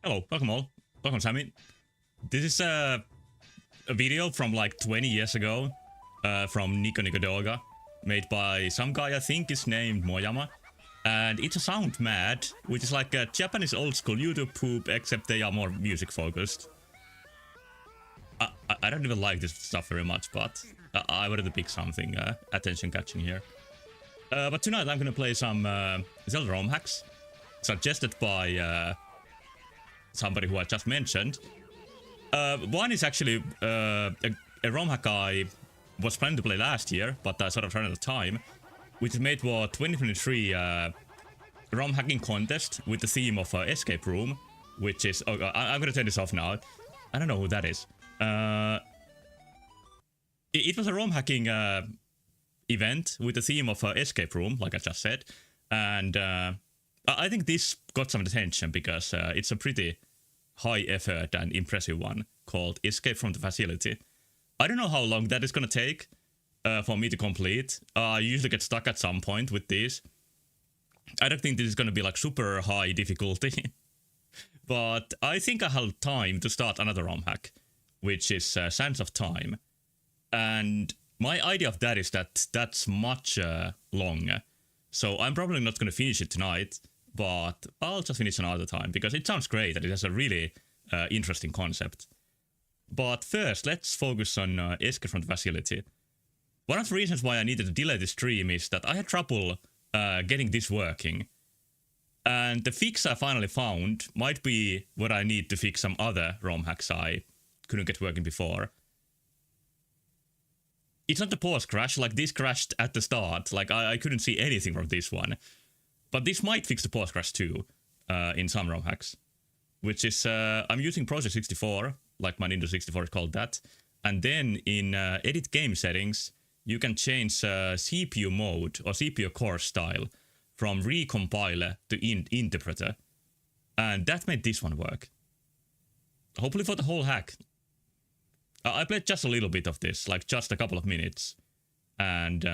Hello, welcome all. Welcome, Sammy. This is a video from like 20 years ago from Nico Nico Doga, made by some guy I think is named Moyama. And it's a Sound Mad, which is like a Japanese old school YouTube poop, except they are more music focused. I don't even like this stuff very much, but I wanted to pick something attention catching here. But tonight I'm gonna play some Zelda ROM hacks, suggested by somebody who I just mentioned. One is actually a ROM hack I was planning to play last year, but I sort of ran out of time, which is made for 2023 ROM hacking contest with the theme of escape room, which is... Oh, I'm gonna turn this off now. I don't know who that is. It was a ROM hacking event with the theme of escape room, like I just said, and I think this got some attention because it's a pretty high effort and impressive one called Escape from the Facility. I don't know how long that is gonna take for me to complete. I usually get stuck at some point with these. I don't think this is gonna be like super high difficulty, but I think I have time to start another ROM hack, which is Sands of Time. And my idea of that is that that's much longer. So I'm probably not going to finish it tonight, but I'll just finish another time because it sounds great and it has a really interesting concept. But first, let's focus on escape from the facility. One of the reasons why I needed to delay the stream is that I had trouble getting this working. And the fix I finally found might be what I need to fix some other ROM hacks I couldn't get working before. It's not the pause crash, like this crashed at the start, like I couldn't see anything from this one. But this might fix the pause crash too, in some ROM hacks. Which is, I'm using Project 64, like my Nintendo 64 is called that. And then in edit game settings, you can change CPU mode or CPU core style from recompiler to interpreter. And that made this one work. Hopefully for the whole hack. I played just a little bit of this, like just a couple of minutes. And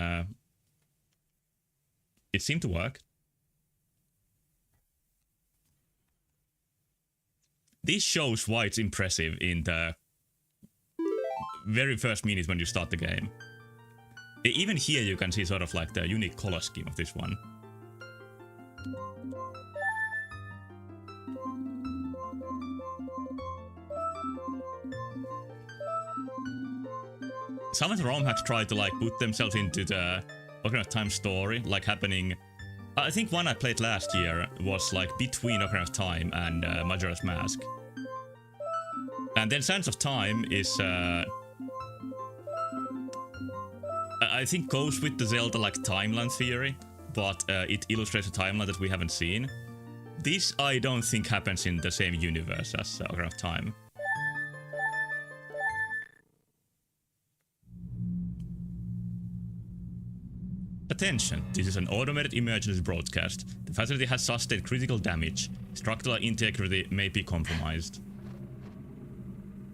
it seemed to work. This shows why it's impressive in the very first minute when you start the game. Even here you can see sort of like the unique color scheme of this one. Some of the ROM hacks try to like put themselves into the Ocarina of Time story, like happening. I think one I played last year was like between Ocarina of Time and Majora's Mask. And then Sands of Time is I think goes with the Zelda like timeline theory, but it illustrates a timeline that we haven't seen. This I don't think happens in the same universe as Ocarina of Time. Attention, this is an automated emergency broadcast. The facility has sustained critical damage. Structural integrity may be compromised.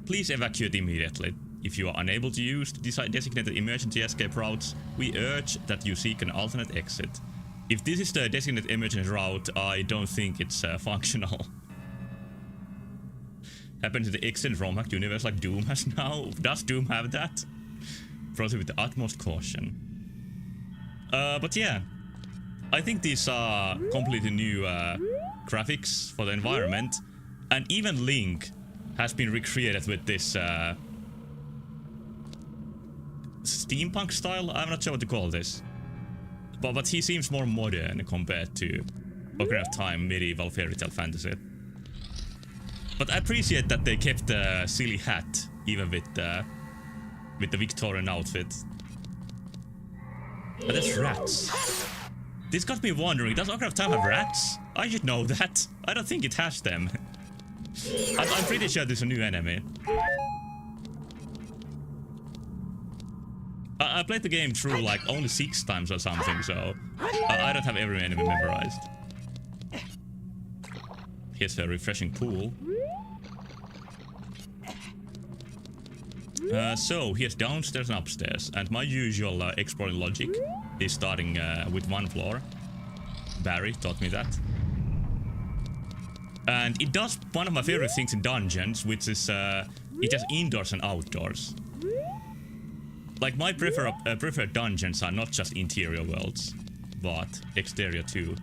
Please evacuate immediately. If you are unable to use the designated emergency escape routes, we urge that you seek an alternate exit. If this is the designated emergency route, I don't think it's functional. Happens in the extended ROM hack universe like Doom has now. Does Doom have that? Proceed with the utmost caution. But yeah, I think these are completely new graphics for the environment, and even Link has been recreated with this steampunk style. I'm not sure what to call this, but he seems more modern compared to Ocarina of Time medieval fairy tale fantasy. But I appreciate that they kept the silly hat even with the Victorian outfit. But there's rats. This got me wondering, does Ocarina of Time have rats? I should know that. I don't think it has them. I'm pretty sure there's a new enemy. I played the game through like only 6 times or something, so I don't have every enemy memorized. Here's a refreshing pool. So here's downstairs and upstairs, and my usual exploring logic is starting with one floor. Barry taught me that. And it does one of my favorite things in dungeons, which is it has indoors and outdoors. Like my preferred dungeons are not just interior worlds, but exterior too.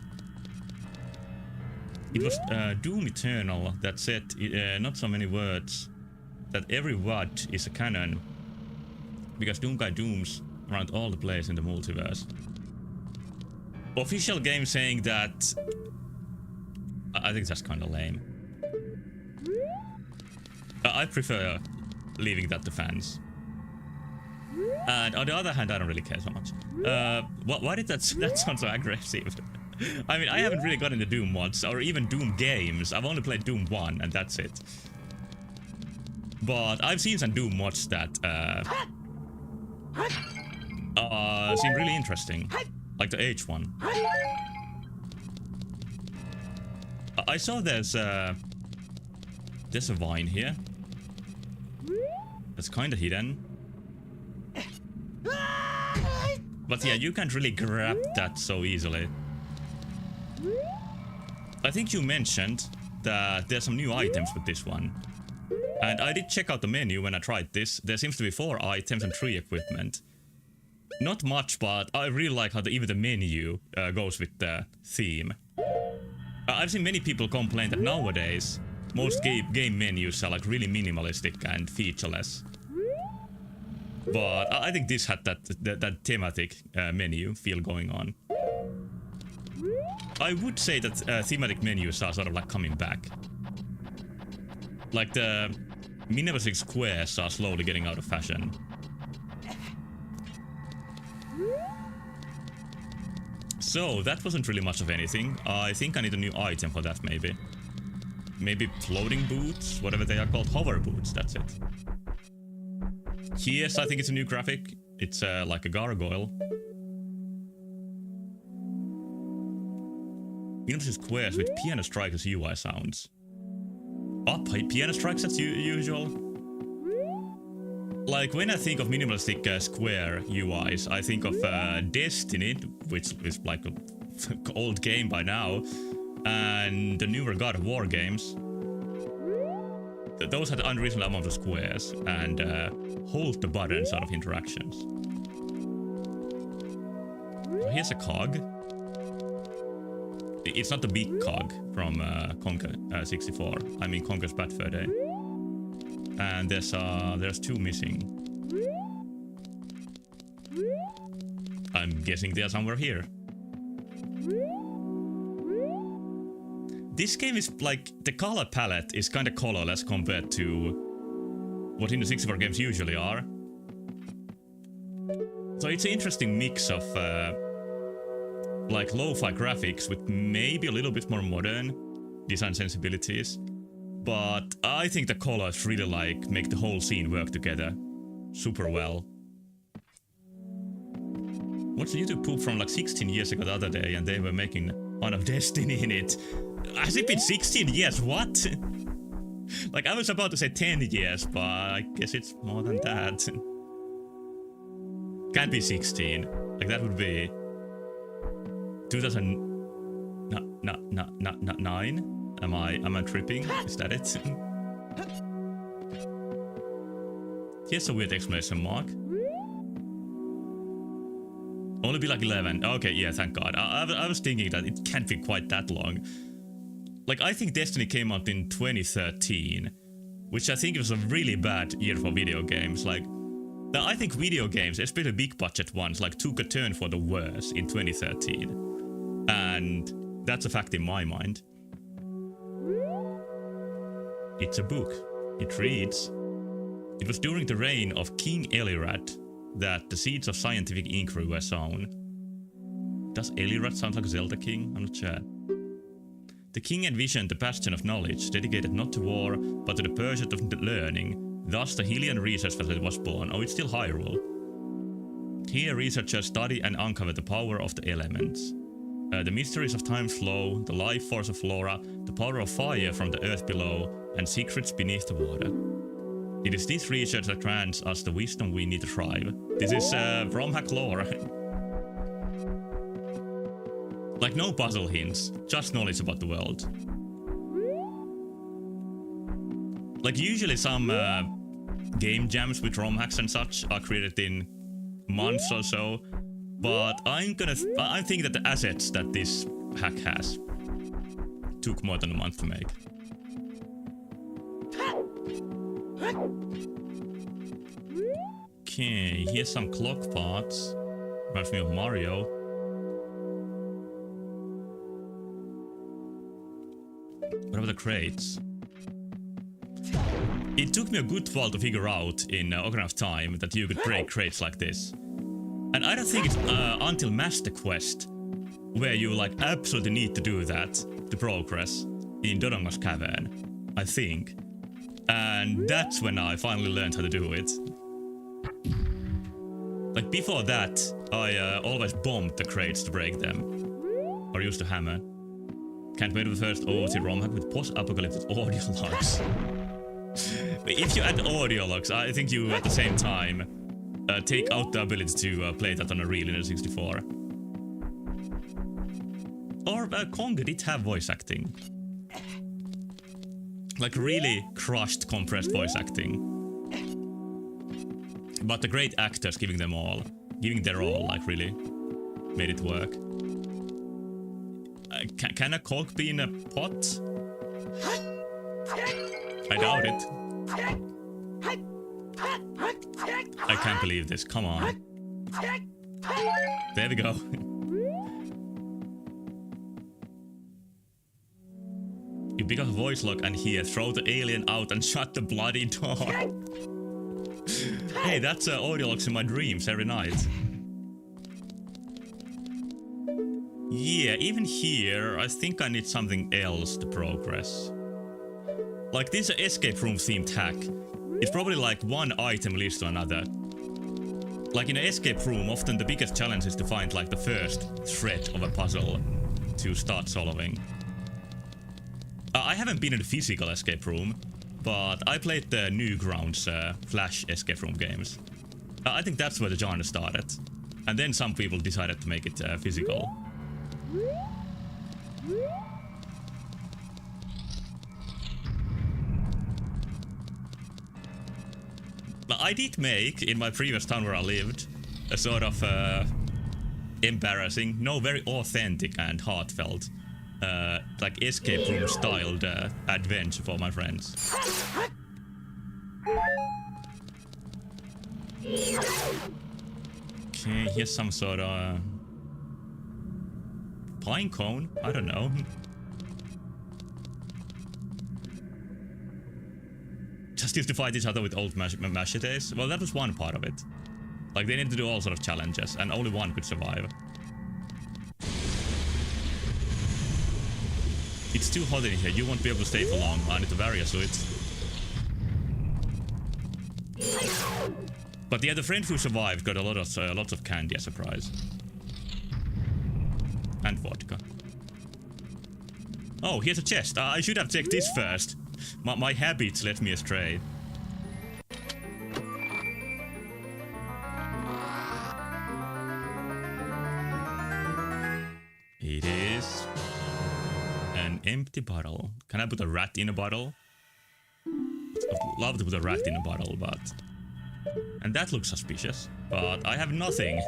It was Doom Eternal that said, not so many words, that every WUD is a canon, because Doom Guy dooms around all the players in the multiverse. Official game saying that, I think that's kind of lame. I prefer leaving that to fans. And on the other hand, I don't really care so much. Why did that sound so aggressive? I mean, I haven't really gotten into Doom mods or even Doom games. I've only played Doom 1 and that's it. But I've seen some Doom mods that seem really interesting. Like the H one. I saw there's a vine here. That's kind of hidden. But yeah, you can't really grab that so easily. I think you mentioned that there's some new items with this one. And I did check out the menu when I tried this. There seems to be 4 items and 3 equipment. Not much, but I really like how even the menu goes with the theme. I've seen many people complain that nowadays most game menus are like really minimalistic and featureless. But I think this had that thematic menu feel going on. I would say that thematic menus are sort of like coming back. Like the minimalistic squares are slowly getting out of fashion. So that wasn't really much of anything. I think I need a new item for that maybe. Maybe floating boots, whatever they are called. Hover boots, that's it. Yes, I think it's a new graphic. It's like a gargoyle. Minimalistic squares with piano strikes as UI sounds. Piano strikes as usual. Like when I think of minimalistic square UIs, I think of Destiny, which is like an old game by now, and the newer God of War games. Those had unreasonable amount of squares and hold the button sort of interactions. Here's a cog. It's not the big cog from Conker 64. I mean Conker's Bad Fur Day. And there's two missing. I'm guessing they're somewhere here. This game is like, the color palette is kind of colorless compared to what Nintendo 64 games usually are. So it's an interesting mix of like lo-fi graphics with maybe a little bit more modern design sensibilities. But I think the colors really like make the whole scene work together super well. What's the YouTube poop from like 16 years ago the other day and they were making fun of Destiny in it? Has it been 16 years? What? Like I was about to say 10 years, but I guess it's more than that. Can't be 16. Like that would be 2009? Am I tripping? Is that it? Here's a weird exclamation mark. Only be like 11. Okay, yeah, thank God. I was thinking that it can't be quite that long. Like, I think Destiny came out in 2013, which I think was a really bad year for video games. Like, I think video games, especially big budget ones, like took a turn for the worse in 2013. And that's a fact in my mind. It's a book. It reads, "It was during the reign of King Elirat that the seeds of scientific inquiry were sown." Does Elirat sound like Zelda King? I'm not sure. "The king envisioned the bastion of knowledge, dedicated not to war, but to the pursuit of learning. Thus the Hylian Research Facility was born." Oh, it's still Hyrule. "Here researchers study and uncover the power of the elements. The mysteries of time's flow, the life force of flora, the power of fire from the earth below, and secrets beneath the water. It is this research that grants us the wisdom we need to thrive." This is ROM hack lore. Like no puzzle hints, just knowledge about the world. Like usually some game jams with ROM hacks and such are created in months or so, but I think that the assets that this hack has took more than a month to make. Okay, here's some clock parts. Reminds me of Mario. What about the crates? It took me a good while to figure out in Ocarina of Time that you could break crates like this. And I don't think it's until Master Quest where you like absolutely need to do that to progress in Dodongo's Cavern, I think. And that's when I finally learned how to do it. Like before that, I always bombed the crates to break them. Or used a hammer. Can't wait for the first OoT ROM hack with post-apocalyptic audio logs. If you add audio logs, I think you at the same time take out the ability to play that on a real Nintendo 64. Or Conga did have voice acting. Like really crushed, compressed voice acting. But the great actors giving their all, like really made it work. Can a cork be in a pot? I doubt it. I can't believe this. Come on. There we go. You pick up a voice lock and here, throw the alien out and shut the bloody door. Hey, that's audio locks in my dreams every night. Yeah, even here, I think I need something else to progress. Like this escape room themed hack. It's probably like one item leads to another. Like in an escape room, often the biggest challenge is to find like the first thread of a puzzle to start solving. I haven't been in a physical escape room, but I played the Newgrounds Flash escape room games. I think that's where the genre started. And then some people decided to make it physical. I did make, in my previous town where I lived, a sort of embarrassing, no, very authentic and heartfelt, like escape room styled adventure for my friends. Okay, here's some sort of pine cone, I don't know. Just used to fight each other with old machetes. Well, that was one part of it. Like, they need to do all sort of challenges, and only one could survive. It's too hot in here, you won't be able to stay for long. I need to vary a suit. But yeah, the friend who survived got a lot of lots of candy as a prize. And vodka. Oh, here's a chest. I should have checked this first. My habits led me astray. It is an empty bottle. Can I put a rat in a bottle? I'd love to put a rat in a bottle, but... And that looks suspicious. But I have nothing.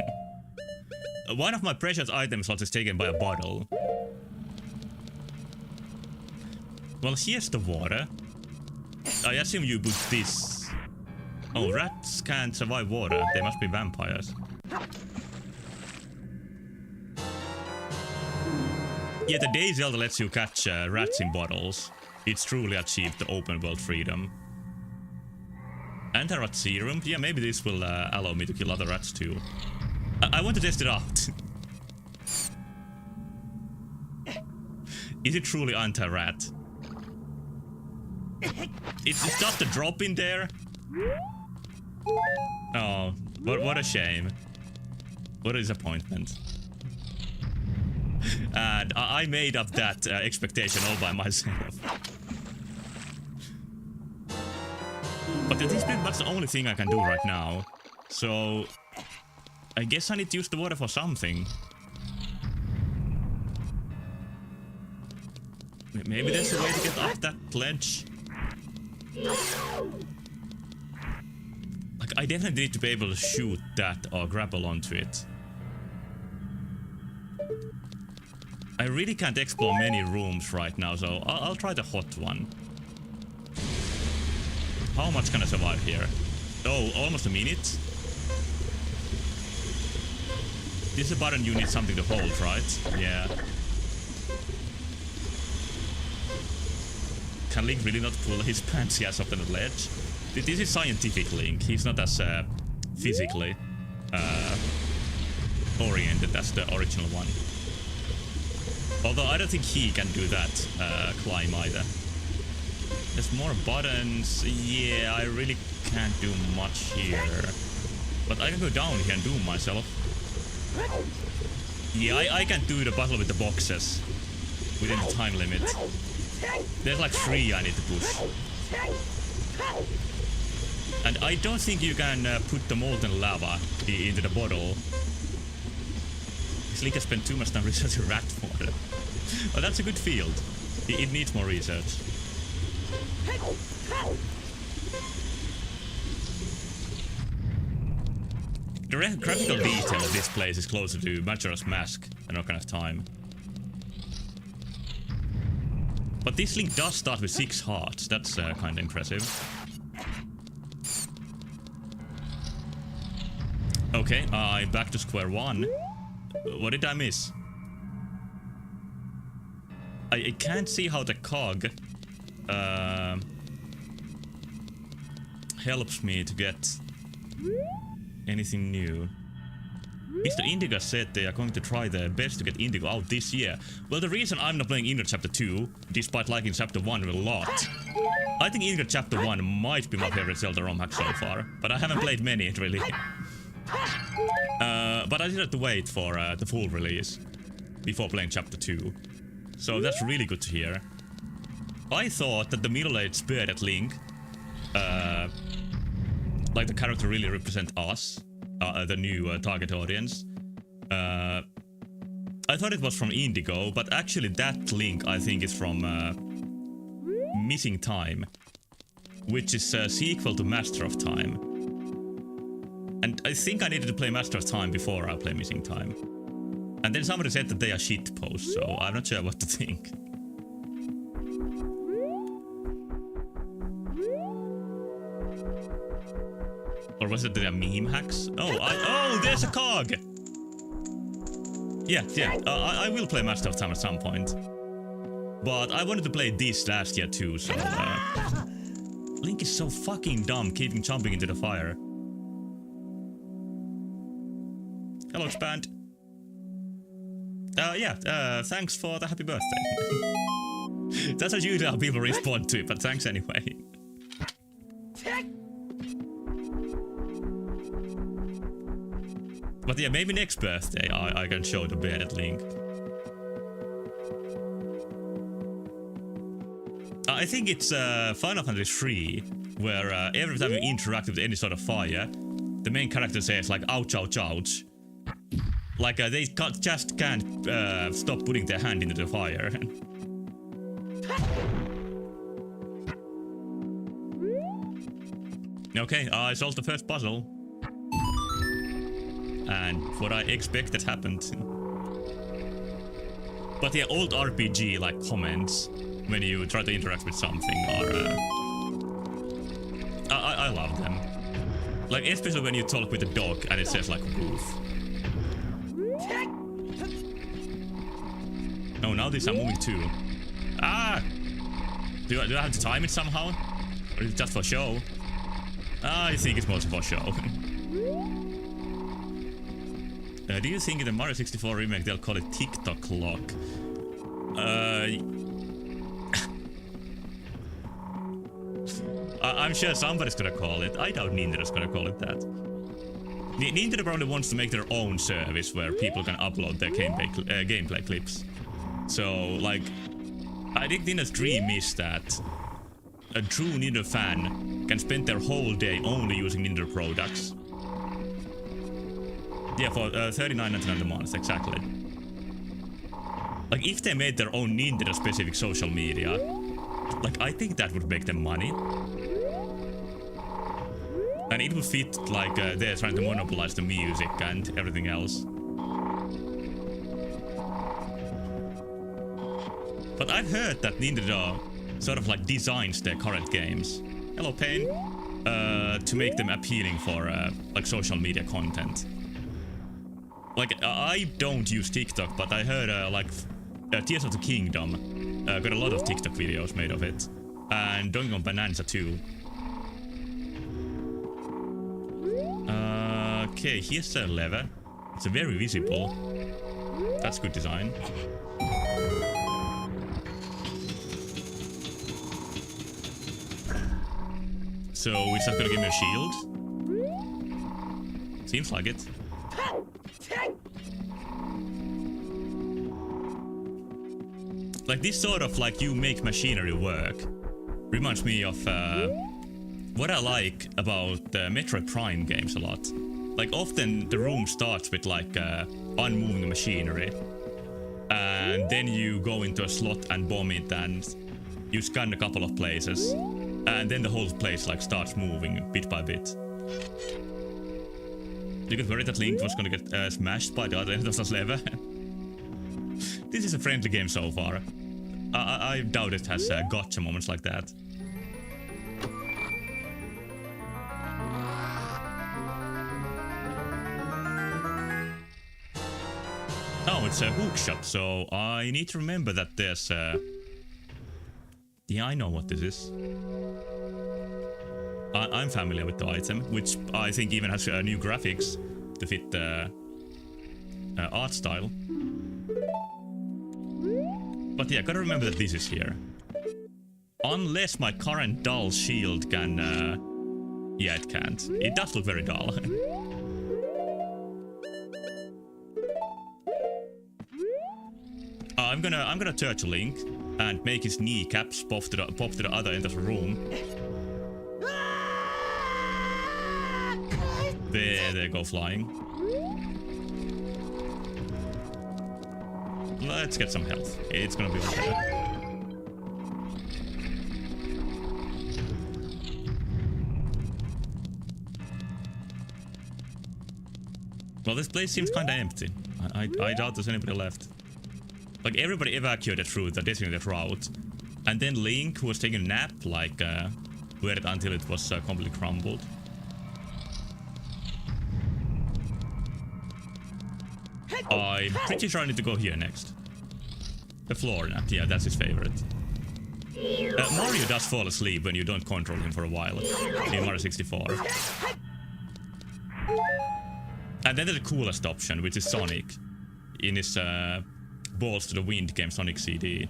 One of my precious items slots is taken by a bottle. Well, here's the water. I assume you put this... Oh, rats can't survive water. They must be vampires. Yeah, the day Zelda lets you catch rats in bottles, it's truly achieved the open world freedom. Anti-rat serum? Yeah, maybe this will allow me to kill other rats too. I want to test it out. Is it truly anti-rat? It's just a drop in there? Oh, what a shame. What a disappointment. And I made up that expectation all by myself. But this is pretty much the only thing I can do right now. So... I guess I need to use the water for something. Maybe there's a way to get up that ledge. Like, I definitely need to be able to shoot that or grapple onto it. I really can't explore many rooms right now, so I'll try the hot one. How much can I survive here? Oh, almost a minute. This is a button you need something to hold, right? Yeah. Can Link really not pull his pants ass off the ledge? This is scientific Link. He's not as physically oriented as the original one. Although I don't think he can do that climb either. There's more buttons. Yeah, I really can't do much here. But I can go down here and doom myself. Yeah, I can't do the puzzle with the boxes within the time limit. There's like 3 I need to push. And I don't think you can put the molten lava into the bottle. This Link has spent too much time researching rat water. But that's a good field. It needs more research. The graphical detail of this place is closer to Majora's Mask than Ocarina of Time. But this Link does start with 6 hearts. That's kind of impressive. Okay, I'm back to square one. What did I miss? I can't see how the cog helps me to get anything new. Mr. Indigo said they are going to try their best to get Indigo out this year. Well, the reason I'm not playing Indigo Chapter 2, despite liking Chapter 1 a lot, I think Indigo Chapter 1 might be my favorite Zelda ROM hack so far, but I haven't played many, really. But I did have to wait for the full release before playing Chapter 2. So that's really good to hear. I thought that the middle-aged bearded Link, like the character really represent us, the new target audience. I thought it was from Indigo, but actually that Link I think is from Missing Time, which is a sequel to Master of Time. And I think I needed to play Master of Time before I play Missing Time. And then somebody said that they are shitposts, so I'm not sure what to think. Or was it they are meme hacks? Oh, oh, there's a cog! Yeah, I will play Master of Time at some point. But I wanted to play this last year too, so... Link is so fucking dumb, keeping jumping into the fire. Hello, Expand. Thanks for the happy birthday. That's not usually how people respond to it, but thanks anyway. But yeah, maybe next birthday I can show the bearded Link. I think it's Final Fantasy 3, where every time you interact with any sort of fire, the main character says like ouch, ouch, ouch. Like they just can't stop putting their hand into the fire. Okay, I solved the first puzzle. And what I expected happened. But yeah, old RPG like comments when you try to interact with something are... I love them. Like especially when you talk with a dog and it says like woof. Oh, now these are moving too. Ah! Do I have to time it somehow? Or is it just for show? I think it's mostly for show. Do you think in the Mario 64 remake they'll call it TikTok clock? I'm sure somebody's gonna call it. I doubt Nintendo's gonna call it that. Nintendo probably wants to make their own service where people can upload their gameplay clips. So, like, I think Nintendo's dream is that a true Nintendo fan can spend their whole day only using Nintendo products. Yeah, for $39.99 a month, exactly. Like, if they made their own Nintendo-specific social media, like, I think that would make them money. And it would fit, like, they're trying to monopolize the music and everything else. But I've heard that Nintendo sort of, like, designs their current games. Hello, Pain. To make them appealing for, like, social media content. Like, I don't use TikTok, but I heard, like, Tears of the Kingdom got a lot of TikTok videos made of it. And Donkey Kong Bonanza too. Okay, here's the lever. It's very visible. That's good design. So, is that gonna give me a shield? Seems like it. Like this sort of like you make machinery work reminds me of what I like about Metroid Prime games a lot. Like often the room starts with like unmoving machinery, and then you go into a slot and bomb it, and you scan a couple of places, and then the whole place like starts moving bit by bit. You could worry that Link was gonna get smashed by the other end of the lever. This is a friendly game so far. I doubt it has gotcha moments like that. Oh, it's a hookshot, so I need to remember that there's yeah, I know what this is. I'm familiar with the item, which I think even has new graphics to fit the art style. But yeah, gotta remember that this is here. Unless my current dull shield can... yeah, it can't. It does look very dull. I'm gonna touch Link and make his kneecaps pop to the other end of the room. There they go flying. Let's get some health. It's gonna be better. Well, this place seems kinda empty. I doubt there's anybody left. Like, everybody evacuated through the designated route. And then Link, who was taking a nap, like, waited until it was completely crumbled. I'm pretty sure I need to go here next. The floor nap, yeah, that's his favorite. Mario does fall asleep when you don't control him for a while in Mario 64. And then there's the coolest option, which is Sonic. In his Balls to the Wind game Sonic CD.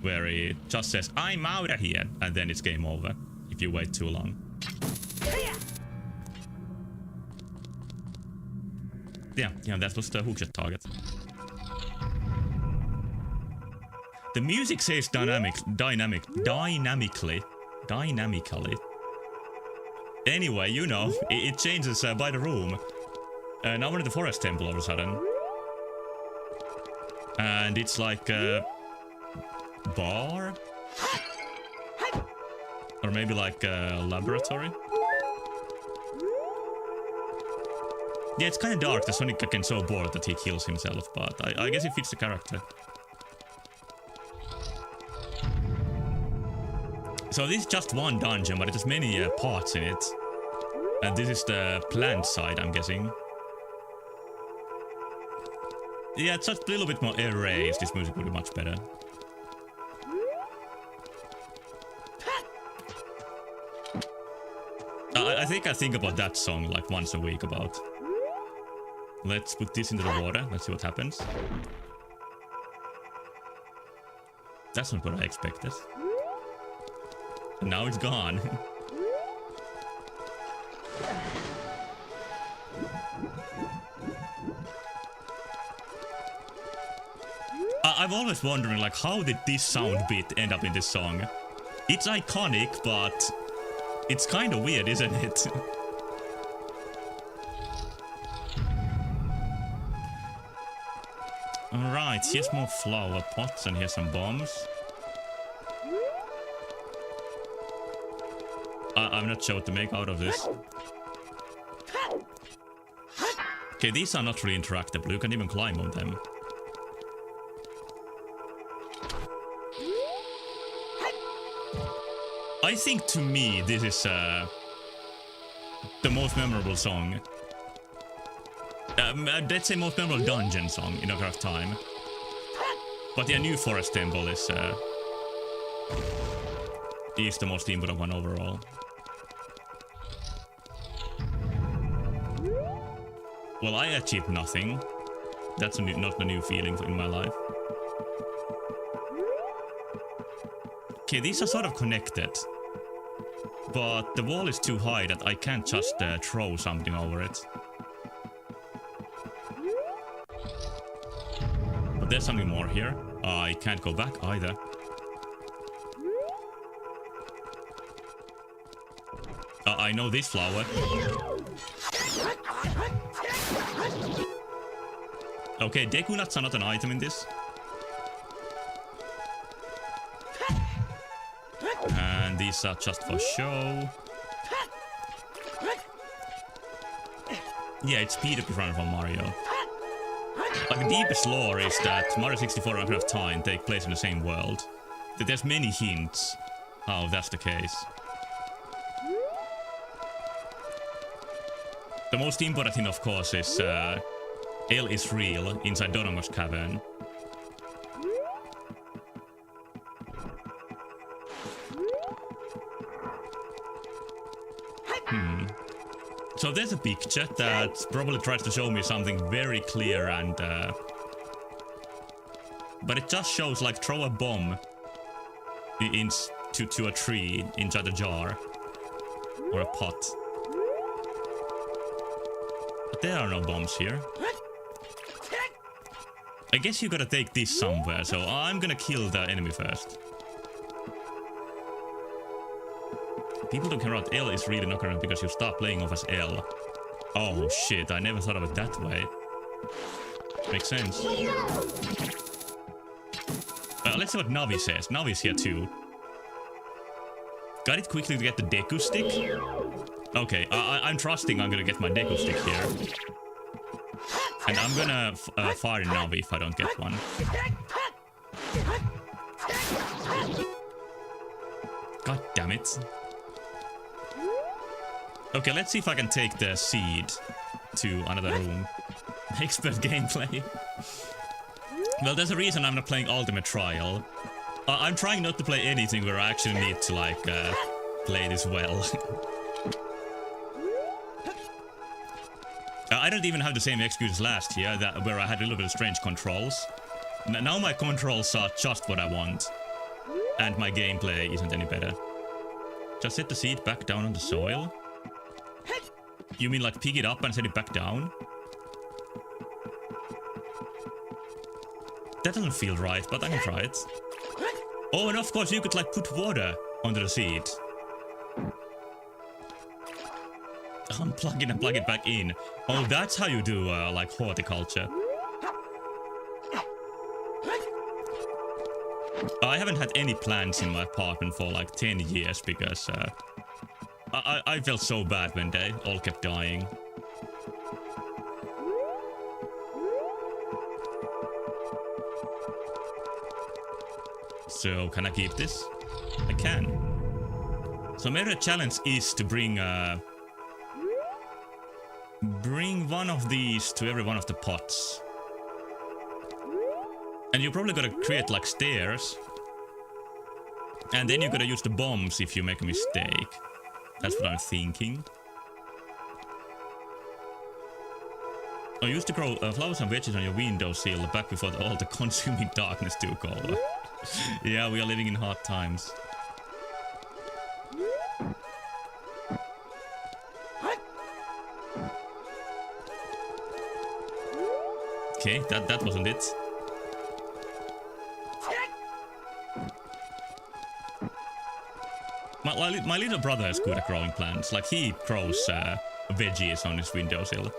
Where he just says, I'm out of here, and then it's game over if you wait too long. Yeah, that was the hookshot target. The music says dynamically. Anyway, you know, it changes by the room. Now we're in the forest temple all of a sudden. And it's like a bar? Or maybe like a laboratory? Yeah, it's kind of dark. The Sonic getting so bored that he kills himself, but I guess it fits the character. So this is just one dungeon, but it has many parts in it. And this is the plant side, I'm guessing. Yeah, it's just a little bit more erased. This music would be much better. I think I think about that song like once a week about. Let's put this into the water. Let's see what happens. That's not what I expected. And now it's gone. I'm always wondering, like, how did this sound bit end up in this song? It's iconic, but it's kind of weird, isn't it? Alright, here's more flower pots and here's some bombs. I'm not sure what to make out of this. Okay, these are not really interactable. You can even climb on them. I think to me this is the most memorable song. Let's say most memorable dungeon song in Ocarina of Time. But yeah, New Forest Temple is the most important one overall. Well, I achieved nothing. That's not a new feeling in my life. Okay, these are sort of connected. But the wall is too high that I can't just throw something over it. But there's something more here. I can't go back either. I know this flower. Okay, Deku nuts are not an item in this. And these are just for show. Yeah, it's Peter running from Mario. Like, the deepest lore is that Mario 64 and Ocarina of Time take place in the same world. There's many hints how that's the case. The most important thing, of course, is L is real inside Donongo's cavern. So there's a picture that probably tries to show me something very clear and... but it just shows like throw a bomb to a tree inside a jar. Or a pot. But there are no bombs here. I guess you gotta take this somewhere, so I'm gonna kill the enemy first. People don't care about L is really not around because you start playing off as L. Oh shit, I never thought of it that way. Makes sense. Let's see what Navi says. Navi's here too. Got it quickly to get the Deku stick? Okay, I'm trusting I'm gonna get my Deku stick here. And I'm gonna fire Navi if I don't get one. God damn it. Okay, let's see if I can take the seed to another room. Expert gameplay. Well, there's a reason I'm not playing Ultimate Trial. I'm trying not to play anything where I actually need to, like, play this well. I don't even have the same excuse as last year, where I had a little bit of strange controls. Now my controls are just what I want. And my gameplay isn't any better. Just set the seed back down on the soil? You mean like pick it up and set it back down? That doesn't feel right, but I can try it. Oh, and of course you could like put water under the seed. Unplug it and plug it back in. Oh, that's how you do like horticulture. I haven't had any plants in my apartment for like 10 years because I felt so bad when they all kept dying. So, can I keep this? I can. So maybe the challenge is to bring one of these to every one of the pots. And you probably gotta create like stairs. And then you gotta use the bombs if you make a mistake. That's what I'm thinking. I used to grow flowers and veggies on your windowsill back before all the consuming darkness took over. Yeah, we are living in hard times. Okay, that wasn't it. My little brother is good at growing plants. Like, he grows veggies on his windowsill.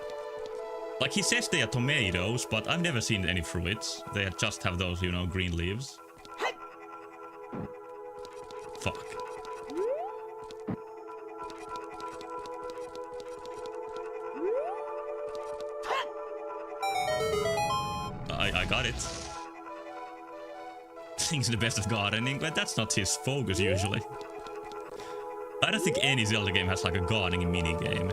Like, he says they are tomatoes, but I've never seen any fruits. They just have those, you know, green leaves. Fuck. I got it. Things the best of gardening, but that's not his focus usually. I don't think any Zelda game has like a gardening minigame.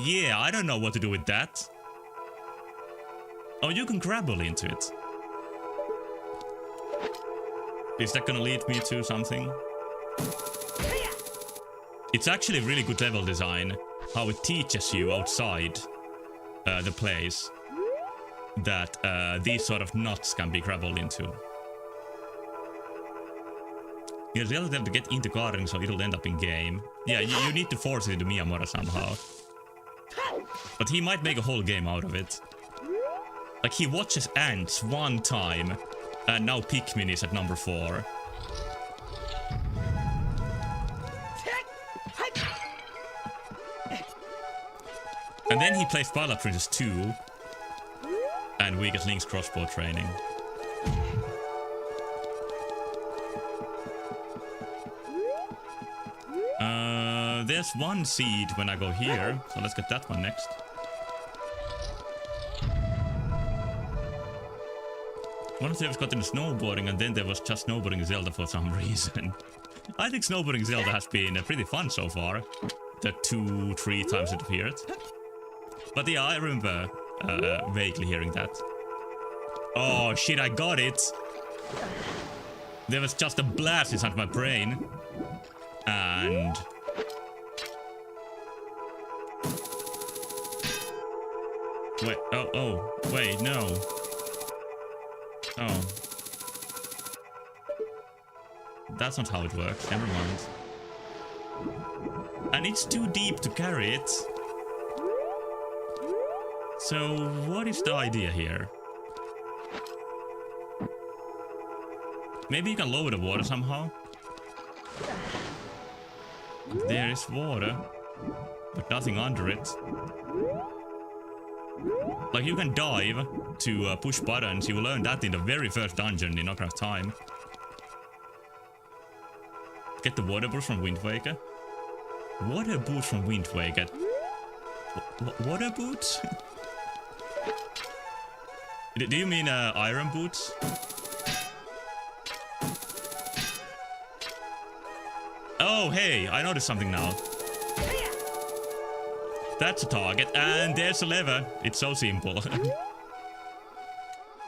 Yeah, I don't know what to do with that. Oh, you can grapple into it. Is that gonna lead me to something? It's actually really good level design, how it teaches you outside the place that these sort of nuts can be grappled into. You really have to get into gardening so it'll end up in game. Yeah, you need to force it into Miyamura somehow. But he might make a whole game out of it. Like, he watches ants one time, and now Pikmin is at number 4. And then he plays Twilight Princess 2, and we get Link's crossbow training. There's one seed when I go here, so let's get that one next. One of them got into snowboarding, and then there was just snowboarding Zelda for some reason. I think snowboarding Zelda has been pretty fun so far. The 2-3 times it appeared. But yeah, I remember vaguely hearing that. Oh shit, I got it! There was just a blast inside my brain. And... wait, wait, no. Oh. That's not how it works, never mind. And it's too deep to carry it. So, what is the idea here? Maybe you can lower the water somehow? There is water, but nothing under it. Like, you can dive to push buttons. You will learn that in the very first dungeon in Ocarina of Time. Get the water boost from Wind Waker. Water boots from Wind Waker. Water boots? Do you mean iron boots? Oh, hey, I noticed something now. That's a target, and there's a lever. It's so simple.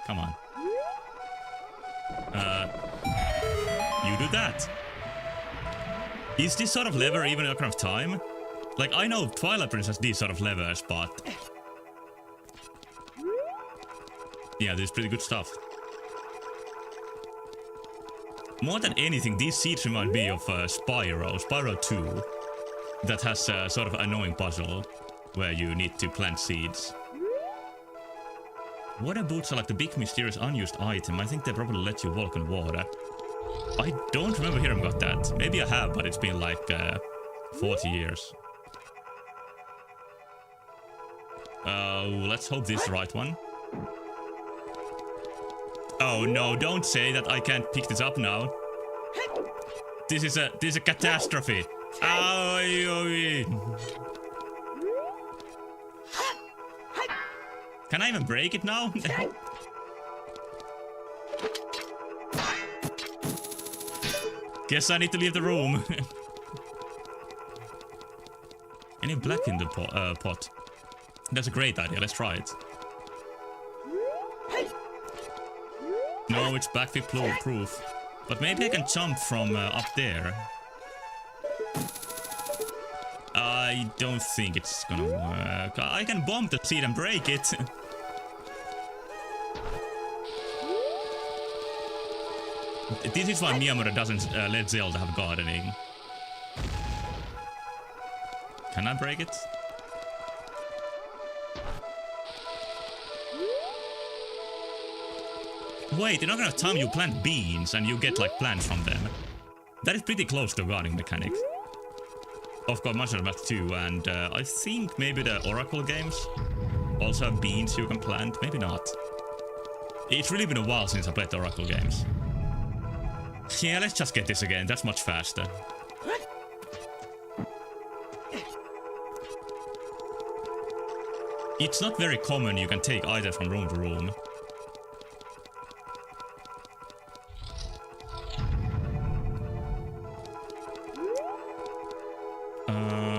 Come on. You do that. Is this sort of lever even in Ocarina of Time? Like, I know Twilight Princess has these sort of levers, but... yeah, this is pretty good stuff. More than anything, these seeds remind me of Spyro 2. That has a sort of annoying puzzle where you need to plant seeds. Water boots are like the big mysterious unused item. I think they probably let you walk on water. I don't remember hearing about that. Maybe I have, but it's been like 40 years. Let's hope this is the right one. Oh no, don't say that I can't pick this up now. This is a catastrophe. Ow. Can I even break it now? Guess I need to leave the room. Any black in the pot? That's a great idea, let's try it. No, it's backflip proof. But maybe I can jump from up there. I don't think it's gonna work. I can bomb the seed and break it. This is why Miyamoto doesn't let Zelda have gardening. Can I break it? Wait, in Ocarina of Time you plant beans and you get like plants from them. That is pretty close to a gardening mechanic. Of course, Majora's Mask 2, and I think maybe the Oracle games also have beans you can plant. Maybe not. It's really been a while since I played the Oracle games. Yeah, let's just get this again. That's much faster. It's not very common you can take items from room to room.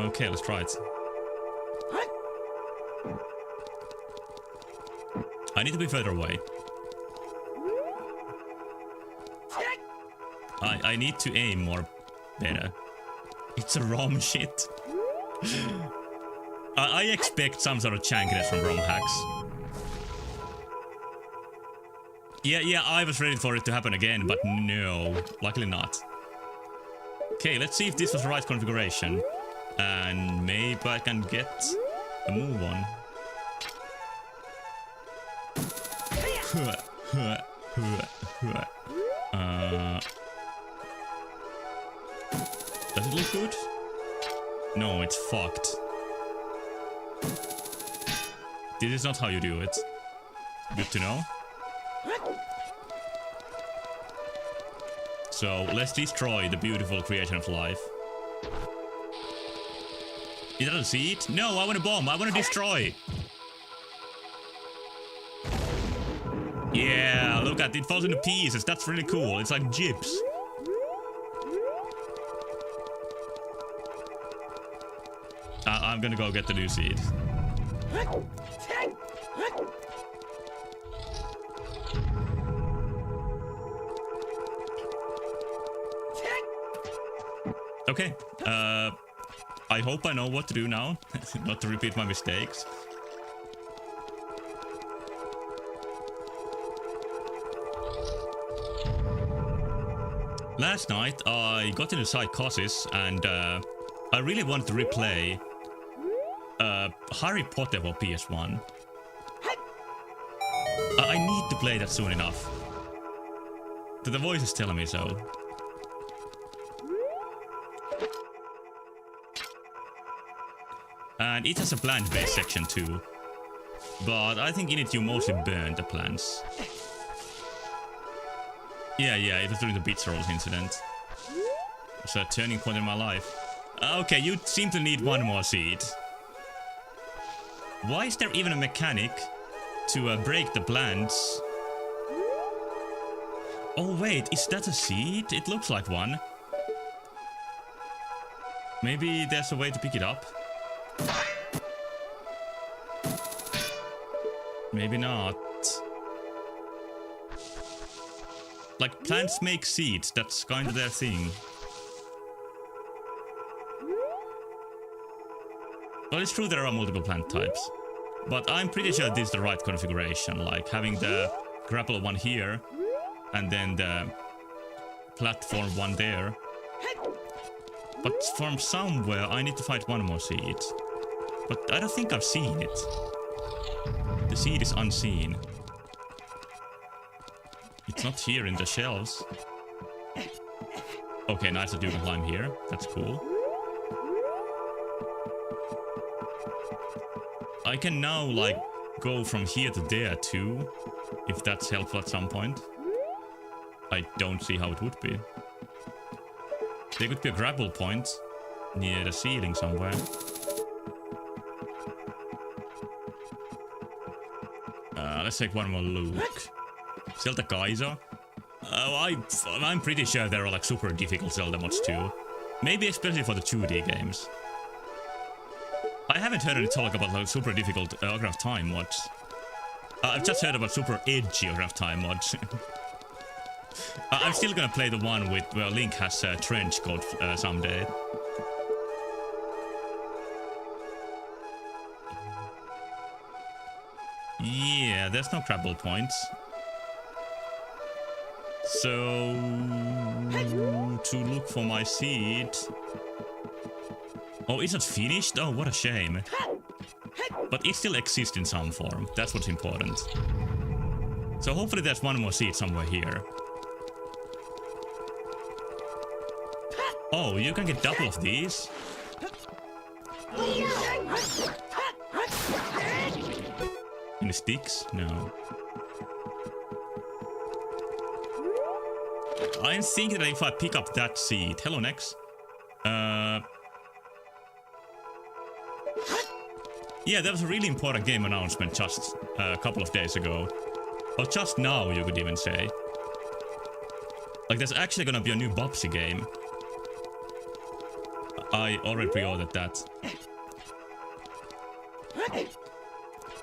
Okay, let's try it. I need to be further away. I need to aim more better. It's a ROM shit. I expect some sort of jankiness from ROM hacks. Yeah, I was ready for it to happen again, but no, luckily not. Okay, let's see if this was the right configuration. And maybe I can get a move on. Does it look good? No, it's fucked. This is not how you do it. Good to know. So, let's destroy the beautiful creation of life. Is that a seed? No, I want to bomb. I want to destroy. Yeah, look at it falls into pieces. That's really cool. It's like gyps. I'm gonna go get the new seed. Okay. I hope I know what to do now. Not to repeat my mistakes. Last night I got into psychosis and I really wanted to replay Harry Potter for PS1. I need to play that soon enough. The voice is telling me so. And it has a plant-based section too. But I think in it you mostly burn the plants. Yeah, it was during the pizza rolls incident. It's a turning point in my life. Okay, you seem to need one more seed. Why is there even a mechanic to break the plants? Oh wait, is that a seed? It looks like one. Maybe there's a way to pick it up? Maybe not. Like, plants make seeds, that's kind of their thing. Well, it's true there are multiple plant types. But I'm pretty sure this is the right configuration, like having the grapple one here, and then the platform one there. But from somewhere I need to find one more seed. But I don't think I've seen it. The seed is unseen. It's not here in the shelves. Okay, nice that you can climb here. That's cool. I can now, like, go from here to there too, if that's helpful at some point. I don't see how it would be. There could be a grapple point near the ceiling somewhere. Let's take one more look. Zelda Kaiser? I'm pretty sure there are like super difficult Zelda mods too. Maybe especially for the 2D games. I haven't heard any talk about like super difficult Ocarina of Time mods. I've just heard about super edgy Ocarina of Time mods. I'm still gonna play the one with where Link has a trench coat someday. Yeah, there's no grapple points. So to look for my seed. Oh, it's not finished? Oh, what a shame. But it still exists in some form. That's what's important. So hopefully there's one more seed somewhere here. Oh, you can get double of these? Any sticks? No. I'm thinking that if I pick up that seed... Hello, Nex. Yeah, there was a really important game announcement just a couple of days ago. Or just now, you could even say. Like, there's actually gonna be a new Bubsy game. I already pre-ordered that.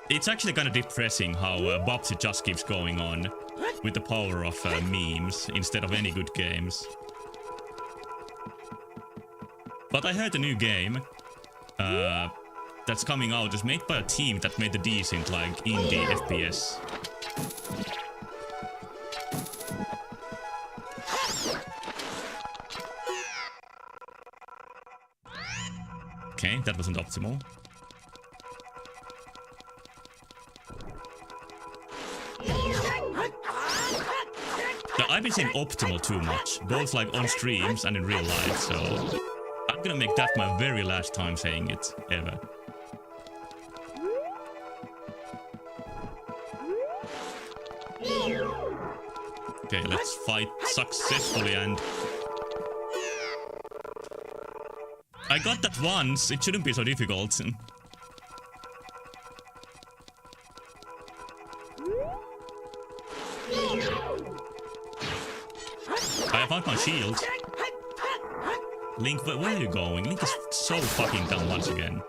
It's actually kind of depressing how Bubsy just keeps going on with the power of memes instead of any good games. But I heard a new game that's coming out is made by a team that made the decent like indie FPS. Okay, that wasn't optimal. I've been saying optimal too much, both like on streams and in real life, so I'm gonna make that my very last time saying it, ever. Okay, let's fight successfully and... I got that once, it shouldn't be so difficult. shield. Link, where are you going? Link is so fucking dumb once again.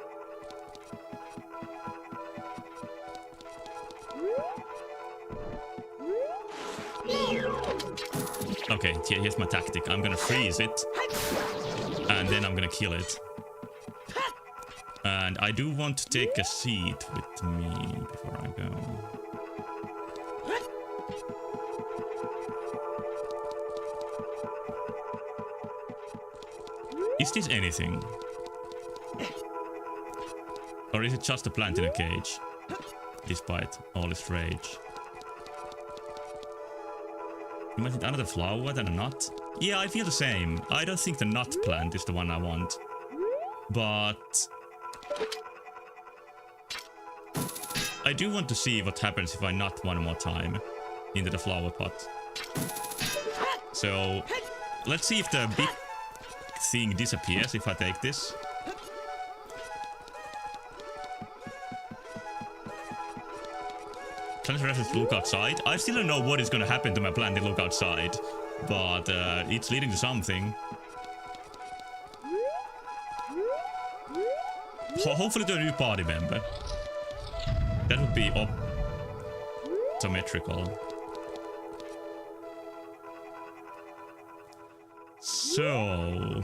Okay, here's my tactic. I'm gonna freeze it. And then I'm gonna kill it. And I do want to take a seed with me before I go. Is this anything? Or is it just a plant in a cage? Despite all its rage. You might need another flower than a nut? Yeah, I feel the same. I don't think the nut plant is the one I want. But I do want to see what happens if I nut one more time into the flower pot. So let's see if the big thing disappears if I take this. Challenge look outside. I still don't know what is gonna happen to my plant in look outside, but it's leading to something. Hopefully to a new party member. That would be optometrical. So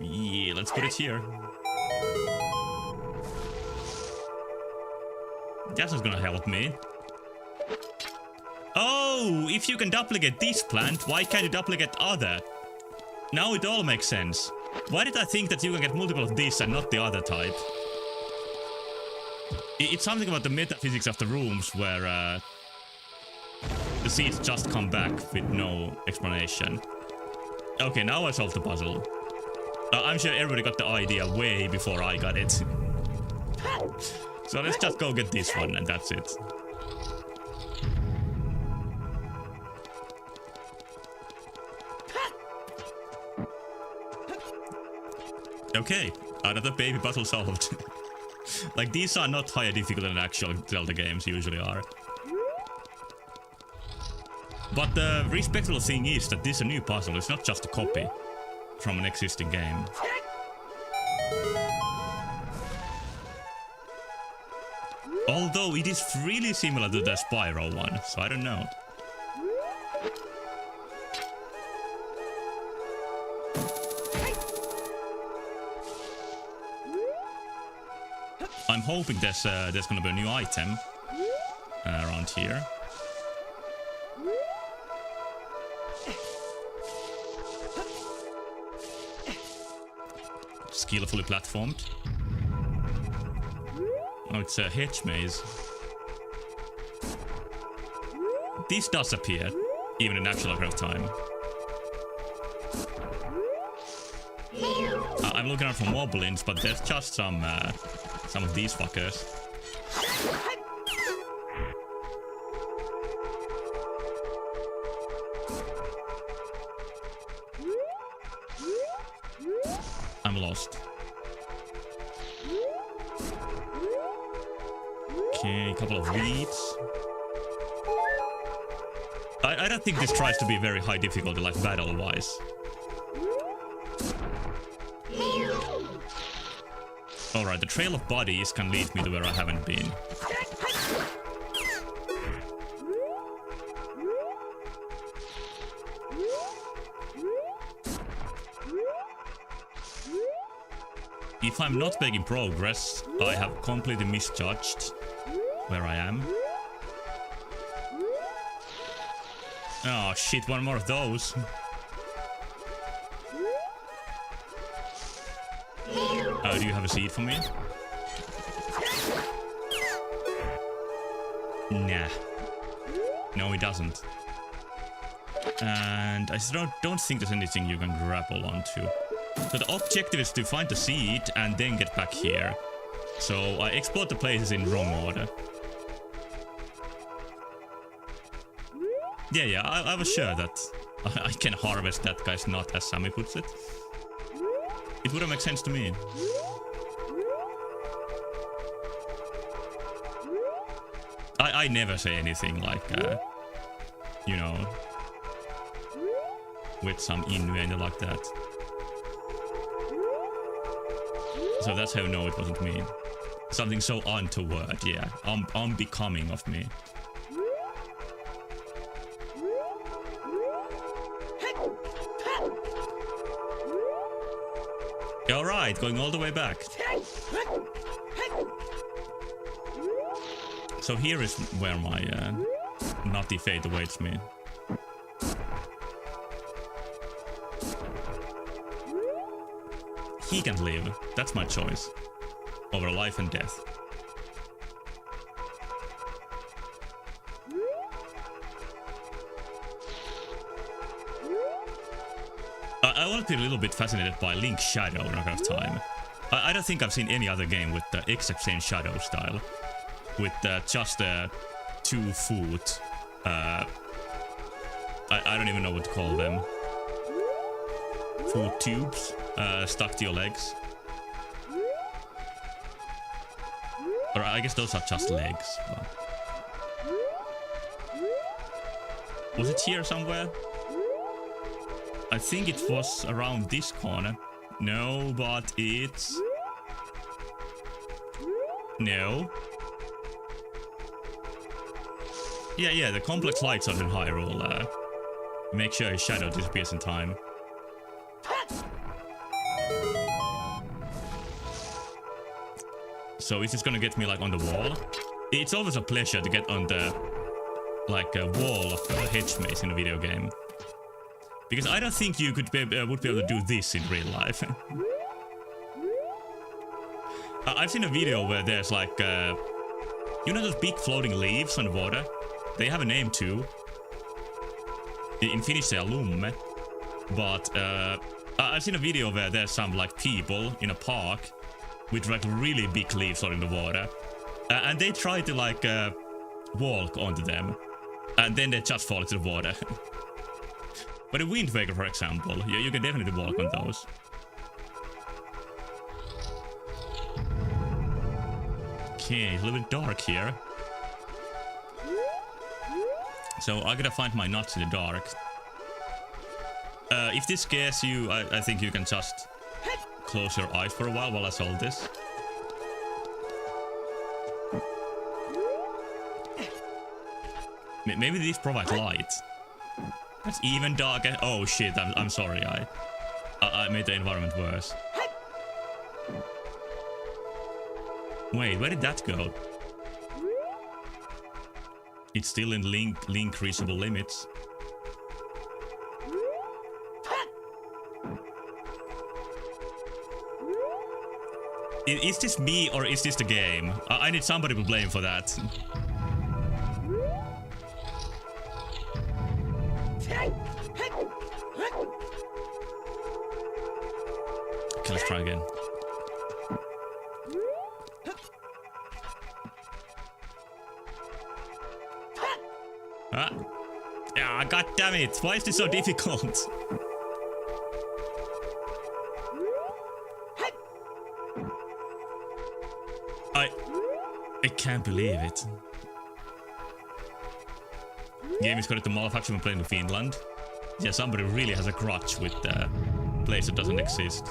yeah, let's put it here. That's not gonna help me. Oh, if you can duplicate this plant, why can't you duplicate other? Now it all makes sense. Why did I think that you can get multiple of this and not the other type? It's something about the metaphysics of the rooms where the seeds just come back with no explanation. Okay, now I solved the puzzle. I'm sure everybody got the idea way before I got it. So let's just go get this one and that's it. Okay, another baby puzzle solved. Like, these are not higher difficult than actual Zelda games usually are. But the respectable thing is that this is a new puzzle, it's not just a copy from an existing game. Although it is really similar to the Spyro one, so I don't know. I'm hoping there's gonna be a new item around here. Skillfully platformed. Oh, it's a hedge maze. This does appear, even in actual growth time. I'm looking out for moblins, but there's just some of these fuckers. I'm lost. Okay, a couple of weeds. I don't think this tries to be very high difficulty, like battle-wise. Alright, the trail of bodies can lead me to where I haven't been. If I'm not making progress, I have completely misjudged where I am. Oh shit, one more of those. Do you have a seed for me? Nah. No, he doesn't. And I don't think there's anything you can grapple onto. So the objective is to find the seed and then get back here. So I explored the places in wrong order. Yeah, I was sure that I can harvest that guy's nut, as Sammy puts it. It wouldn't make sense to me. I never say anything like you know, with some innuendo like that. So that's how I know it wasn't me. Something so untoward, yeah. Unbecoming of me. Alright, going all the way back. So here is where my naughty fate awaits me. He can live. That's my choice. Over life and death. I want to be a little bit fascinated by Link's shadow in Ocarina of Time. I don't think I've seen any other game with the exact same shadow style. With just 2 foot. I don't even know what to call them. Foot tubes stuck to your legs. Or I guess those are just legs. But... was it here somewhere? I think it was around this corner. No, but it's... no. Yeah, the complex lights on in Hyrule make sure his shadow disappears in time. So is this gonna get me like on the wall? It's always a pleasure to get on the like wall of the hedge maze in a video game. Because I don't think you could would be able to do this in real life. I've seen a video where there's like, you know those big floating leaves on the water? They have a name too. In Finnish they are lumme. But I've seen a video where there's some like people in a park with like really big leaves floating in the water. And they try to like walk onto them. And then they just fall into the water. But a Wind Waker, for example, you can definitely walk on those. Okay, it's a little bit dark here. So I gotta find my nuts in the dark. If this scares you, I think you can just close your eyes for a while I solve this. Maybe these provide light. That's even darker. Oh shit, I'm sorry, I made the environment worse. Wait, where did that go? It's still in link reachable limits. Is this me or is this the game? I need somebody to blame for that. Okay, let's try again. Ah, god damn it! Why is this so difficult? I can't believe it. Game is called the malfunction when playing in Finland. Yeah, somebody really has a grudge with the place that doesn't exist.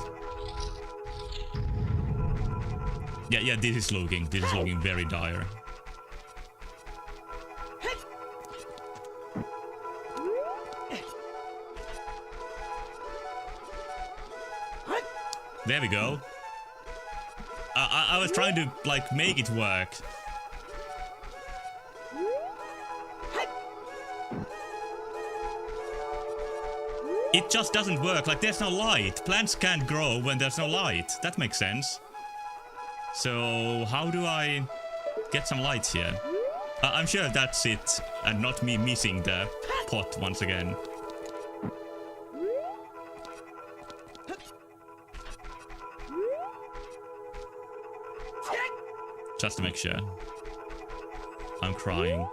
Yeah, this is looking very dire. There we go. I was trying to like make it work. It just doesn't work. Like there's no light. Plants can't grow when there's no light. That makes sense. So how do I get some light here? I'm sure that's it, and not me missing the pot once again. Just to make sure. I'm crying.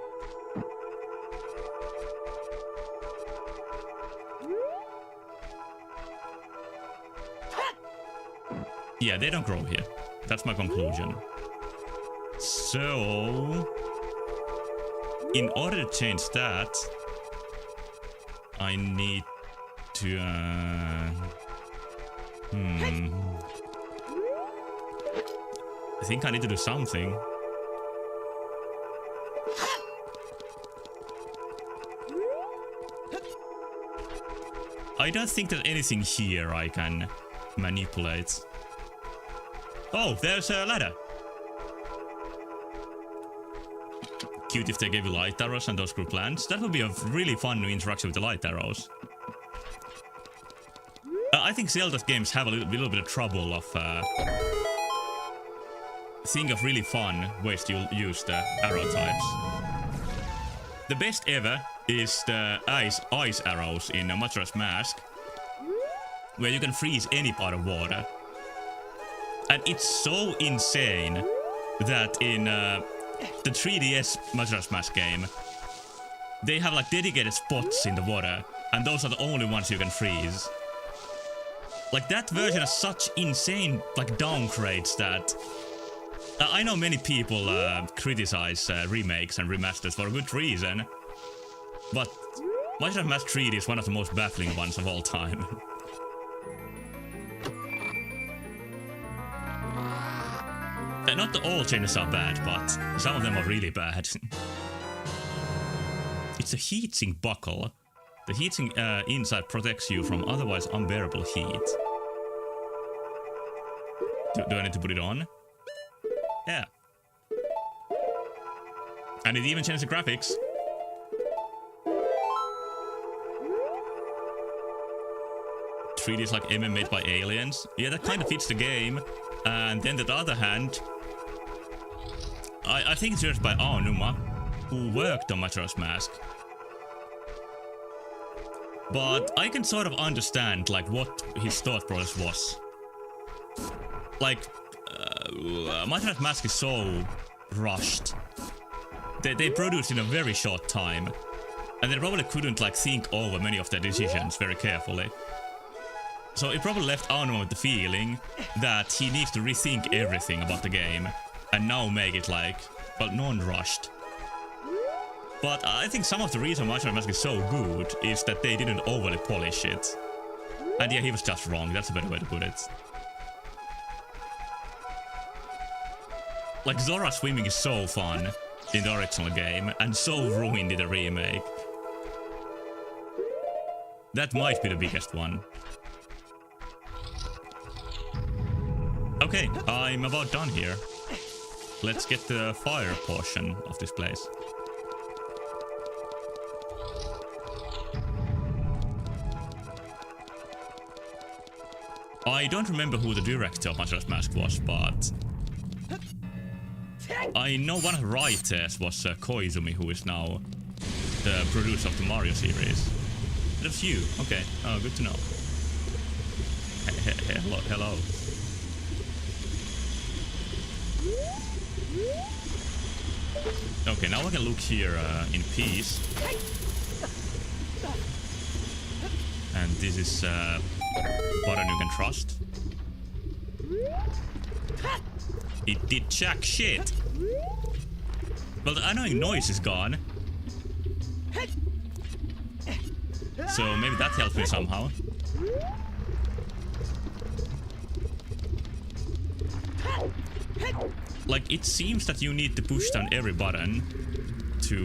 Yeah, they don't grow here. That's my conclusion. So, in order to change that, I need to... I think I need to do something. I don't think there's anything here I can manipulate. Oh, there's a ladder. Cute if they gave you light arrows and those grew plants. That would be a really fun new interaction with the light arrows. I think Zelda games have a little bit of trouble of think of really fun ways to use the arrow types. The best ever is the ice arrows in Majora's Mask, where you can freeze any part of water. And it's so insane that in the 3DS Majora's Mask game, they have like dedicated spots in the water, and those are the only ones you can freeze. Like that version has such insane like downgrades that I know many people criticize remakes and remasters for a good reason, but Majora's Mask 3D is one of the most baffling ones of all time. Not all changes are bad, but some of them are really bad. It's a heatsink buckle. The heatsink inside protects you from otherwise unbearable heat. Do I need to put it on? Yeah. And it even changes the graphics. .3D is like MM made by aliens. Yeah, that kind of fits the game. And then on the other hand, I think it's just by Aonuma, who worked on Majora's Mask. But I can sort of understand like what his thought process was. Like, Majora's Mask is so rushed. They produced in a very short time, and they probably couldn't like think over many of their decisions very carefully. So it probably left Aonuma with the feeling that he needs to rethink everything about the game and now make it like, well, non-rushed. But I think some of the reason Majora's Mask is so good is that they didn't overly polish it. And yeah, he was just wrong, that's a better way to put it. Like, Zora swimming is so fun in the original game, and so ruined in the remake. That might be the biggest one. Okay, I'm about done here. Let's get the fire portion of this place. I don't remember who the director of Majora's Mask was, but I know one of the writers was Koizumi, who is now the producer of the Mario series. That's you. Okay. Oh, good to know. Hello. Okay, now I can look here in peace. And this is a button you can trust. It did jack shit. Well, the annoying noise is gone. So maybe that helped me somehow. Like, it seems that you need to push down every button to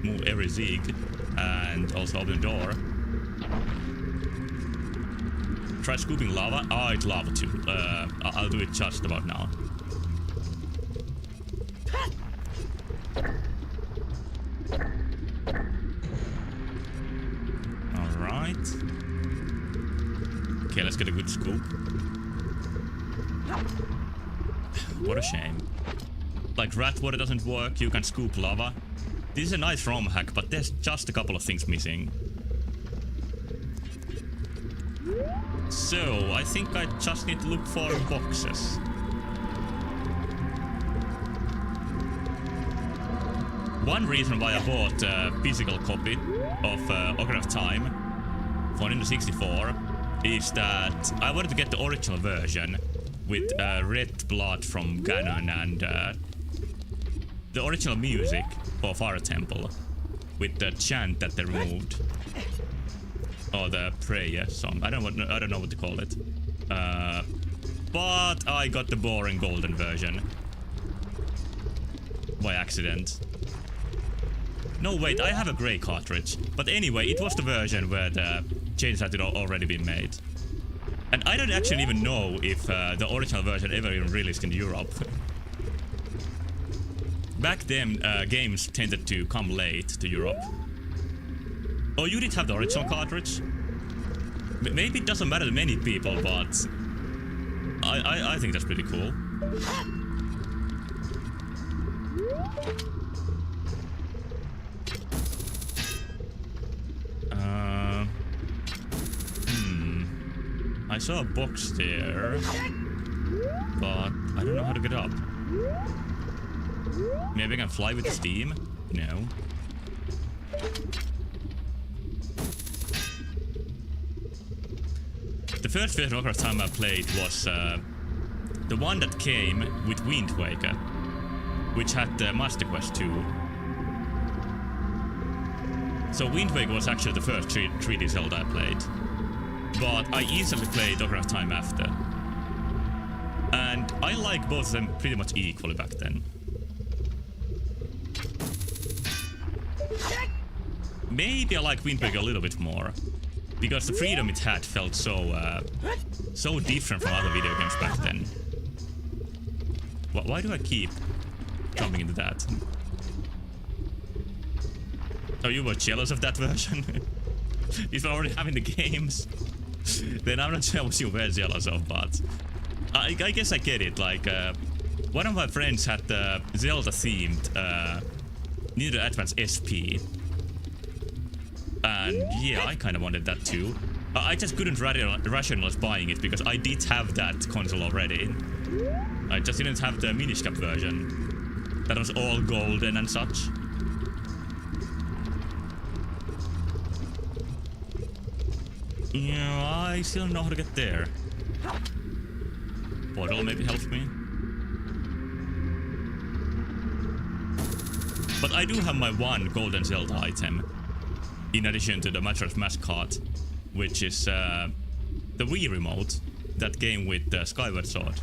move every zig and also open the door. Try scooping lava. Oh, it's lava too. I'll do it just about now. Alright. Okay, let's get a good scoop. What a shame. Like, rat water doesn't work, you can scoop lava. This is a nice ROM hack, but there's just a couple of things missing. So, I think I just need to look for boxes. One reason why I bought a physical copy of Ocarina of Time for Nintendo 64 is that I wanted to get the original version with red blood from Ganon and the original music for Fire Temple. with the chant that they removed. Or the prayer song. I don't know what to call it. But I got the boring golden version. By accident. No, wait, I have a grey cartridge. But anyway, it was the version where the changes had already been made. And I don't actually even know if the original version ever even released in Europe. Back then, games tended to come late to Europe. Oh, you did have the original cartridge? Maybe it doesn't matter to many people, but I think that's pretty cool. I saw a box there, but I don't know how to get up. Maybe I can fly with steam? No. The first version of Ocarina of Time I played was the one that came with Wind Waker, which had the Master Quest 2. So Wind Waker was actually the first 3D Zelda I played. But I easily played Ocarina of Time after. And I like both of them pretty much equally back then. Maybe I like Wind Waker a little bit more. Because the freedom it had felt so different from other video games back then. Why do I keep jumping into that? Oh, you were jealous of that version? If I already having the games, then I'm not sure what you were jealous of, but I guess I get it. Like, one of my friends had the Zelda themed Nintendo Advance SP. And yeah, I kind of wanted that too. I just couldn't rationalize buying it because I did have that console already. I just didn't have the Minish Cap version. That was all golden and such. Yeah, I still don't know how to get there. Portal maybe helps me. But I do have my one golden Zelda item. In addition to the Majora's Mascot, which is the Wii remote that came with the Skyward Sword.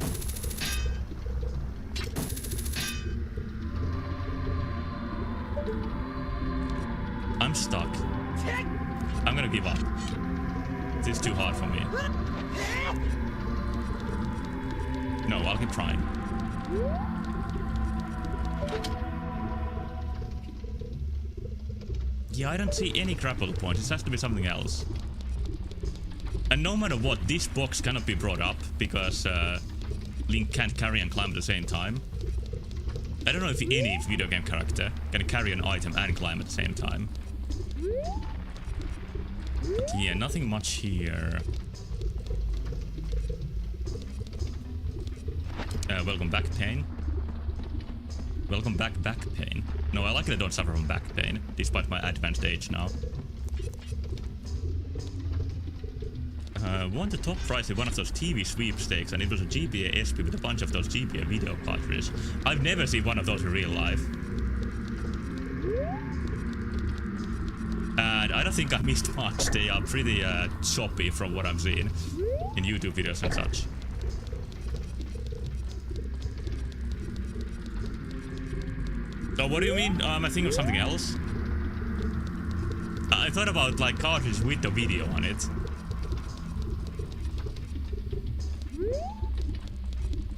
I'm stuck. I'm gonna give up. This is too hard for me. No, I'll keep trying. Yeah, I don't see any grapple points. It has to be something else. And no matter what, this box cannot be brought up because Link can't carry and climb at the same time. I don't know if any video game character can carry an item and climb at the same time. But yeah, nothing much here. Welcome back pain. Welcome back pain. No, I like that I don't suffer from back pain, despite my advanced age now. Won the top prize in one of those TV sweepstakes, and it was a GBA SP with a bunch of those GBA video cartridges. I've never seen one of those in real life. And I don't think I missed much. They are pretty choppy from what I've seen in YouTube videos and such. So what do you mean? I think of something else. I thought about like cartridge with the video on it.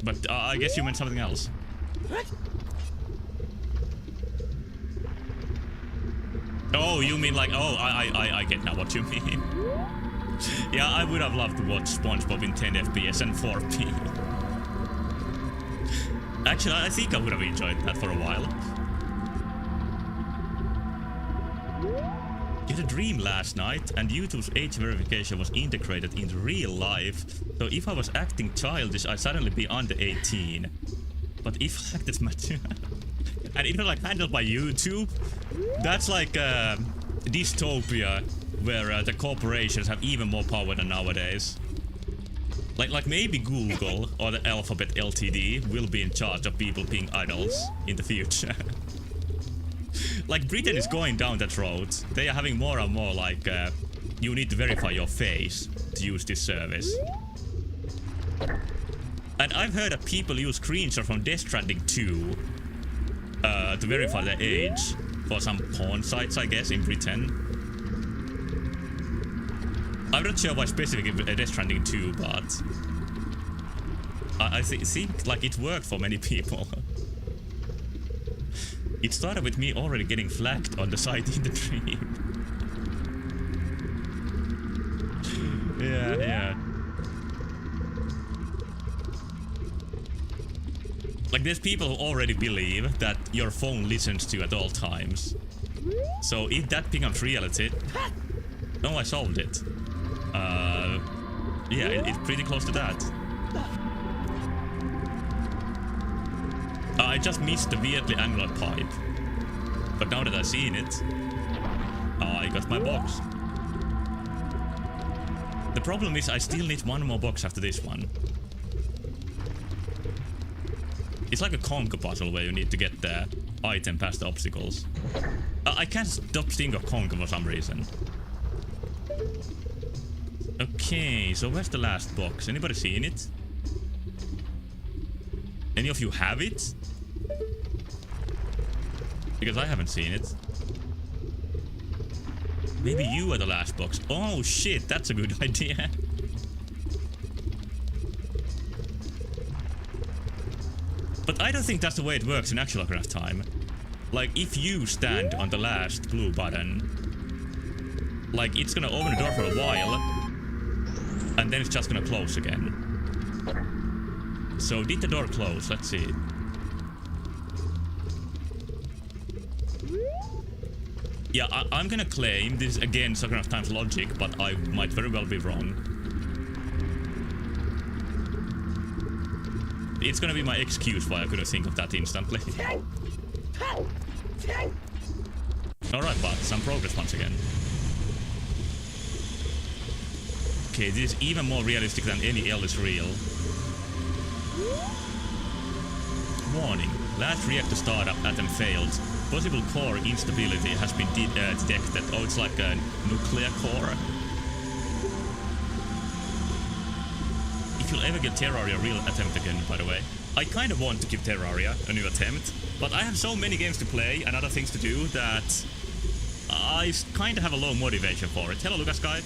But I guess you meant something else. Oh, you mean like, oh, I get now what you mean. Yeah, I would have loved to watch SpongeBob in 10 FPS and 4P. Actually, I think I would have enjoyed that for a while. You had a dream last night, and YouTube's age verification was integrated into real life. So if I was acting childish, I'd suddenly be under 18. But if I acted mature, and it was like handled by YouTube, that's like a dystopia where the corporations have even more power than nowadays. Like maybe Google or the Alphabet Ltd will be in charge of people being adults in the future. Like, Britain is going down that road. They are having more and more, like, you need to verify your face to use this service. And I've heard that people use screenshots from Death Stranding 2 to verify their age for some porn sites, I guess, in Britain. I'm not sure why specifically Death Stranding 2, but I think like it worked for many people. It started with me already getting flagged on the site in the dream. Yeah. Like, there's people who already believe that your phone listens to you at all times. So if that becomes reality... No, I solved it. Yeah, it's pretty close to that. I just missed the weirdly angular pipe. But now that I've seen it, I got my box. The problem is I still need one more box after this one. It's like a conker puzzle where you need to get the item past the obstacles. I can't stop thinking of conker for some reason. Okay, so where's the last box? Anybody seen it? Any of you have it? Because I haven't seen it. Maybe you are the last box. Oh shit, that's a good idea. But I don't think that's the way it works in actual Ocarina of Time. Like, if you stand on the last blue button, like, it's gonna open the door for a while, and then it's just gonna close again. So, did the door close? Let's see. Yeah, I'm gonna claim this is again Ocarina of Time's logic, but I might very well be wrong. It's gonna be my excuse why I couldn't think of that instantly. Alright, but some progress once again. Okay, this is even more realistic than any Ellis reel. Warning. Last reactor startup attempt failed. Possible core instability has been detected. Oh, it's like a nuclear core. If you'll ever give Terraria a real attempt again, by the way. I kind of want to give Terraria a new attempt, but I have so many games to play and other things to do that I kind of have a low motivation for it. Hello, Lucas Guy.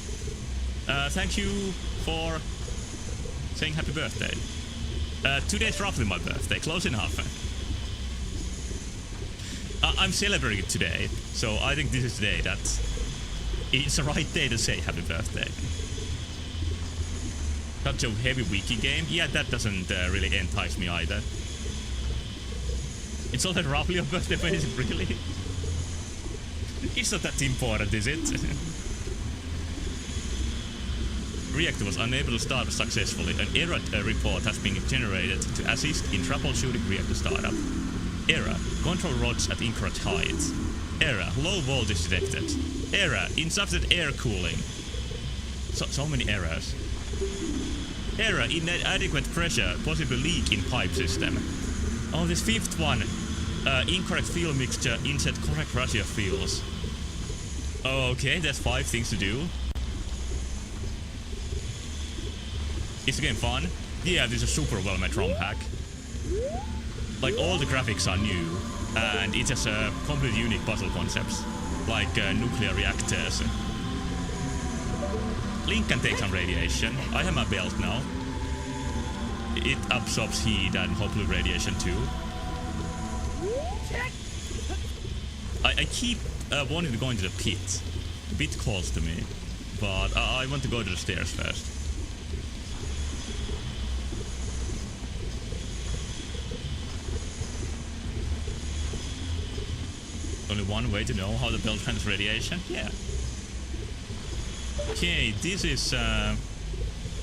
Thank you for saying happy birthday. Today's roughly my birthday, close enough. I'm celebrating it today, so I think this is the day that it's the right day to say happy birthday. Such a heavy wiki game? Yeah, that doesn't really entice me either. It's not that roughly your birthday, but is it really? It's not that important, is it? Reactor was unable to start successfully. An error report has been generated to assist in troubleshooting reactor startup. Error. Control rods at incorrect height. Error. Low voltage detected. Error. Insufficient air cooling. So many errors. Error. Inadequate pressure. Possibly leak in pipe system. Oh, this fifth one. Incorrect fuel mixture. Insert correct ratio fuels. Oh, okay, there's 5 things to do. Is the game fun? Yeah, this is a super well made ROM hack. Like, all the graphics are new, and it has completely unique puzzle concepts, like nuclear reactors. Link can take some radiation. I have my belt now. It absorbs heat and hopefully radiation too. I keep wanting to go into the pit. The pit calls to me, but I want to go to the stairs first. Only one way to know how the belt handles radiation? Yeah. Okay, this is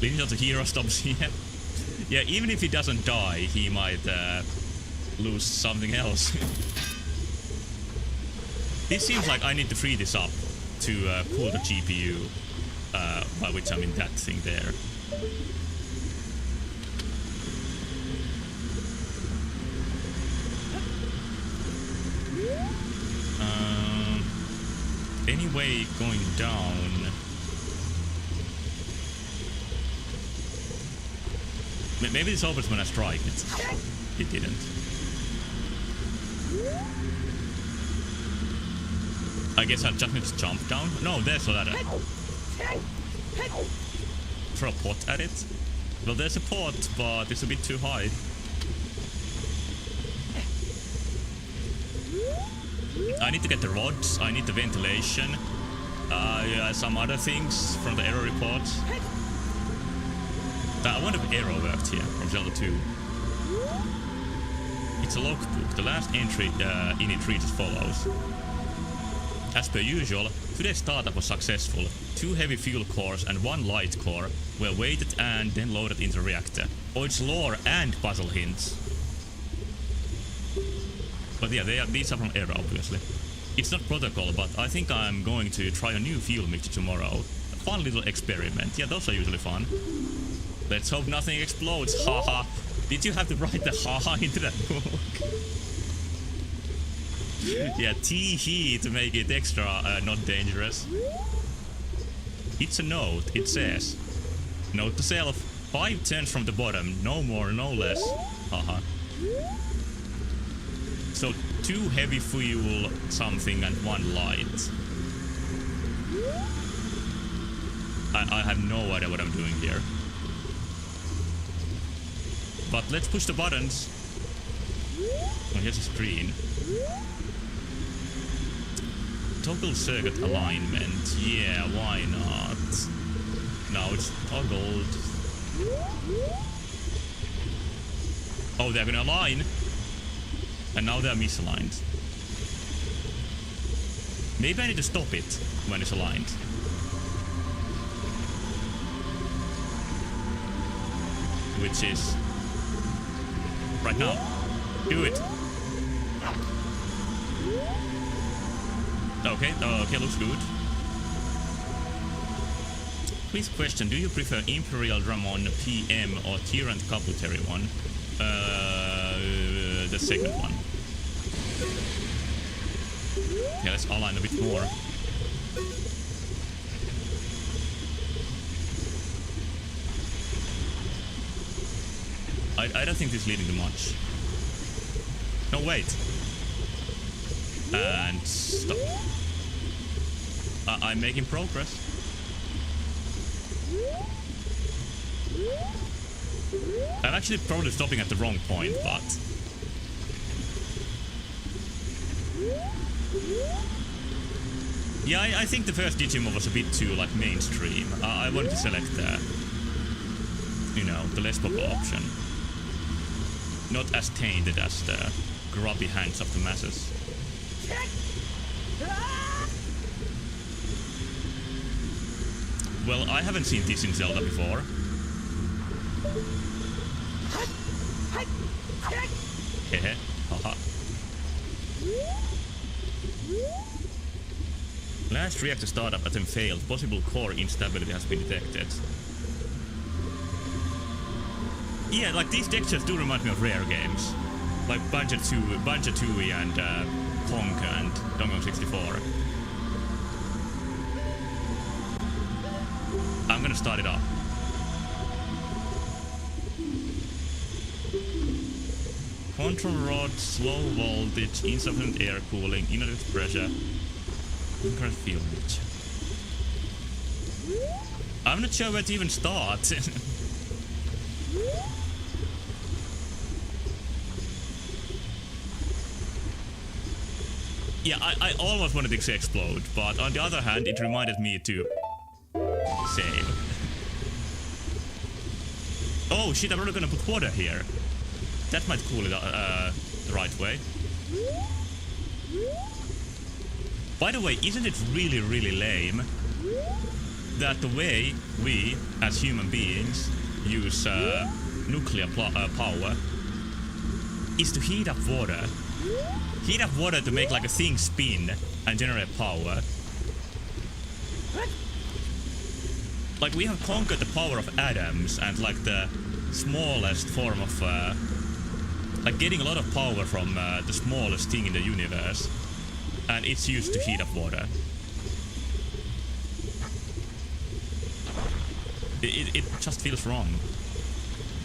Legend of the Hero stops here. Yeah, even if he doesn't die, he might lose something else. It seems like I need to free this up to cool the GPU, by which I mean that thing there. any way going down? Maybe this opens when I strike it. It didn't. I guess I just need to jump down. No, there's a ladder. Throw a pot at it. Well, there's a pot, but it's a bit too high. I need to get the rods. I need the ventilation. Some other things from the error reports. I wonder if arrow worked here from Zelda 2. It's a logbook. The last entry in it reads as follows. As per usual, today's startup was successful. 2 heavy fuel cores and 1 light core were weighted and then loaded into the reactor. Oh, it's lore and puzzle hints. But yeah, these are from Era, obviously. It's not protocol, but I think I'm going to try a new fuel mixture tomorrow. A fun little experiment. Yeah, those are usually fun. Let's hope nothing explodes, haha. Did you have to write the haha into that book? Yeah, tee-hee to make it extra not dangerous. It's a note, it says. Note to self, 5 turns from the bottom, no more, no less. Haha. So 2 heavy fuel something and 1 light. I have no idea what I'm doing here. But let's push the buttons. Oh, here's a screen. Toggle circuit alignment. Yeah, why not? Now it's toggled. Oh, they're gonna align. And now they're misaligned. Maybe I need to stop it when it's aligned. Which is right now. Do it. Okay, okay, looks good. Please question, do you prefer Imperial Dramon PM or Tyrant Caputary one? The second one. Yeah, let's align a bit more. I don't think this is leading to much. No, wait. And stop. I'm making progress. I'm actually probably stopping at the wrong point, but... Yeah, I think the first Digimon was a bit too, like, mainstream. I wanted to select you know, the less popular option. Not as tainted as the grubby hands of the masses. Well, I haven't seen this in Zelda before. Hehe, haha. Last reactor startup attempt failed. Possible core instability has been detected. Yeah, like these textures do remind me of rare games. Like Banjo-Tooie and Conk and Donkey Kong 64. I'm gonna start it up. Control rod, slow voltage, insufficient air cooling, inadequate pressure, current field mixture. I'm not sure where to even start. Yeah, I almost wanted it to explode, but on the other hand, it reminded me to save. Oh shit, I'm really gonna put water here. That might cool it the right way. By the way, isn't it really, really lame that the way we, as human beings, use nuclear power is to heat up water? Heat up water to make like a thing spin and generate power. Like we have conquered the power of atoms and like the smallest form of like getting a lot of power from the smallest thing in the universe, and it's used to heat up water. It just feels wrong.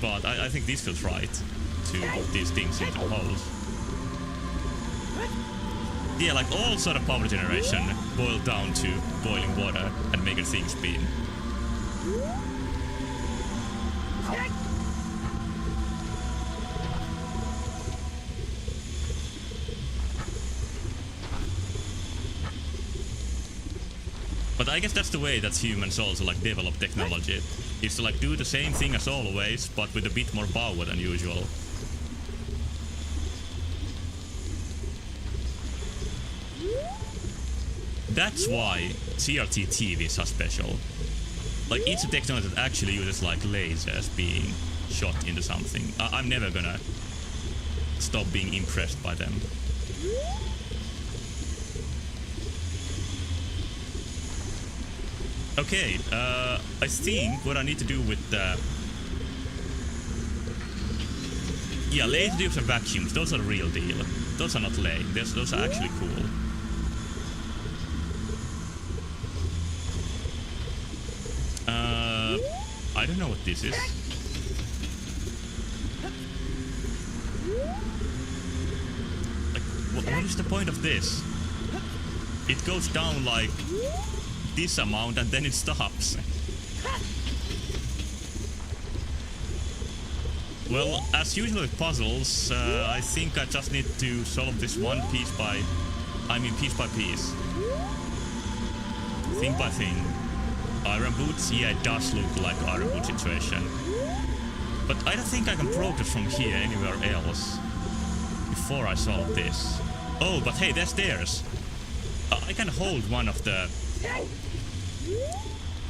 But I think this feels right to put these things into holes. Yeah, like all sort of power generation boiled down to boiling water and making things spin. But I guess that's the way that humans also like develop technology. Is to like do the same thing as always, but with a bit more power than usual. That's why CRT TVs are special. Like it's a technology that actually uses like lasers being shot into something. I'm never gonna stop being impressed by them. Okay, I think what I need to do with the... Yeah, laser tubes and vacuums, those are the real deal. Those are not lame, those are actually cool. I don't know what this is. Like, what is the point of this? It goes down like this amount and then it stops. Well, as usual with puzzles, I think I just need to solve this one piece by piece. Thing by thing. Iron boots? Yeah, it does look like iron boot situation. But I don't think I can progress from here anywhere else before I solve this. Oh, but hey, there's stairs. I can hold one of the...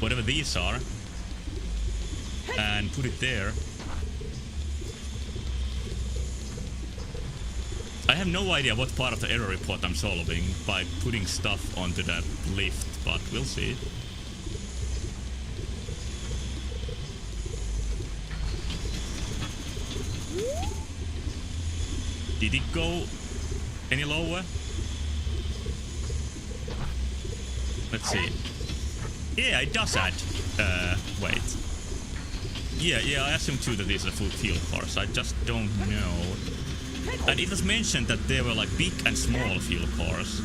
whatever these are. And put it there. I have no idea what part of the error report I'm solving by putting stuff onto that lift, but we'll see. Did it go any lower? Let's see. Yeah, it does add weight. Yeah, I assume too that these are fuel cores. I just don't know. And it was mentioned that there were like big and small fuel cores,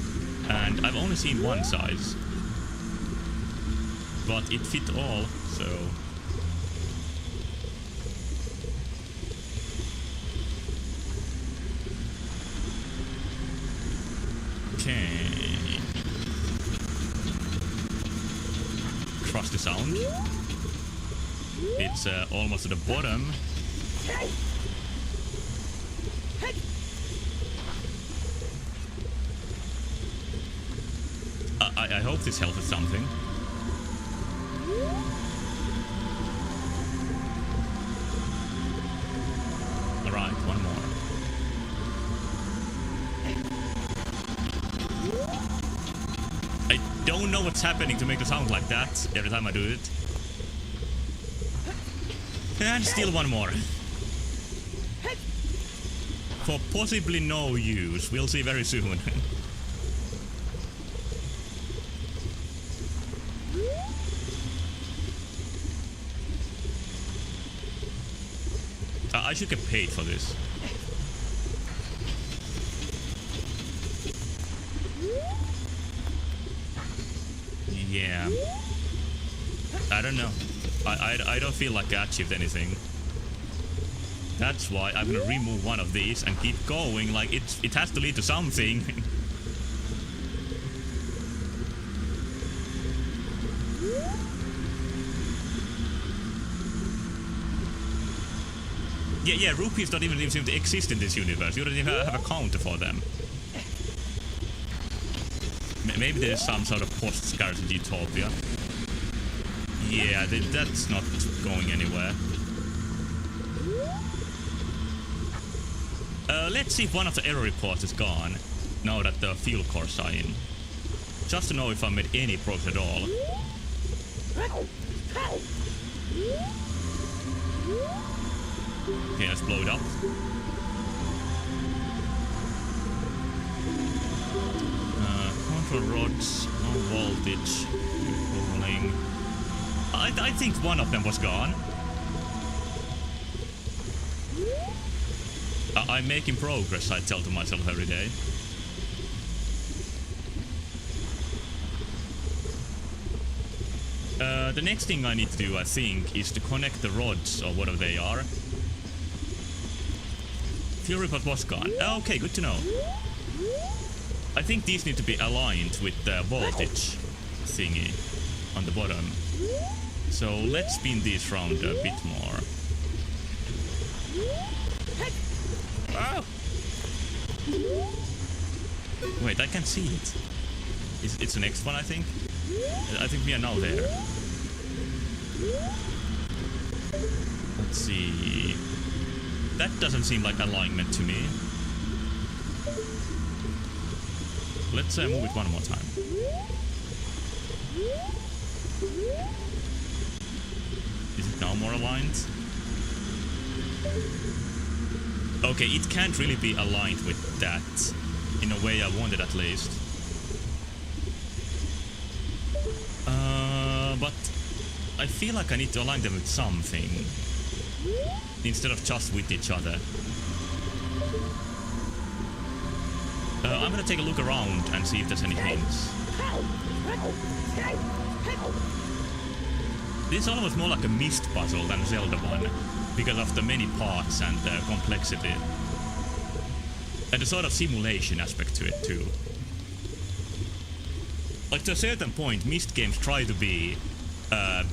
and I've only seen one size. But it fit all, so... Okay. Trust the sound. It's almost at the bottom. I hope this helps with something. Alright, one more. I don't know what's happening to make the sound like that every time I do it. And still one more. For possibly no use. We'll see very soon. I should get paid for this. Yeah. I don't know. I don't feel like I achieved anything. That's why I'm gonna remove one of these and keep going. Like it has to lead to something. Yeah, rupees don't even seem to exist in this universe. You don't even have a counter for them. Maybe there's some sort of post-scarcity utopia. Yeah, that's not going anywhere. Let's see if one of the error reports is gone, now that the fuel cores are in. Just to know if I made any progress at all. Okay, let's blow it up. Control rods, no voltage, cooling. I think one of them was gone. I'm making progress, I tell to myself every day. The next thing I need to do, I think, is to connect the rods, or whatever they are. Fury pot was gone. Okay, good to know. I think these need to be aligned with the voltage thingy on the bottom. So let's spin these round a bit more. Oh! Wait, I can see it. It's the next one, I think. I think we are now there. Let's see. That doesn't seem like alignment to me. Let's move it one more time. Is it now more aligned? Okay, it can't really be aligned with that. In a way I want it, at least. But I feel like I need to align them with something instead of just with each other. I'm gonna take a look around and see if there's any hints. This is almost more like a Myst puzzle than a Zelda one, because of the many parts and the complexity. And the sort of simulation aspect to it too. Like, to a certain point, Myst games try to be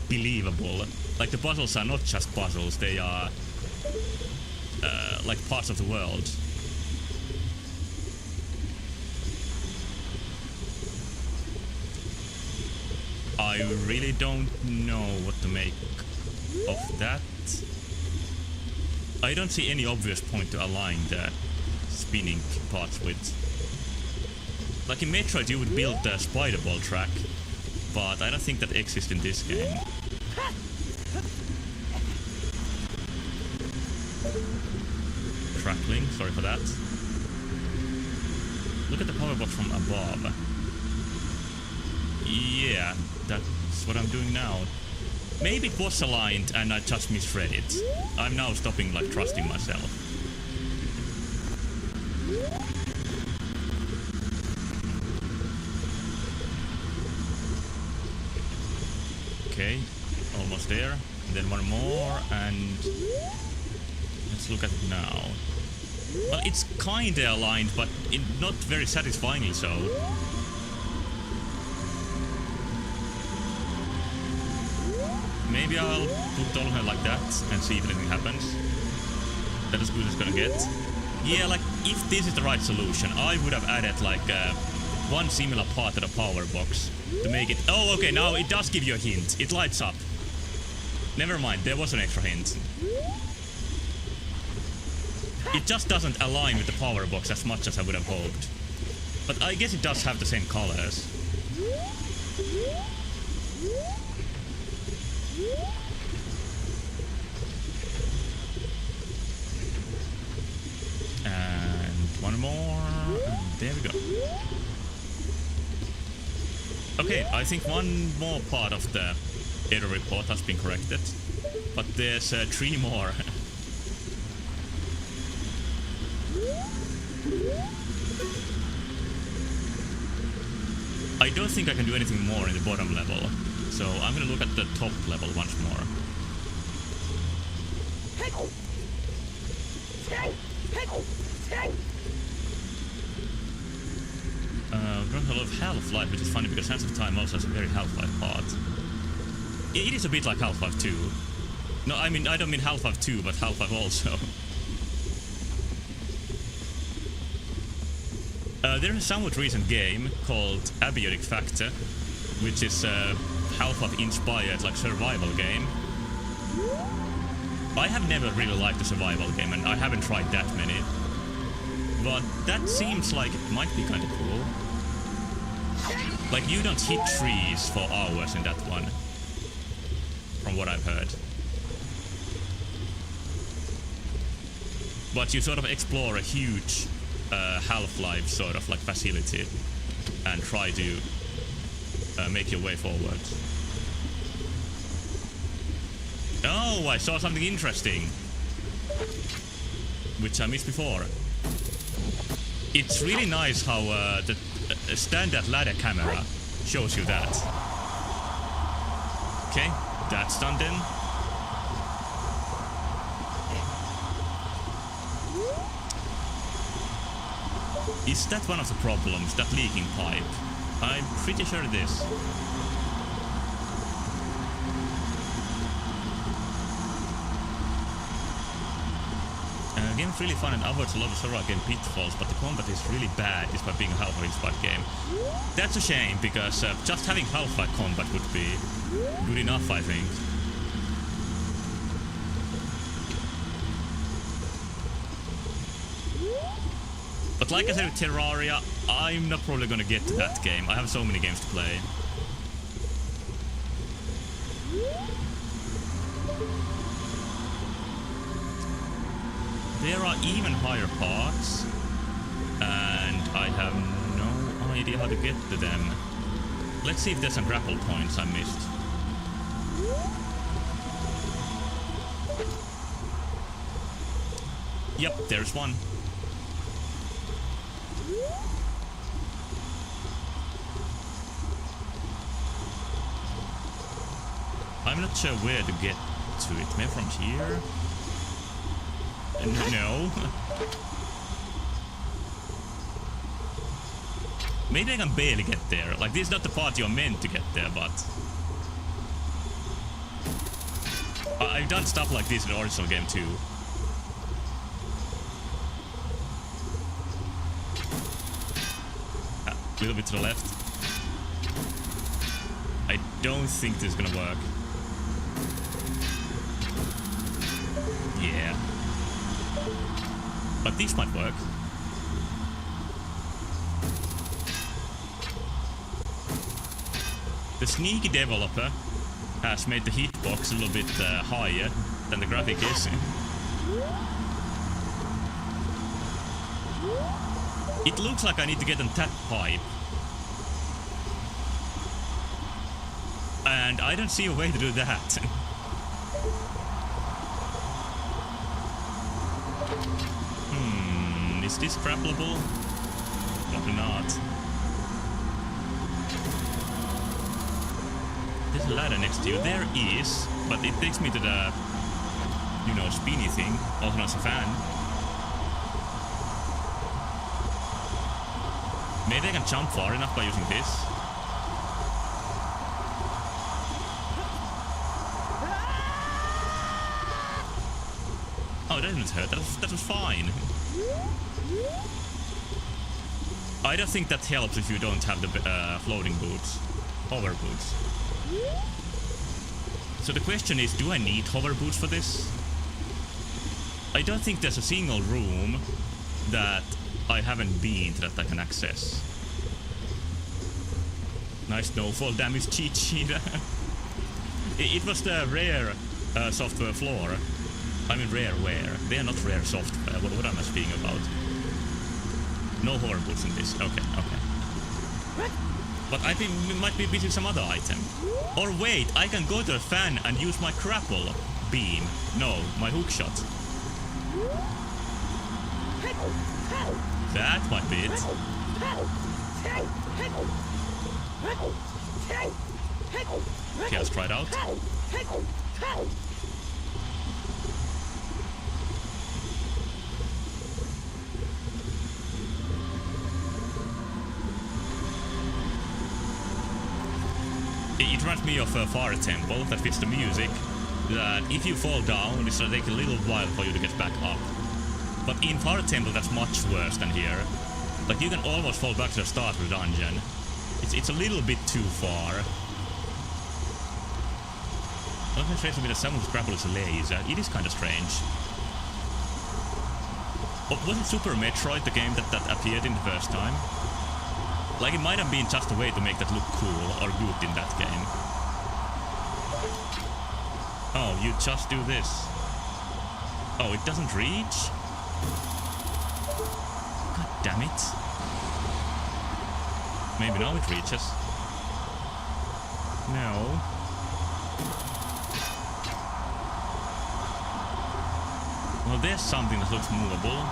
believable. Like, the puzzles are not just puzzles, they are like parts of the world. I really don't know what to make of that. I don't see any obvious point to align the spinning parts with. Like in Metroid you would build the spider ball track, but I don't think that exists in this game. Crackling, sorry for that. Look at the power box from above. Yeah, that's what I'm doing now. Maybe it was aligned and I just misread it. I'm now stopping like trusting myself. Okay, almost there. And then one more, and let's look at it now. Well, it's kinda aligned, but not very satisfyingly so. Maybe I'll put all of her like that and see if anything happens. That is good as gonna get. Yeah, like, if this is the right solution, I would have added like one similar part to the power box to make it... Oh, okay, now it does give you a hint. It lights up. Never mind, there was an extra hint. It just doesn't align with the power box as much as I would have hoped. But I guess it does have the same colors. And one more. And there we go. Okay, I think one more part of the error report has been corrected. But there's 3 more. I don't think I can do anything more in the bottom level, so I'm gonna look at the top level once more. Got a lot of Half-Life, which is funny because Sands of Time also has a very Half-Life part. It is a bit like Half-Life 2. No, I mean, I don't mean Half-Life 2, but Half-Life also. There's a somewhat recent game called Abiotic Factor, which is a Half-Life inspired like survival game. I have never really liked a survival game, and I haven't tried that many. But that seems like it might be kind of cool. Like, you don't hit trees for hours in that one, from what I've heard. But you sort of explore a huge Half-Life sort of like facility and try to make your way forward. Oh, I saw something interesting. Which I missed before. It's really nice how the standard ladder camera shows you that. Okay, that's done then. Is that one of the problems, that leaking pipe? I'm pretty sure it is. Game is really fun and avoids a lot of survival game pitfalls, but the combat is really bad despite being a Half-Life inspired game. That's a shame, because just having Half-Life combat would be good enough, I think. But like I said with Terraria, I'm not probably gonna get to that game. I have so many games to play. There are even higher parts, and I have no idea how to get to them. Let's see if there's some grapple points I missed. Yep, there's one. I'm not sure where to get to it. Maybe from here? No. Maybe I can barely get there. Like, this is not the part you're meant to get there, but... I've done stuff like this in the original game too. A little bit to the left. I don't think this is gonna work. Yeah. But these might work. The sneaky developer has made the hitbox a little bit higher than the graphic is. It looks like I need to get on that pipe. And I don't see a way to do that. Is this grappleable? Probably not. There's a ladder next to you. There is, but it takes me to the, you know, spinny thing, also known as a fan. Maybe I can jump far enough by using this. Oh, that didn't hurt. That was fine. I don't think that helps if you don't have the floating boots. Hover boots. So the question is, do I need hover boots for this? I don't think there's a single room that I haven't been that I can access. Nice snowfall damage cheat sheet. It was the rare software floor. I mean rareware. They are not rare software. What am I speaking about? No hover boots in this. Okay. But I think we might be missing some other item. Or wait, I can go to the fan and use my grapple beam. No, my hook shot. That might be it. Okay, let's try it out. It reminds me of a Fire Temple that fits the music, that if you fall down, it's gonna take a little while for you to get back up. But in Fire Temple, that's much worse than here. Like, you can almost fall back to the start of the dungeon. It's a little bit too far. Not strange to me that someone's grapple is a laser. It is kind of strange. Oh, wasn't Super Metroid the game that appeared in the first time? Like, it might have been just a way to make that look cool or good in that game. Oh, you just do this. Oh, it doesn't reach? God damn it. Maybe now it reaches. No. Well, there's something that looks movable.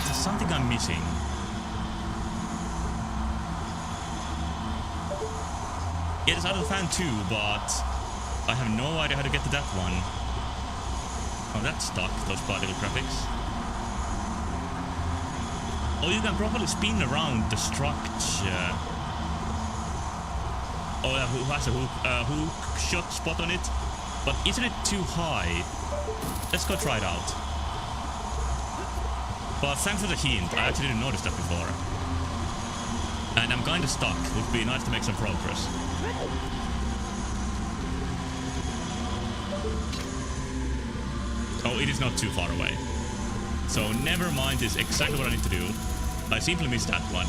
There's something I'm missing. Yeah, there's other fan too, but I have no idea how to get to that one. Oh, that's stuck, those particle graphics. Oh, you can probably spin around the structure. Oh, yeah, who has a hook shot spot on it? But isn't it too high? Let's go try it out. But thanks for the hint, I actually didn't notice that before. And I'm kinda stuck, would be nice to make some progress. Oh, it is not too far away. So never mind, is exactly what I need to do. I simply missed that one.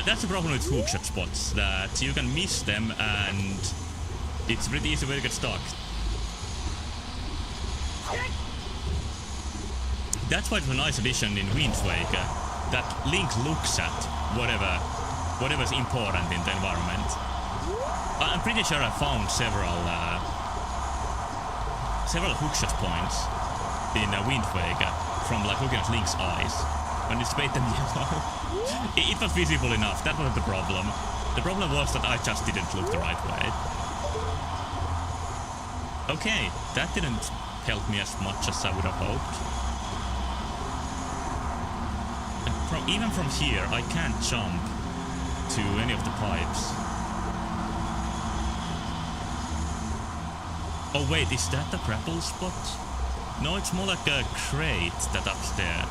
That's the problem with hookshot spots, that you can miss them and it's a pretty easy way to get stuck. That's why it's a nice addition in Wind Waker, that Link looks at whatever's important in the environment. I'm pretty sure I found several hookshot points in Wind Waker from like looking at Link's eyes. When it's painted yellow. It was visible enough, that wasn't the problem. The problem was that I just didn't look the right way. Okay, that didn't help me as much as I would have hoped. Even from here, I can't jump to any of the pipes. Oh wait, is that the grapple spot? No, it's more like a crate that's up there.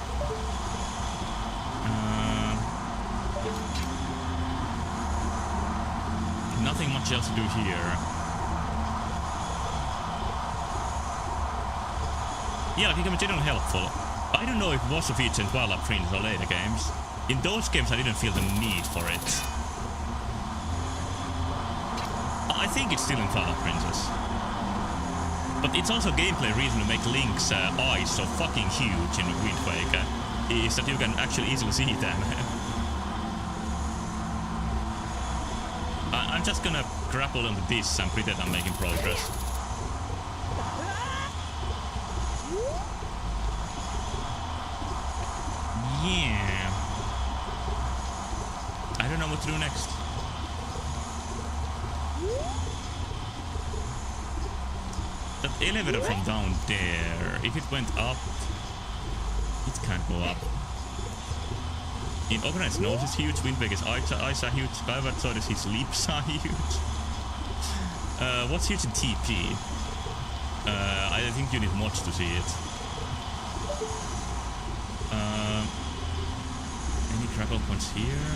Nothing much else to do here. Yeah, I think I'm generally helpful. I don't know if it was a feature in Twilight Princess or later games. In those games I didn't feel the need for it. I think it's still in Twilight Princess. But it's also a gameplay reason to make Link's eyes so fucking huge in Wind Waker, is that you can actually easily see them. I'm just gonna grapple onto this and pretend I'm making progress. Yeah. I don't know what to do next. That elevator from down there, if it went up, it can't go up. In Ocarina's nose is huge, Wind Waker's eyes are huge, Skyward Sword is his lips are huge. What's huge in TP? I think you need mods to see it. Any grapple points here?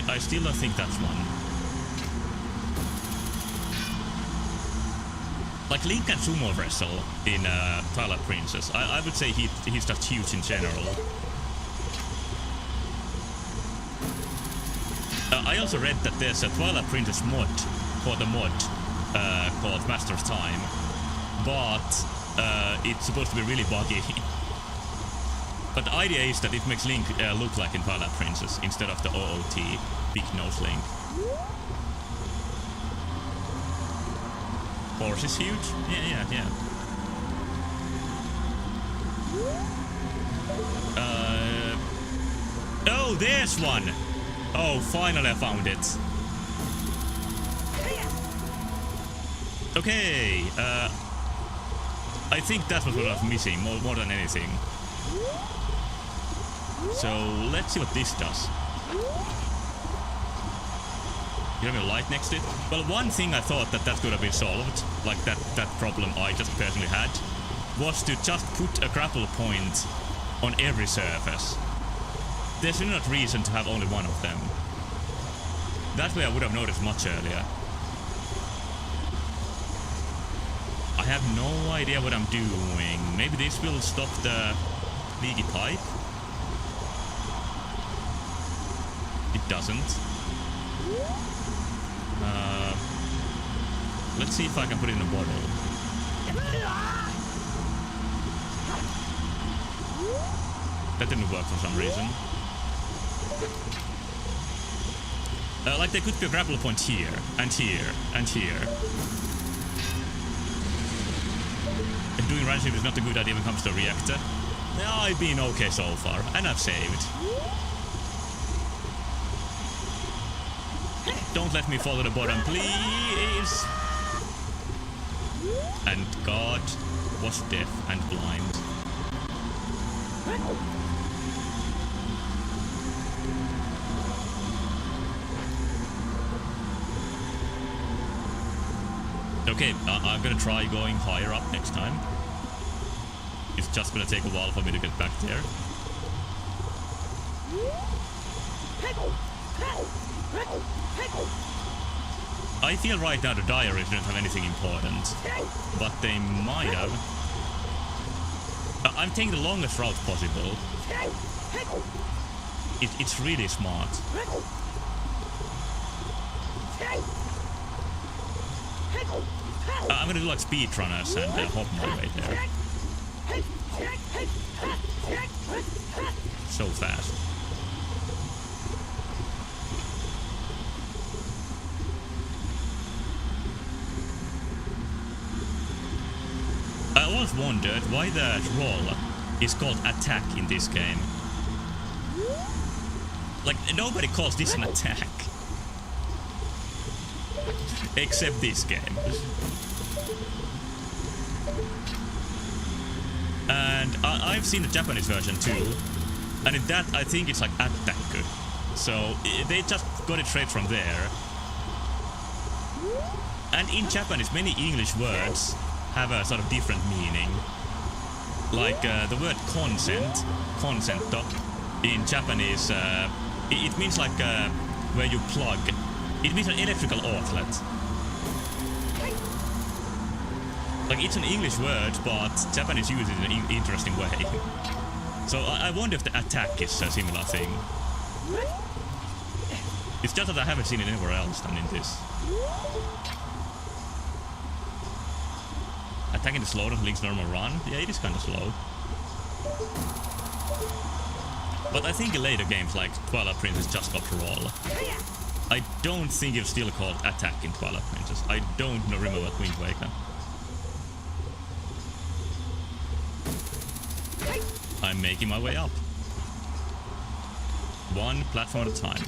I still don't think that's one. Like Link can sumo wrestle in Twilight Princess. I would say he's just huge in general. I also read that there's a Twilight Princess mod for the mod called Master of Time, but it's supposed to be really buggy. But the idea is that it makes Link look like in Twilight Princess instead of the OoT, Big Nose Link. Horse is huge? Yeah. Oh, there's one! Oh, finally I found it. Okay, I think that was what I was missing, more than anything. So, let's see what this does. You have a light next to it? Well, one thing I thought that could have been solved, like that problem I just personally had, was to just put a grapple point on every surface. There's really not reason to have only one of them. That way I would have noticed much earlier. I have no idea what I'm doing. Maybe this will stop the leaky pipe? It doesn't. Let's see if I can put it in a bottle. That didn't work for some reason. Like there could be a grapple point here, and here, and here. doing run shift is not a good idea when it comes to a reactor. Yeah, I've been okay so far, and I've saved. Don't let me fall to the bottom, please! And God was deaf and blind. Okay, I'm gonna try going higher up next time. It's just gonna take a while for me to get back there. I feel right now the diaries don't have anything important, but they might have. I'm taking the longest route possible. It's really smart. I'm gonna do like speedrunners and hop my way there. So fast. I always wondered why the roll is called attack in this game. Like, nobody calls this an attack. Except this game. And I've seen the Japanese version too. And in that, I think it's like attack. So they just got it straight from there. And in Japanese, many English words have a sort of different meaning. Like the word consent, consento, in Japanese, it means like where you plug. It means an electrical outlet. Like, it's an English word, but Japanese use it in an interesting way. So I wonder if the attack is a similar thing. It's just that I haven't seen it anywhere else than in this. Attacking the slow than Link's normal run? Yeah, it is kind of slow. But I think in later games like Twilight Princess just got roll. I don't think it's still called attack in Twilight Princess. I don't remember what Wind Waker. I'm making my way up. One platform at a time.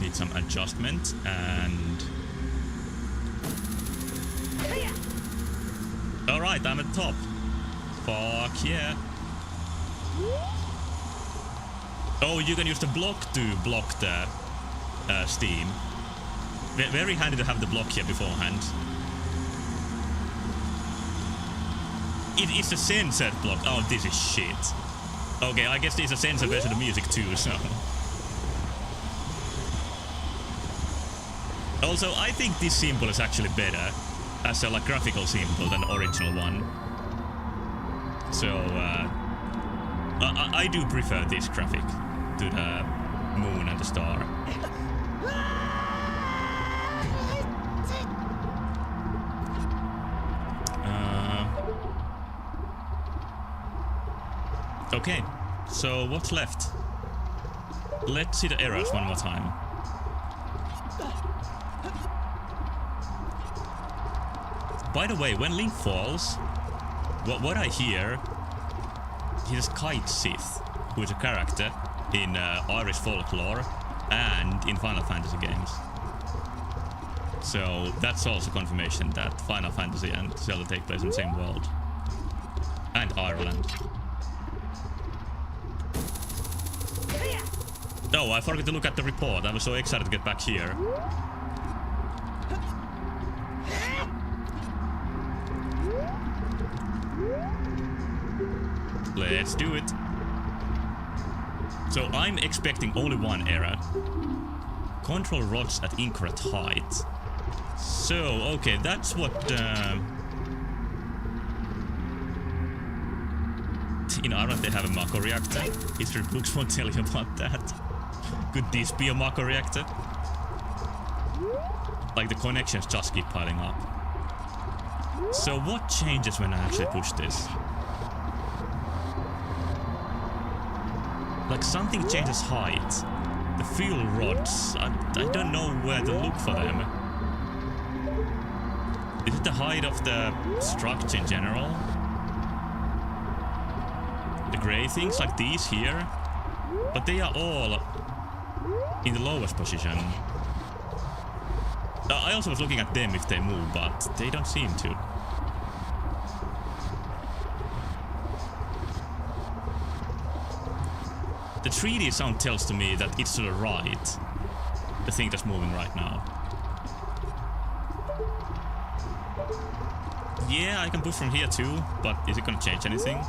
Need some adjustment and... Alright, I'm at the top. Fuck yeah. Oh, you can use the block to block the steam. Very handy to have the block here beforehand. It's a censored block. Oh, this is shit. Okay, I guess there's a censored version of the music too, so... Also, I think this symbol is actually better as a like graphical symbol than the original one. So, I do prefer this graphic to the moon and the star. Okay, so what's left? Let's see the errors one more time. By the way, when Link falls, what I hear, he's Kite Sith, who is a character in Irish folklore and in Final Fantasy games. So that's also confirmation that Final Fantasy and Zelda take place in the same world. And Ireland. Oh, I forgot to look at the report. I was so excited to get back here. Let's do it. So I'm expecting only one error. Control rods at incorrect height. So, okay, that's what... In Ireland they have a Mako reactor. History books won't tell you about that. Could this be a Mako reactor? Like the connections just keep piling up. So what changes when I actually push this? Like something changes height. The fuel rods. I don't know where to look for them. Is it the height of the structure in general? The grey things like these here? But they are all in the lowest position. I also was looking at them if they move, but they don't seem to. The 3D sound tells to me that it's to the right. The thing that's moving right now. Yeah, I can push from here too, but is it gonna change anything?